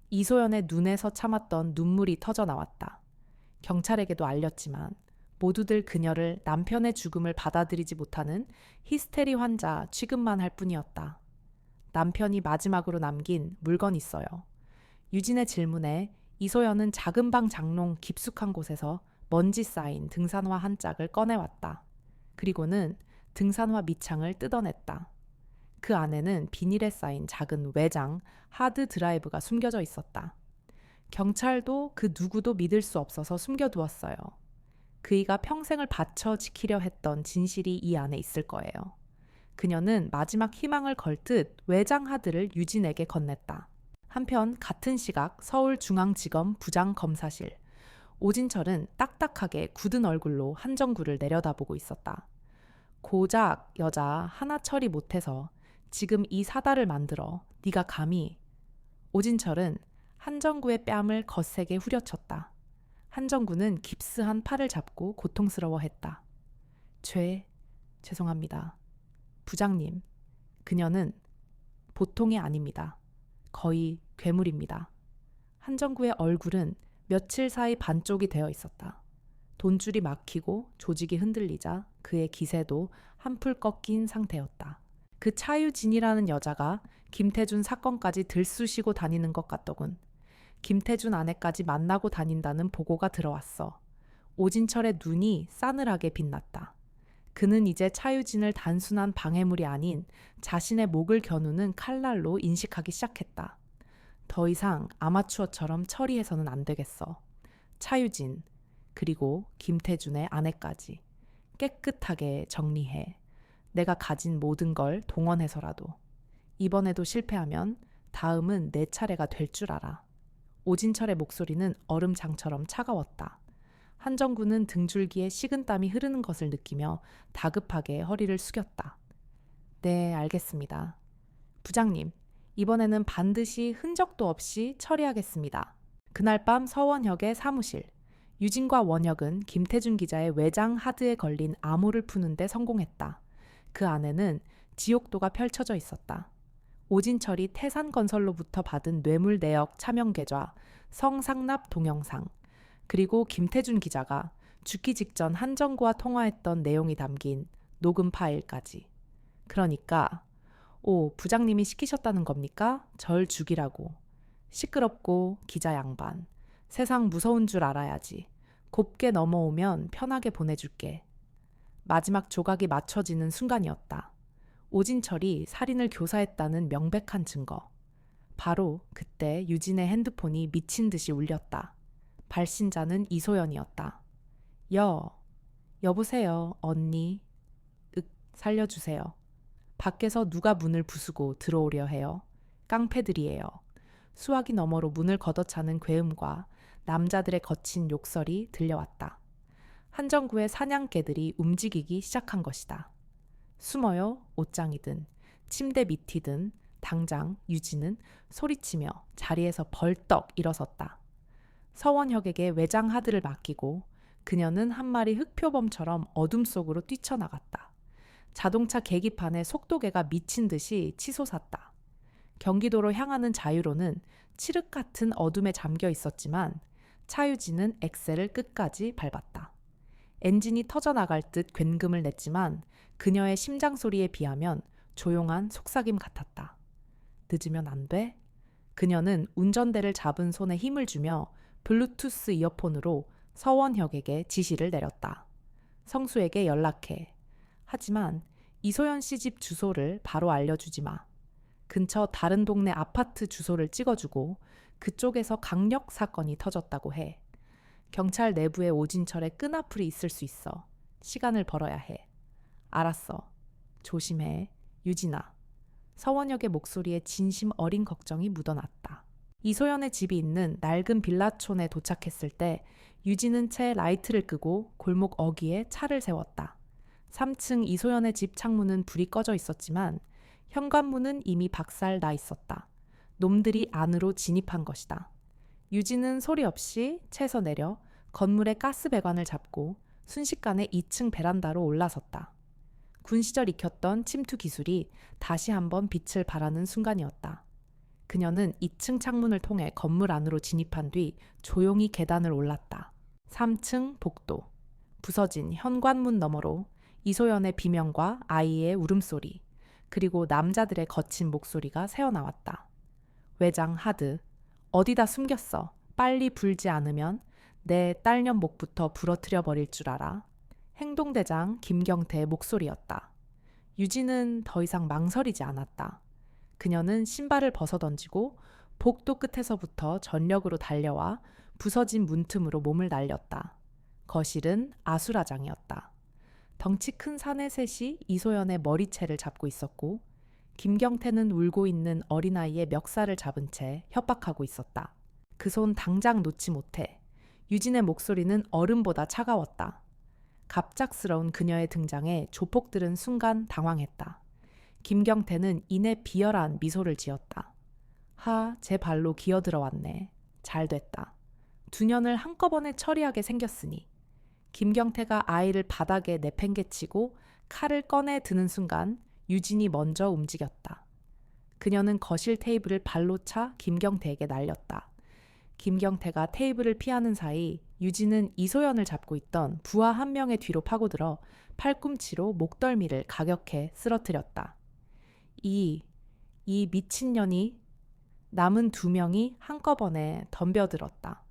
이소연의 눈에서 참았던 눈물이 터져 나왔다. 경찰에게도 알렸지만 모두들 그녀를 남편의 죽음을 받아들이지 못하는 히스테리 환자 취급만 할 뿐이었다. 남편이 마지막으로 남긴 물건 있어요. 유진의 질문에 이소연은 작은 방 장롱 깊숙한 곳에서 먼지 쌓인 등산화 한 짝을 꺼내왔다. 그리고는 등산화 밑창을 뜯어냈다. 그 안에는 비닐에 쌓인 작은 외장, 하드 드라이브가 숨겨져 있었다. 경찰도 그 누구도 믿을 수 없어서 숨겨두었어요. 그이가 평생을 바쳐 지키려 했던 진실이 이 안에 있을 거예요. 그녀는 마지막 희망을 걸듯 외장 하드를 유진에게 건넸다. 한편 같은 시각 서울중앙지검 부장검사실. 오진철은 딱딱하게 굳은 얼굴로 한정구를 내려다보고 있었다. 고작 여자 하나 처리 못해서 지금 이 사달을 만들어 네가 감히. 오진철은 한정구의 뺨을 거세게 후려쳤다. 한정구는 깁스한 팔을 잡고 고통스러워했다. 죄송합니다. 부장님, 그녀는 보통이 아닙니다. 거의 괴물입니다. 한정구의 얼굴은 며칠 사이 반쪽이 되어 있었다. 돈줄이 막히고 조직이 흔들리자 그의 기세도 한풀 꺾인 상태였다. 그 차유진이라는 여자가 김태준 사건까지 들쑤시고 다니는 것 같더군. 김태준 아내까지 만나고 다닌다는 보고가 들어왔어. 오진철의 눈이 싸늘하게 빛났다. 그는 이제 차유진을 단순한 방해물이 아닌 자신의 목을 겨누는 칼날로 인식하기 시작했다. 더 이상 아마추어처럼 처리해서는 안 되겠어. 차유진, 그리고 김태준의 아내까지 깨끗하게 정리해. 내가 가진 모든 걸 동원해서라도. 이번에도 실패하면 다음은 내 차례가 될 줄 알아. 오진철의 목소리는 얼음장처럼 차가웠다. 한정구는 등줄기에 식은땀이 흐르는 것을 느끼며 다급하게 허리를 숙였다. 네, 알겠습니다. 부장님, 이번에는 반드시 흔적도 없이 처리하겠습니다. 그날 밤 서원혁의 사무실. 유진과 원혁은 김태준 기자의 외장 하드에 걸린 암호를 푸는데 성공했다. 그 안에는 지옥도가 펼쳐져 있었다. 오진철이 태산건설로부터 받은 뇌물 내역 차명 계좌, 성상납 동영상, 그리고 김태준 기자가 죽기 직전 한정구와 통화했던 내용이 담긴 녹음 파일까지. 그러니까 부장님이 시키셨다는 겁니까? 절 죽이라고. 시끄럽고 기자 양반. 세상 무서운 줄 알아야지. 곱게 넘어오면 편하게 보내줄게. 마지막 조각이 맞춰지는 순간이었다. 오진철이 살인을 교사했다는 명백한 증거. 바로 그때 유진의 핸드폰이 미친 듯이 울렸다. 발신자는 이소연이었다. 여보세요, 언니. 살려주세요. 밖에서 누가 문을 부수고 들어오려 해요. 깡패들이에요. 수화기 너머로 문을 걷어차는 괴음과 남자들의 거친 욕설이 들려왔다. 한정구의 사냥개들이 움직이기 시작한 것이다. 숨어요, 옷장이든 침대 밑이든 당장 유진은 소리치며 자리에서 벌떡 일어섰다. 서원혁에게 외장 하드를 맡기고 그녀는 한 마리 흑표범처럼 어둠 속으로 뛰쳐나갔다. 자동차 계기판에 속도계가 미친 듯이 치솟았다. 경기도로 향하는 자유로는 칠흑 같은 어둠에 잠겨 있었지만 차유진은 엑셀을 끝까지 밟았다. 엔진이 터져나갈 듯 굉금을 냈지만 그녀의 심장 소리에 비하면 조용한 속삭임 같았다. 늦으면 안 돼? 그녀는 운전대를 잡은 손에 힘을 주며 블루투스 이어폰으로 서원혁에게 지시를 내렸다. 성수에게 연락해. 하지만 이소연 씨 집 주소를 바로 알려주지 마. 근처 다른 동네 아파트 주소를 찍어주고 그쪽에서 강력 사건이 터졌다고 해. 경찰 내부에 오진철의 끈앞풀이 있을 수 있어. 시간을 벌어야 해. 알았어. 조심해. 유진아. 서원혁의 목소리에 진심 어린 걱정이 묻어났다. 이소연의 집이 있는 낡은 빌라촌에 도착했을 때 유진은 채 라이트를 끄고 골목 어귀에 차를 세웠다. 3층 이소연의 집 창문은 불이 꺼져 있었지만 현관문은 이미 박살 나 있었다. 놈들이 안으로 진입한 것이다. 유진은 소리 없이 채에서 내려 건물의 가스 배관을 잡고 순식간에 2층 베란다로 올라섰다. 군 시절 익혔던 침투 기술이 다시 한번 빛을 발하는 순간이었다. 그녀는 2층 창문을 통해 건물 안으로 진입한 뒤 조용히 계단을 올랐다. 3층 복도. 부서진 현관문 너머로 이소연의 비명과 아이의 울음소리, 그리고 남자들의 거친 목소리가 새어나왔다. 외장 하드. 어디다 숨겼어. 빨리 불지 않으면 내 딸년 목부터 부러뜨려 버릴 줄 알아. 행동대장 김경태의 목소리였다. 유진은 더 이상 망설이지 않았다. 그녀는 신발을 벗어던지고 복도 끝에서부터 전력으로 달려와 부서진 문틈으로 몸을 날렸다. 거실은 아수라장이었다. 덩치 큰 사내 셋이 이소연의 머리채를 잡고 있었고 김경태는 울고 있는 어린아이의 멱살을 잡은 채 협박하고 있었다. 그 손 당장 놓지 못해. 유진의 목소리는 얼음보다 차가웠다. 갑작스러운 그녀의 등장에 조폭들은 순간 당황했다. 김경태는 이내 비열한 미소를 지었다. 제 발로 기어들어왔네. 잘됐다. 2년을 한꺼번에 처리하게 생겼으니. 김경태가 아이를 바닥에 내팽개치고 칼을 꺼내 드는 순간 유진이 먼저 움직였다. 그녀는 거실 테이블을 발로 차 김경태에게 날렸다. 김경태가 테이블을 피하는 사이 유진은 이소연을 잡고 있던 부하 한 명의 뒤로 파고들어 팔꿈치로 목덜미를 가격해 쓰러뜨렸다. 이 미친년이. 남은 2명이 한꺼번에 덤벼들었다.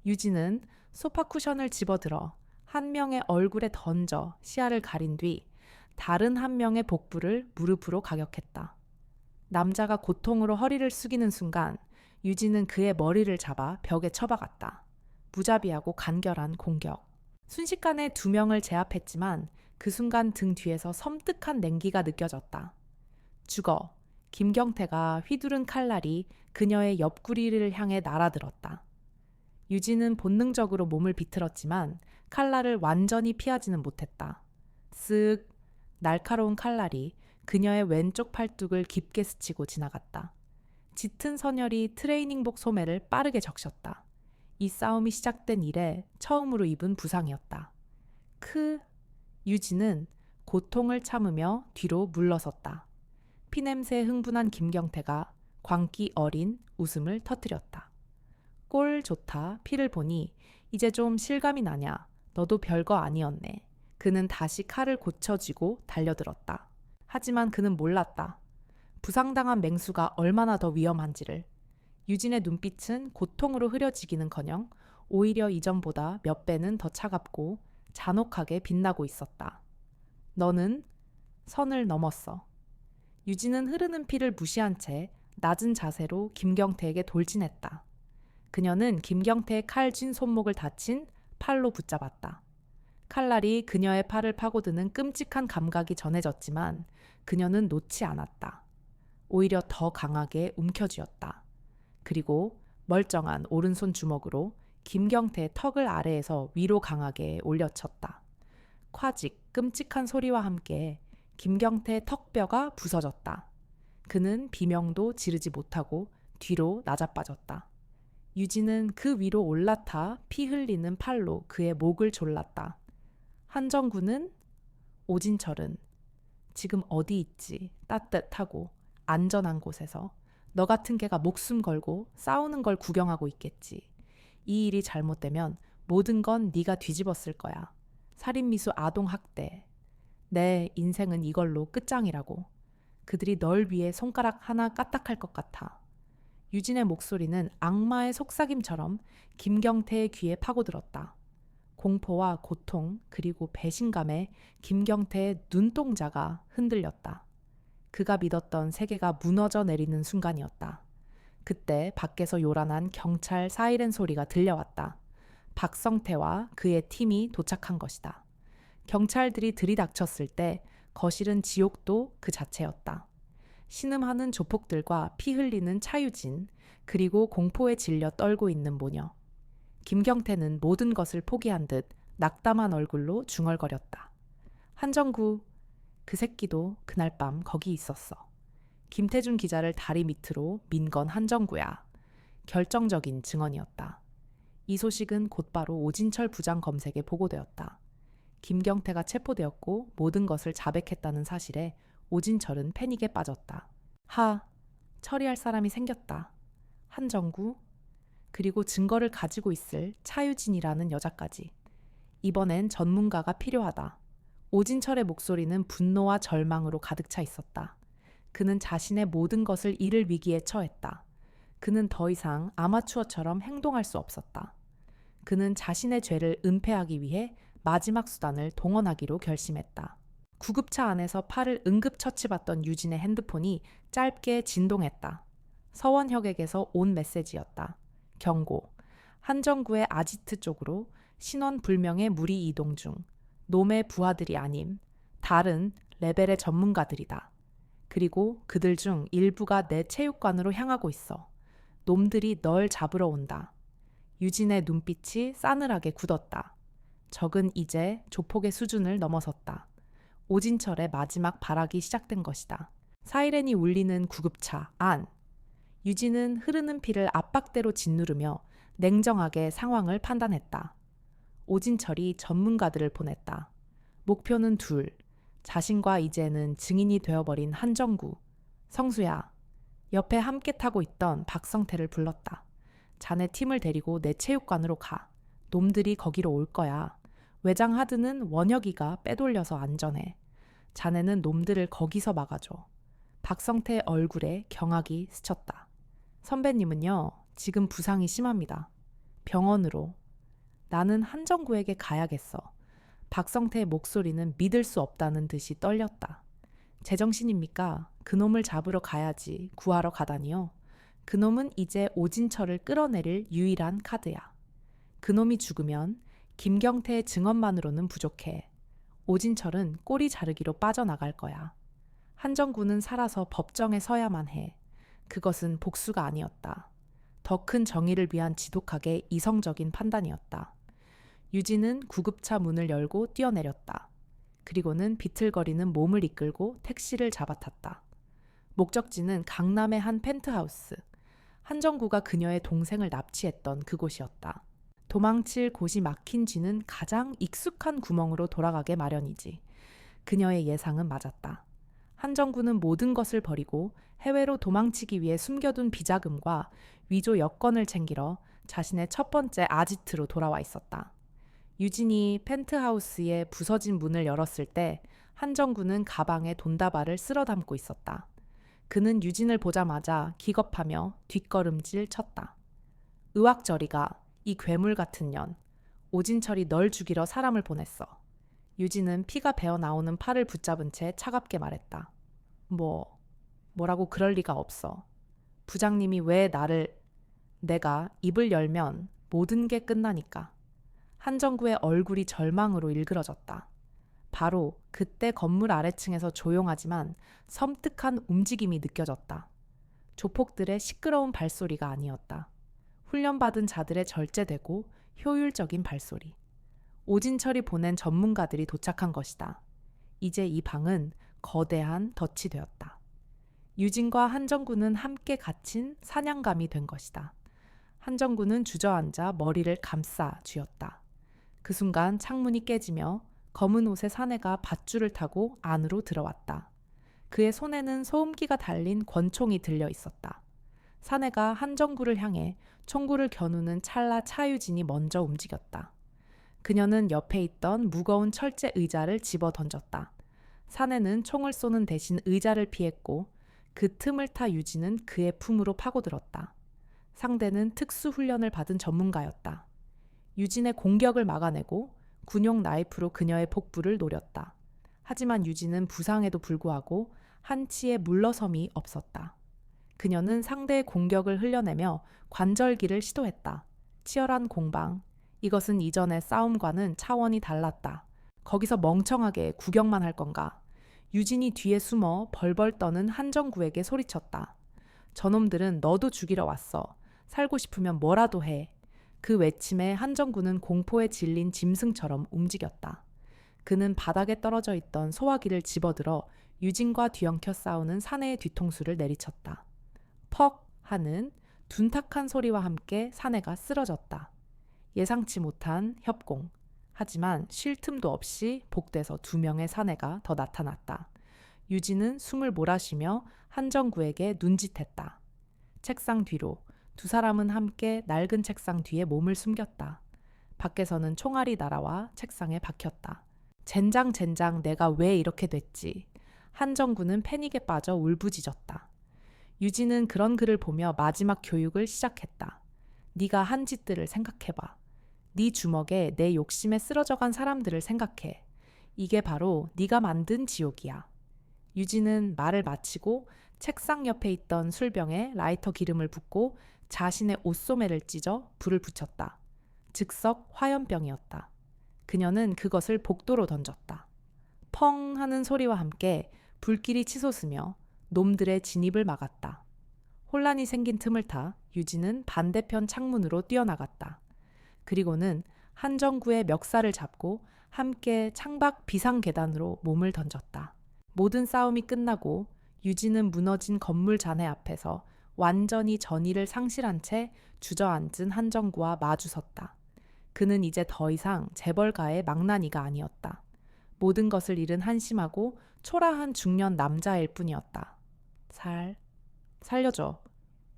유진은 소파 쿠션을 집어들어 한 명의 얼굴에 던져 시야를 가린 뒤 다른 한 명의 복부를 무릎으로 가격했다. 남자가 고통으로 허리를 숙이는 순간 유진은 그의 머리를 잡아 벽에 처박았다. 무자비하고 간결한 공격. 순식간에 2명을 제압했지만 그 순간 등 뒤에서 섬뜩한 냉기가 느껴졌다. 죽어. 김경태가 휘두른 칼날이 그녀의 옆구리를 향해 날아들었다. 유진은 본능적으로 몸을 비틀었지만 칼날을 완전히 피하지는 못했다. 쓱. 날카로운 칼날이 그녀의 왼쪽 팔뚝을 깊게 스치고 지나갔다. 짙은 선혈이 트레이닝복 소매를 빠르게 적셨다. 이 싸움이 시작된 이래 처음으로 입은 부상이었다. 유진은 고통을 참으며 뒤로 물러섰다. 피냄새에 흥분한 김경태가 광기 어린 웃음을 터뜨렸다. 꼴 좋다. 피를 보니 이제 좀 실감이 나냐. 너도 별거 아니었네. 그는 다시 칼을 고쳐쥐고 달려들었다. 하지만 그는 몰랐다. 부상당한 맹수가 얼마나 더 위험한지를. 유진의 눈빛은 고통으로 흐려지기는커녕 오히려 이전보다 몇 배는 더 차갑고 잔혹하게 빛나고 있었다. 너는 선을 넘었어. 유진은 흐르는 피를 무시한 채 낮은 자세로 김경태에게 돌진했다. 그녀는 김경태의 칼 쥔 손목을 다친 팔로 붙잡았다. 칼날이 그녀의 팔을 파고드는 끔찍한 감각이 전해졌지만 그녀는 놓지 않았다. 오히려 더 강하게 움켜쥐었다. 그리고 멀쩡한 오른손 주먹으로 김경태의 턱을 아래에서 위로 강하게 올려쳤다. 콰직 끔찍한 소리와 함께 김경태의 턱뼈가 부서졌다. 그는 비명도 지르지 못하고 뒤로 나자빠졌다. 유진은 그 위로 올라타 피 흘리는 팔로 그의 목을 졸랐다. 한정구는 오진철은 지금 어디 있지? 따뜻하고 안전한 곳에서 너 같은 개가 목숨 걸고 싸우는 걸 구경하고 있겠지. 이 일이 잘못되면 모든 건 네가 뒤집었을 거야. 살인미수 아동학대. 내 인생은 이걸로 끝장이라고. 그들이 널 위해 손가락 하나 까딱할 것 같아. 유진의 목소리는 악마의 속삭임처럼 김경태의 귀에 파고들었다. 공포와 고통 그리고 배신감에 김경태의 눈동자가 흔들렸다. 그가 믿었던 세계가 무너져 내리는 순간이었다. 그때 밖에서 요란한 경찰 사이렌 소리가 들려왔다. 박성태와 그의 팀이 도착한 것이다. 경찰들이 들이닥쳤을 때 거실은 지옥도 그 자체였다. 신음하는 조폭들과 피 흘리는 차유진, 그리고 공포에 질려 떨고 있는 모녀. 김경태는 모든 것을 포기한 듯 낙담한 얼굴로 중얼거렸다. 한정구, 그 새끼도 그날 밤 거기 있었어. 김태준 기자를 다리 밑으로 민 건 한정구야. 결정적인 증언이었다. 이 소식은 곧바로 오진철 부장 검색에 보고되었다. 김경태가 체포되었고 모든 것을 자백했다는 사실에 오진철은 패닉에 빠졌다. 처리할 사람이 생겼다. 한정구, 그리고 증거를 가지고 있을 차유진이라는 여자까지. 이번엔 전문가가 필요하다. 오진철의 목소리는 분노와 절망으로 가득 차 있었다. 그는 자신의 모든 것을 잃을 위기에 처했다. 그는 더 이상 아마추어처럼 행동할 수 없었다. 그는 자신의 죄를 은폐하기 위해 마지막 수단을 동원하기로 결심했다. 구급차 안에서 팔을 응급처치받던 유진의 핸드폰이 짧게 진동했다. 서원혁에게서 온 메시지였다. 경고. 한정구의 아지트 쪽으로 신원 불명의 무리 이동 중. 놈의 부하들이 아님. 다른 레벨의 전문가들이다. 그리고 그들 중 일부가 내 체육관으로 향하고 있어. 놈들이 널 잡으러 온다. 유진의 눈빛이 싸늘하게 굳었다. 적은 이제 조폭의 수준을 넘어섰다. 오진철의 마지막 발악이 시작된 것이다. 사이렌이 울리는 구급차 안. 유진은 흐르는 피를 압박대로 짓누르며 냉정하게 상황을 판단했다. 오진철이 전문가들을 보냈다. 목표는 둘. 자신과 이제는 증인이 되어버린 한정구. 성수야. 옆에 함께 타고 있던 박성태를 불렀다. 자네 팀을 데리고 내 체육관으로 가. 놈들이 거기로 올 거야. 외장 하드는 원혁이가 빼돌려서 안전해. 자네는 놈들을 거기서 막아줘. 박성태의 얼굴에 경악이 스쳤다. 선배님은요, 지금 부상이 심합니다. 병원으로. 나는 한정구에게 가야겠어. 박성태의 목소리는 믿을 수 없다는 듯이 떨렸다. 제정신입니까? 그놈을 잡으러 가야지. 구하러 가다니요. 그놈은 이제 오진철을 끌어내릴 유일한 카드야. 그놈이 죽으면 김경태의 증언만으로는 부족해. 오진철은 꼬리 자르기로 빠져나갈 거야. 한정구는 살아서 법정에 서야만 해. 그것은 복수가 아니었다. 더 큰 정의를 위한 지독하게 이성적인 판단이었다. 유진은 구급차 문을 열고 뛰어내렸다. 그리고는 비틀거리는 몸을 이끌고 택시를 잡아탔다. 목적지는 강남의 한 펜트하우스. 한정구가 그녀의 동생을 납치했던 그곳이었다. 도망칠 곳이 막힌 쥐는 가장 익숙한 구멍으로 돌아가게 마련이지. 그녀의 예상은 맞았다. 한정구는 모든 것을 버리고 해외로 도망치기 위해 숨겨둔 비자금과 위조 여권을 챙기러 자신의 첫 번째 아지트로 돌아와 있었다. 유진이 펜트하우스의 부서진 문을 열었을 때 한정구는 가방에 돈다발을 쓸어 담고 있었다. 그는 유진을 보자마자 기겁하며 뒷걸음질 쳤다. 의학저리가, 이 괴물 같은 년. 오진철이 널 죽이러 사람을 보냈어. 유진은 피가 배어 나오는 팔을 붙잡은 채 차갑게 말했다. 뭐라고 그럴 리가 없어. 부장님이 왜 나를... 내가 입을 열면 모든 게 끝나니까. 한정구의 얼굴이 절망으로 일그러졌다. 바로 그때 건물 아래층에서 조용하지만 섬뜩한 움직임이 느껴졌다. 조폭들의 시끄러운 발소리가 아니었다. 훈련받은 자들의 절제되고 효율적인 발소리. 오진철이 보낸 전문가들이 도착한 것이다. 이제 이 방은 거대한 덫이 되었다. 유진과 한정구는 함께 갇힌 사냥감이 된 것이다. 한정구는 주저앉아 머리를 감싸 쥐었다. 그 순간 창문이 깨지며 검은 옷의 사내가 밧줄을 타고 안으로 들어왔다. 그의 손에는 소음기가 달린 권총이 들려 있었다. 사내가 한정구를 향해 총구를 겨누는 찰나 차유진이 먼저 움직였다. 그녀는 옆에 있던 무거운 철제 의자를 집어 던졌다. 사내는 총을 쏘는 대신 의자를 피했고 그 틈을 타 유진은 그의 품으로 파고들었다. 상대는 특수훈련을 받은 전문가였다. 유진의 공격을 막아내고 군용 나이프로 그녀의 복부를 노렸다. 하지만 유진은 부상에도 불구하고 한치의 물러섬이 없었다. 그녀는 상대의 공격을 흘려내며 관절기를 시도했다. 치열한 공방. 이것은 이전의 싸움과는 차원이 달랐다. 거기서 멍청하게 구경만 할 건가. 유진이 뒤에 숨어 벌벌 떠는 한정구에게 소리쳤다. 저놈들은 너도 죽이러 왔어. 살고 싶으면 뭐라도 해. 그 외침에 한정구는 공포에 질린 짐승처럼 움직였다. 그는 바닥에 떨어져 있던 소화기를 집어들어 유진과 뒤엉켜 싸우는 사내의 뒤통수를 내리쳤다. 퍽 하는 둔탁한 소리와 함께 사내가 쓰러졌다. 예상치 못한 협공. 하지만 쉴 틈도 없이 복대서 2명의 사내가 더 나타났다. 유진은 숨을 몰아쉬며 한정구에게 눈짓했다. 책상 뒤로 2사람은 함께 낡은 책상 뒤에 몸을 숨겼다. 밖에서는 총알이 날아와 책상에 박혔다. 젠장 내가 왜 이렇게 됐지. 한정구는 패닉에 빠져 울부짖었다. 유진은 그런 그를 보며 마지막 교육을 시작했다. 네가 한 짓들을 생각해봐. 네 주먹에 내 욕심에 쓰러져간 사람들을 생각해. 이게 바로 네가 만든 지옥이야. 유진은 말을 마치고 책상 옆에 있던 술병에 라이터 기름을 붓고 자신의 옷소매를 찢어 불을 붙였다. 즉석 화염병이었다. 그녀는 그것을 복도로 던졌다. 펑 하는 소리와 함께 불길이 치솟으며 놈들의 진입을 막았다. 혼란이 생긴 틈을 타 유진은 반대편 창문으로 뛰어나갔다. 그리고는 한정구의 멱살을 잡고 함께 창밖 비상계단으로 몸을 던졌다. 모든 싸움이 끝나고 유진은 무너진 건물 잔해 앞에서 완전히 전의를 상실한 채 주저앉은 한정구와 마주섰다. 그는 이제 더 이상 재벌가의 망나니가 아니었다. 모든 것을 잃은 한심하고 초라한 중년 남자일 뿐이었다. 살려줘.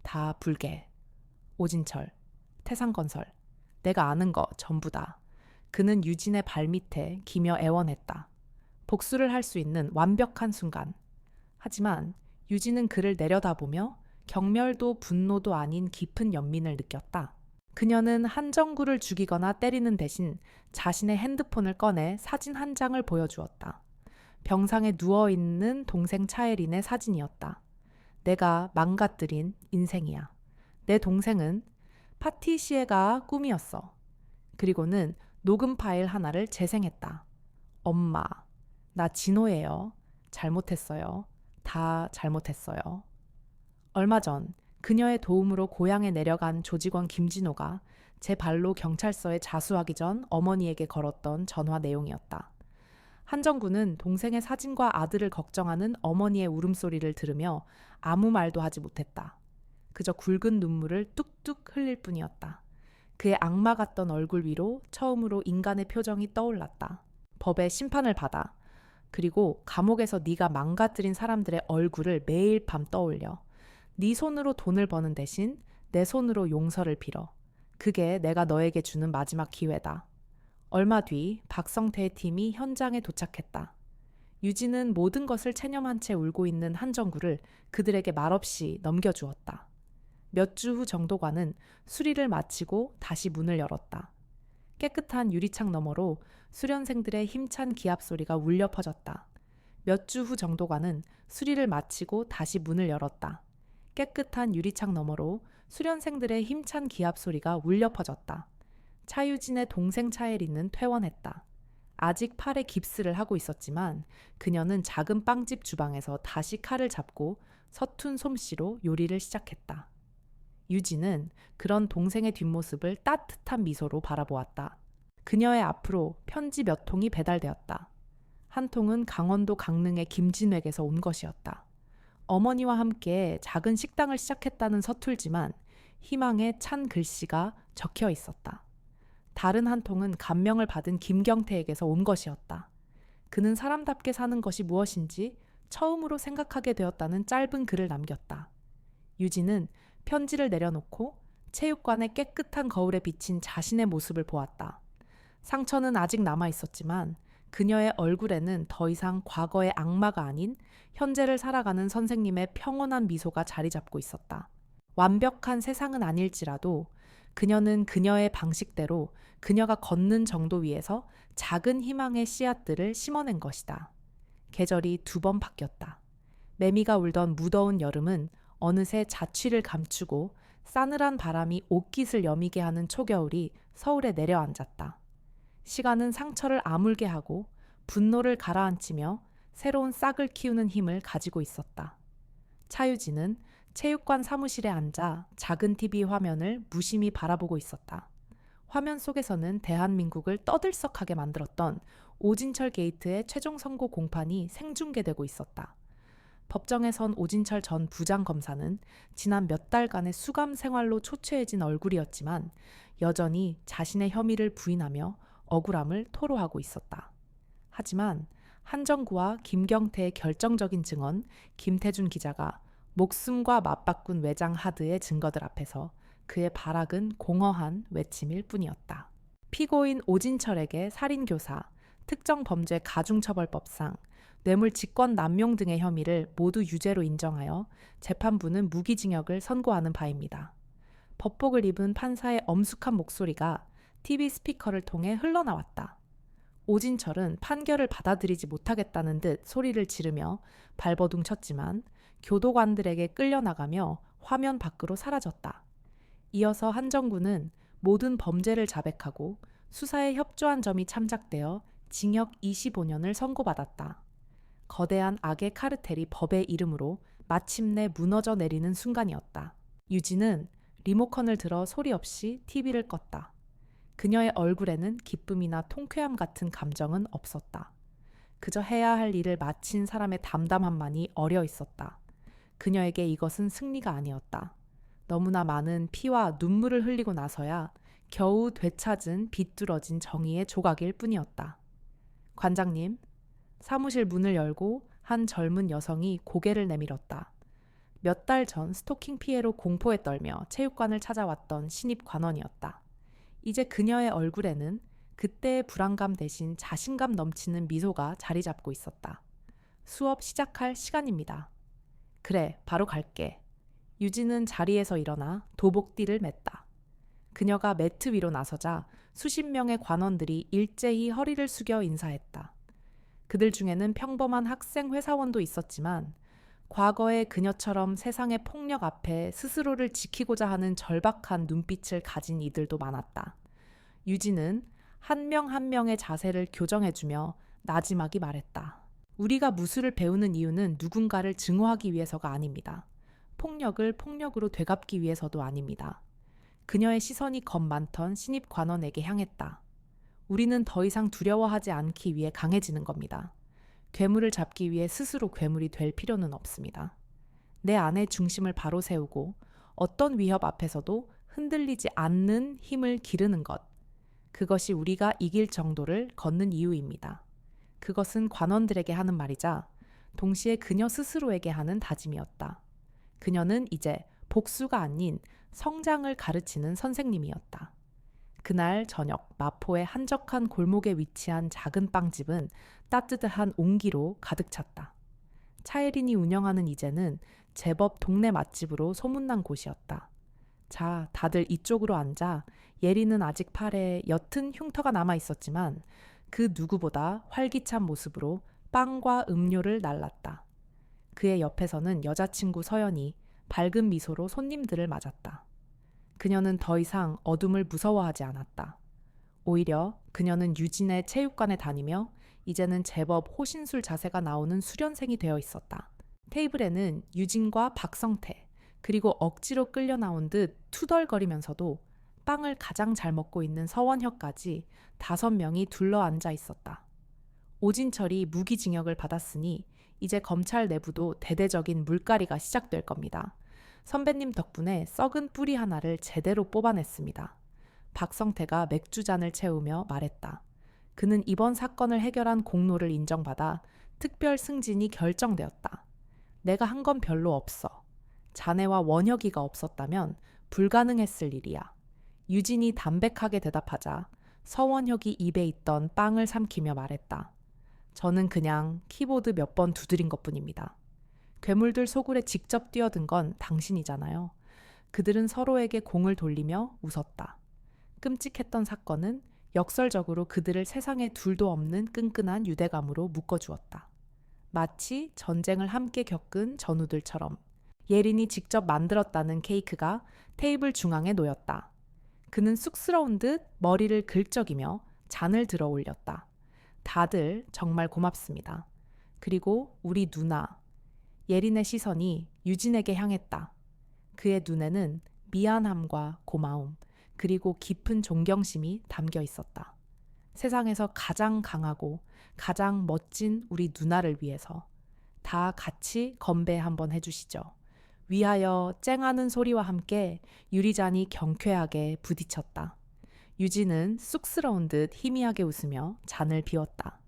다 불개. 오진철, 태상건설, 내가 아는 거 전부 다. 그는 유진의 발밑에 기며 애원했다. 복수를 할 수 있는 완벽한 순간. 하지만 유진은 그를 내려다보며 경멸도 분노도 아닌 깊은 연민을 느꼈다. 그녀는 한정구를 죽이거나 때리는 대신 자신의 핸드폰을 꺼내 사진 한 장을 보여주었다. 병상에 누워있는 동생 차예린의 사진이었다. 내가 망가뜨린 인생이야. 내 동생은 파티시에가 꿈이었어. 그리고는 녹음 파일 하나를 재생했다. 엄마, 나 진호예요. 잘못했어요. 다 잘못했어요. 얼마 전 그녀의 도움으로 고향에 내려간 조직원 김진호가 제 발로 경찰서에 자수하기 전 어머니에게 걸었던 전화 내용이었다. 한정구는 동생의 사진과 아들을 걱정하는 어머니의 울음소리를 들으며 아무 말도 하지 못했다. 그저 굵은 눈물을 뚝뚝 흘릴 뿐이었다. 그의 악마 같던 얼굴 위로 처음으로 인간의 표정이 떠올랐다. 법의 심판을 받아. 그리고 감옥에서 네가 망가뜨린 사람들의 얼굴을 매일 밤 떠올려. 네 손으로 돈을 버는 대신 내 손으로 용서를 빌어. 그게 내가 너에게 주는 마지막 기회다. 얼마 뒤 박성태의 팀이 현장에 도착했다. 유진은 모든 것을 체념한 채 울고 있는 한정구를 그들에게 말없이 넘겨주었다. 몇 주 후 정도관은 수리를 마치고 다시 문을 열었다. 깨끗한 유리창 너머로 수련생들의 힘찬 기합 소리가 울려 퍼졌다. 몇 주 후 정도관은 수리를 마치고 다시 문을 열었다. 깨끗한 유리창 너머로 수련생들의 힘찬 기합 소리가 울려 퍼졌다. 차유진의 동생 차예린은 퇴원했다. 아직 팔에 깁스를 하고 있었지만 그녀는 작은 빵집 주방에서 다시 칼을 잡고 서툰 솜씨로 요리를 시작했다. 유진은 그런 동생의 뒷모습을 따뜻한 미소로 바라보았다. 그녀의 앞으로 편지 몇 통이 배달되었다. 한 통은 강원도 강릉의 김진획에서 온 것이었다. 어머니와 함께 작은 식당을 시작했다는 서툴지만 희망의 찬 글씨가 적혀 있었다. 다른 한 통은 감명을 받은 김경태에게서 온 것이었다. 그는 사람답게 사는 것이 무엇인지 처음으로 생각하게 되었다는 짧은 글을 남겼다. 유진은 편지를 내려놓고 체육관의 깨끗한 거울에 비친 자신의 모습을 보았다. 상처는 아직 남아 있었지만 그녀의 얼굴에는 더 이상 과거의 악마가 아닌 현재를 살아가는 선생님의 평온한 미소가 자리 잡고 있었다. 완벽한 세상은 아닐지라도 그녀는 그녀의 방식대로 그녀가 걷는 정도 위에서 작은 희망의 씨앗들을 심어낸 것이다. 계절이 2번 바뀌었다. 매미가 울던 무더운 여름은 어느새 자취를 감추고 싸늘한 바람이 옷깃을 여미게 하는 초겨울이 서울에 내려앉았다. 시간은 상처를 아물게 하고 분노를 가라앉히며 새로운 싹을 키우는 힘을 가지고 있었다. 차유진은 체육관 사무실에 앉아 작은 TV 화면을 무심히 바라보고 있었다. 화면 속에서는 대한민국을 떠들썩하게 만들었던 오진철 게이트의 최종 선고 공판이 생중계되고 있었다. 법정에 선 오진철 전 부장검사는 지난 몇 달간의 수감 생활로 초췌해진 얼굴이었지만 여전히 자신의 혐의를 부인하며 억울함을 토로하고 있었다. 하지만 한정구와 김경태의 결정적인 증언 김태준 기자가 목숨과 맞바꾼 외장 하드의 증거들 앞에서 그의 발악은 공허한 외침일 뿐이었다. 피고인 오진철에게 살인교사, 특정범죄 가중처벌법상, 뇌물직권 남용 등의 혐의를 모두 유죄로 인정하여 재판부는 무기징역을 선고하는 바입니다. 법복을 입은 판사의 엄숙한 목소리가 TV 스피커를 통해 흘러나왔다. 오진철은 판결을 받아들이지 못하겠다는 듯 소리를 지르며 발버둥 쳤지만 교도관들에게 끌려나가며 화면 밖으로 사라졌다. 이어서 한정구는 모든 범죄를 자백하고 수사에 협조한 점이 참작되어 징역 25년을 선고받았다. 거대한 악의 카르텔이 법의 이름으로 마침내 무너져 내리는 순간이었다. 유진은 리모컨을 들어 소리 없이 TV를 껐다. 그녀의 얼굴에는 기쁨이나 통쾌함 같은 감정은 없었다. 그저 해야 할 일을 마친 사람의 담담함만이 어려 있었다. 그녀에게 이것은 승리가 아니었다. 너무나 많은 피와 눈물을 흘리고 나서야 겨우 되찾은 비뚤어진 정의의 조각일 뿐이었다. 관장님, 사무실 문을 열고 한 젊은 여성이 고개를 내밀었다. 몇 달 전 스토킹 피해로 공포에 떨며 체육관을 찾아왔던 신입 관원이었다. 이제 그녀의 얼굴에는 그때의 불안감 대신 자신감 넘치는 미소가 자리 잡고 있었다. 수업 시작할 시간입니다. 그래, 바로 갈게. 유진은 자리에서 일어나 도복띠를 맸다. 그녀가 매트 위로 나서자 수십 명의 관원들이 일제히 허리를 숙여 인사했다. 그들 중에는 평범한 학생 회사원도 있었지만 과거의 그녀처럼 세상의 폭력 앞에 스스로를 지키고자 하는 절박한 눈빛을 가진 이들도 많았다. 유진은 한 명 한 명의 자세를 교정해주며 나지막이 말했다. 우리가 무술을 배우는 이유는 누군가를 증오하기 위해서가 아닙니다. 폭력을 폭력으로 되갚기 위해서도 아닙니다. 그녀의 시선이 겁 많던 신입 관원에게 향했다. 우리는 더 이상 두려워하지 않기 위해 강해지는 겁니다. 괴물을 잡기 위해 스스로 괴물이 될 필요는 없습니다. 내 안의 중심을 바로 세우고 어떤 위협 앞에서도 흔들리지 않는 힘을 기르는 것. 그것이 우리가 이길 정도를 걷는 이유입니다. 그것은 관원들에게 하는 말이자 동시에 그녀 스스로에게 하는 다짐이었다. 그녀는 이제 복수가 아닌 성장을 가르치는 선생님이었다. 그날 저녁 마포의 한적한 골목에 위치한 작은 빵집은 따뜻한 온기로 가득 찼다. 차예린이 운영하는 이제는 제법 동네 맛집으로 소문난 곳이었다. 자, 다들 이쪽으로 앉아. 예린은 아직 팔에 옅은 흉터가 남아 있었지만 그 누구보다 활기찬 모습으로 빵과 음료를 날랐다. 그의 옆에서는 여자친구 서연이 밝은 미소로 손님들을 맞았다. 그녀는 더 이상 어둠을 무서워하지 않았다. 오히려 그녀는 유진의 체육관에 다니며 이제는 제법 호신술 자세가 나오는 수련생이 되어 있었다. 테이블에는 유진과 박성태, 그리고 억지로 끌려 나온 듯 투덜거리면서도 빵을 가장 잘 먹고 있는 서원혁까지 5명이 둘러앉아 있었다. 오진철이 무기징역을 받았으니 이제 검찰 내부도 대대적인 물갈이가 시작될 겁니다. 선배님 덕분에 썩은 뿌리 하나를 제대로 뽑아냈습니다. 박성태가 맥주잔을 채우며 말했다. 그는 이번 사건을 해결한 공로를 인정받아 특별 승진이 결정되었다. 내가 한 건 별로 없어. 자네와 원혁이가 없었다면 불가능했을 일이야. 유진이 담백하게 대답하자 서원혁이 입에 있던 빵을 삼키며 말했다. 저는 그냥 키보드 몇 번 두드린 것뿐입니다. 괴물들 소굴에 직접 뛰어든 건 당신이잖아요. 그들은 서로에게 공을 돌리며 웃었다. 끔찍했던 사건은 역설적으로 그들을 세상에 둘도 없는 끈끈한 유대감으로 묶어주었다. 마치 전쟁을 함께 겪은 전우들처럼. 예린이 직접 만들었다는 케이크가 테이블 중앙에 놓였다. 그는 쑥스러운 듯 머리를 긁적이며 잔을 들어 올렸다. 다들 정말 고맙습니다. 그리고 우리 누나, 예린의 시선이 유진에게 향했다. 그의 눈에는 미안함과 고마움, 그리고 깊은 존경심이 담겨 있었다. 세상에서 가장 강하고 가장 멋진 우리 누나를 위해서 다 같이 건배 한번 해주시죠. 위하여 쨍하는 소리와 함께 유리잔이 경쾌하게 부딪혔다. 유진은 쑥스러운 듯 희미하게 웃으며 잔을 비웠다.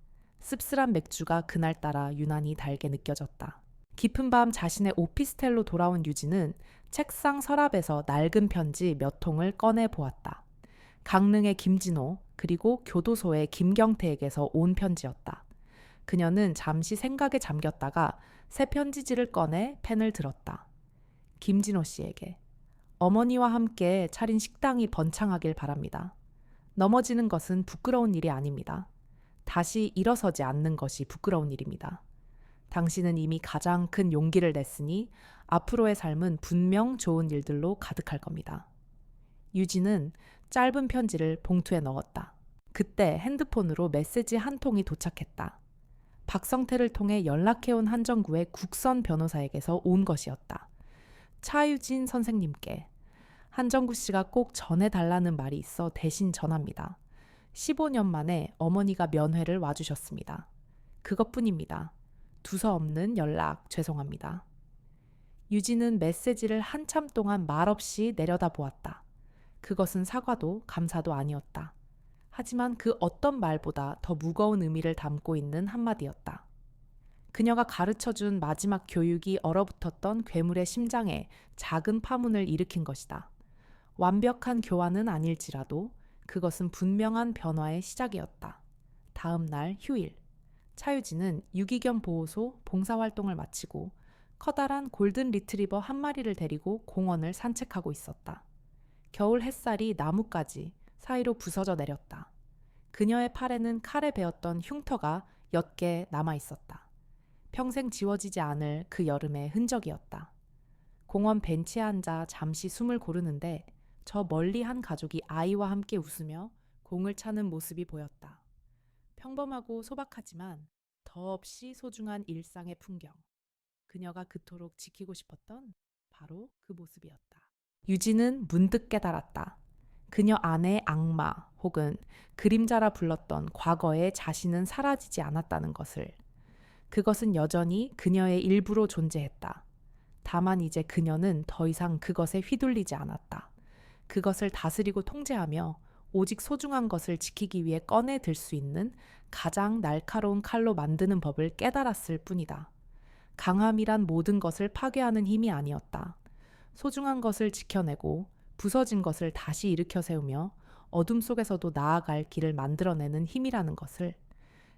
씁쓸한 맥주가 그날따라 유난히 달게 느껴졌다. 깊은 밤 자신의 오피스텔로 돌아온 유진은 책상 서랍에서 낡은 편지 몇 통을 꺼내 보았다. 강릉의 김진호, 그리고 교도소의 김경태에게서 온 편지였다. 그녀는 잠시 생각에 잠겼다가 새 편지지를 꺼내 펜을 들었다. 김진호 씨에게. 어머니와 함께 차린 식당이 번창하길 바랍니다. 넘어지는 것은 부끄러운 일이 아닙니다. 다시 일어서지 않는 것이 부끄러운 일입니다. 당신은 이미 가장 큰 용기를 냈으니 앞으로의 삶은 분명 좋은 일들로 가득할 겁니다. 유진은 짧은 편지를 봉투에 넣었다. 그때 핸드폰으로 메시지 한 통이 도착했다. 박성태를 통해 연락해온 한정구의 국선 변호사에게서 온 것이었다. 차유진 선생님께 한정구 씨가 꼭 전해달라는 말이 있어 대신 전합니다. 15년 만에 어머니가 면회를 와주셨습니다. 그것뿐입니다. 두서없는 연락 죄송합니다. 유진은 메시지를 한참 동안 말없이 내려다보았다. 그것은 사과도 감사도 아니었다. 하지만 그 어떤 말보다 더 무거운 의미를 담고 있는 한마디였다. 그녀가 가르쳐준 마지막 교육이 얼어붙었던 괴물의 심장에 작은 파문을 일으킨 것이다. 완벽한 교환은 아닐지라도 그것은 분명한 변화의 시작이었다. 다음 날 휴일. 차유진은 유기견 보호소 봉사활동을 마치고 커다란 골든 리트리버 한 마리를 데리고 공원을 산책하고 있었다. 겨울 햇살이 나뭇가지 사이로 부서져 내렸다. 그녀의 팔에는 칼에 베었던 흉터가 옅게 남아 있었다. 평생 지워지지 않을 그 여름의 흔적이었다. 공원 벤치에 앉아 잠시 숨을 고르는데 저 멀리 한 가족이 아이와 함께 웃으며 공을 차는 모습이 보였다. 평범하고 소박하지만 더없이 소중한 일상의 풍경. 그녀가 그토록 지키고 싶었던 바로 그 모습이었다. 유진은 문득 깨달았다. 그녀 안의 악마 혹은 그림자라 불렀던 과거의 자신은 사라지지 않았다는 것을. 그것은 여전히 그녀의 일부로 존재했다. 다만 이제 그녀는 더 이상 그것에 휘둘리지 않았다. 그것을 다스리고 통제하며 오직 소중한 것을 지키기 위해 꺼내 들 수 있는 가장 날카로운 칼로 만드는 법을 깨달았을 뿐이다. 강함이란 모든 것을 파괴하는 힘이 아니었다. 소중한 것을 지켜내고 부서진 것을 다시 일으켜 세우며 어둠 속에서도 나아갈 길을 만들어내는 힘이라는 것을.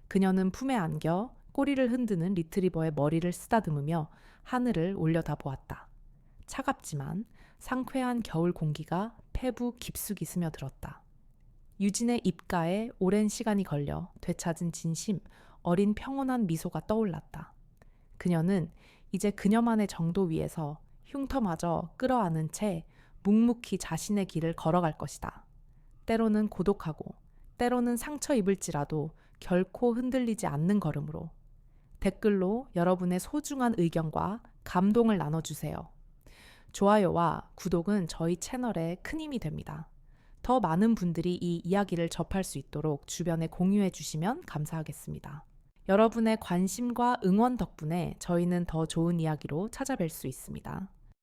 그녀는 품에 안겨 꼬리를 흔드는 리트리버의 머리를 쓰다듬으며 하늘을 올려다보았다. 차갑지만 상쾌한 겨울 공기가 폐부 깊숙이 스며들었다. 유진의 입가에 오랜 시간이 걸려 되찾은 진심, 어린 평온한 미소가 떠올랐다. 그녀는 이제 그녀만의 정도 위에서 흉터마저 끌어안은 채 묵묵히 자신의 길을 걸어갈 것이다. 때로는 고독하고 때로는 상처 입을지라도 결코 흔들리지 않는 걸음으로. 댓글로 여러분의 소중한 의견과 감동을 나눠주세요. 좋아요와 구독은 저희 채널에 큰 힘이 됩니다. 더 많은 분들이 이 이야기를 접할 수 있도록 주변에 공유해 주시면 감사하겠습니다. 여러분의 관심과 응원 덕분에 저희는 더 좋은 이야기로 찾아뵐 수 있습니다.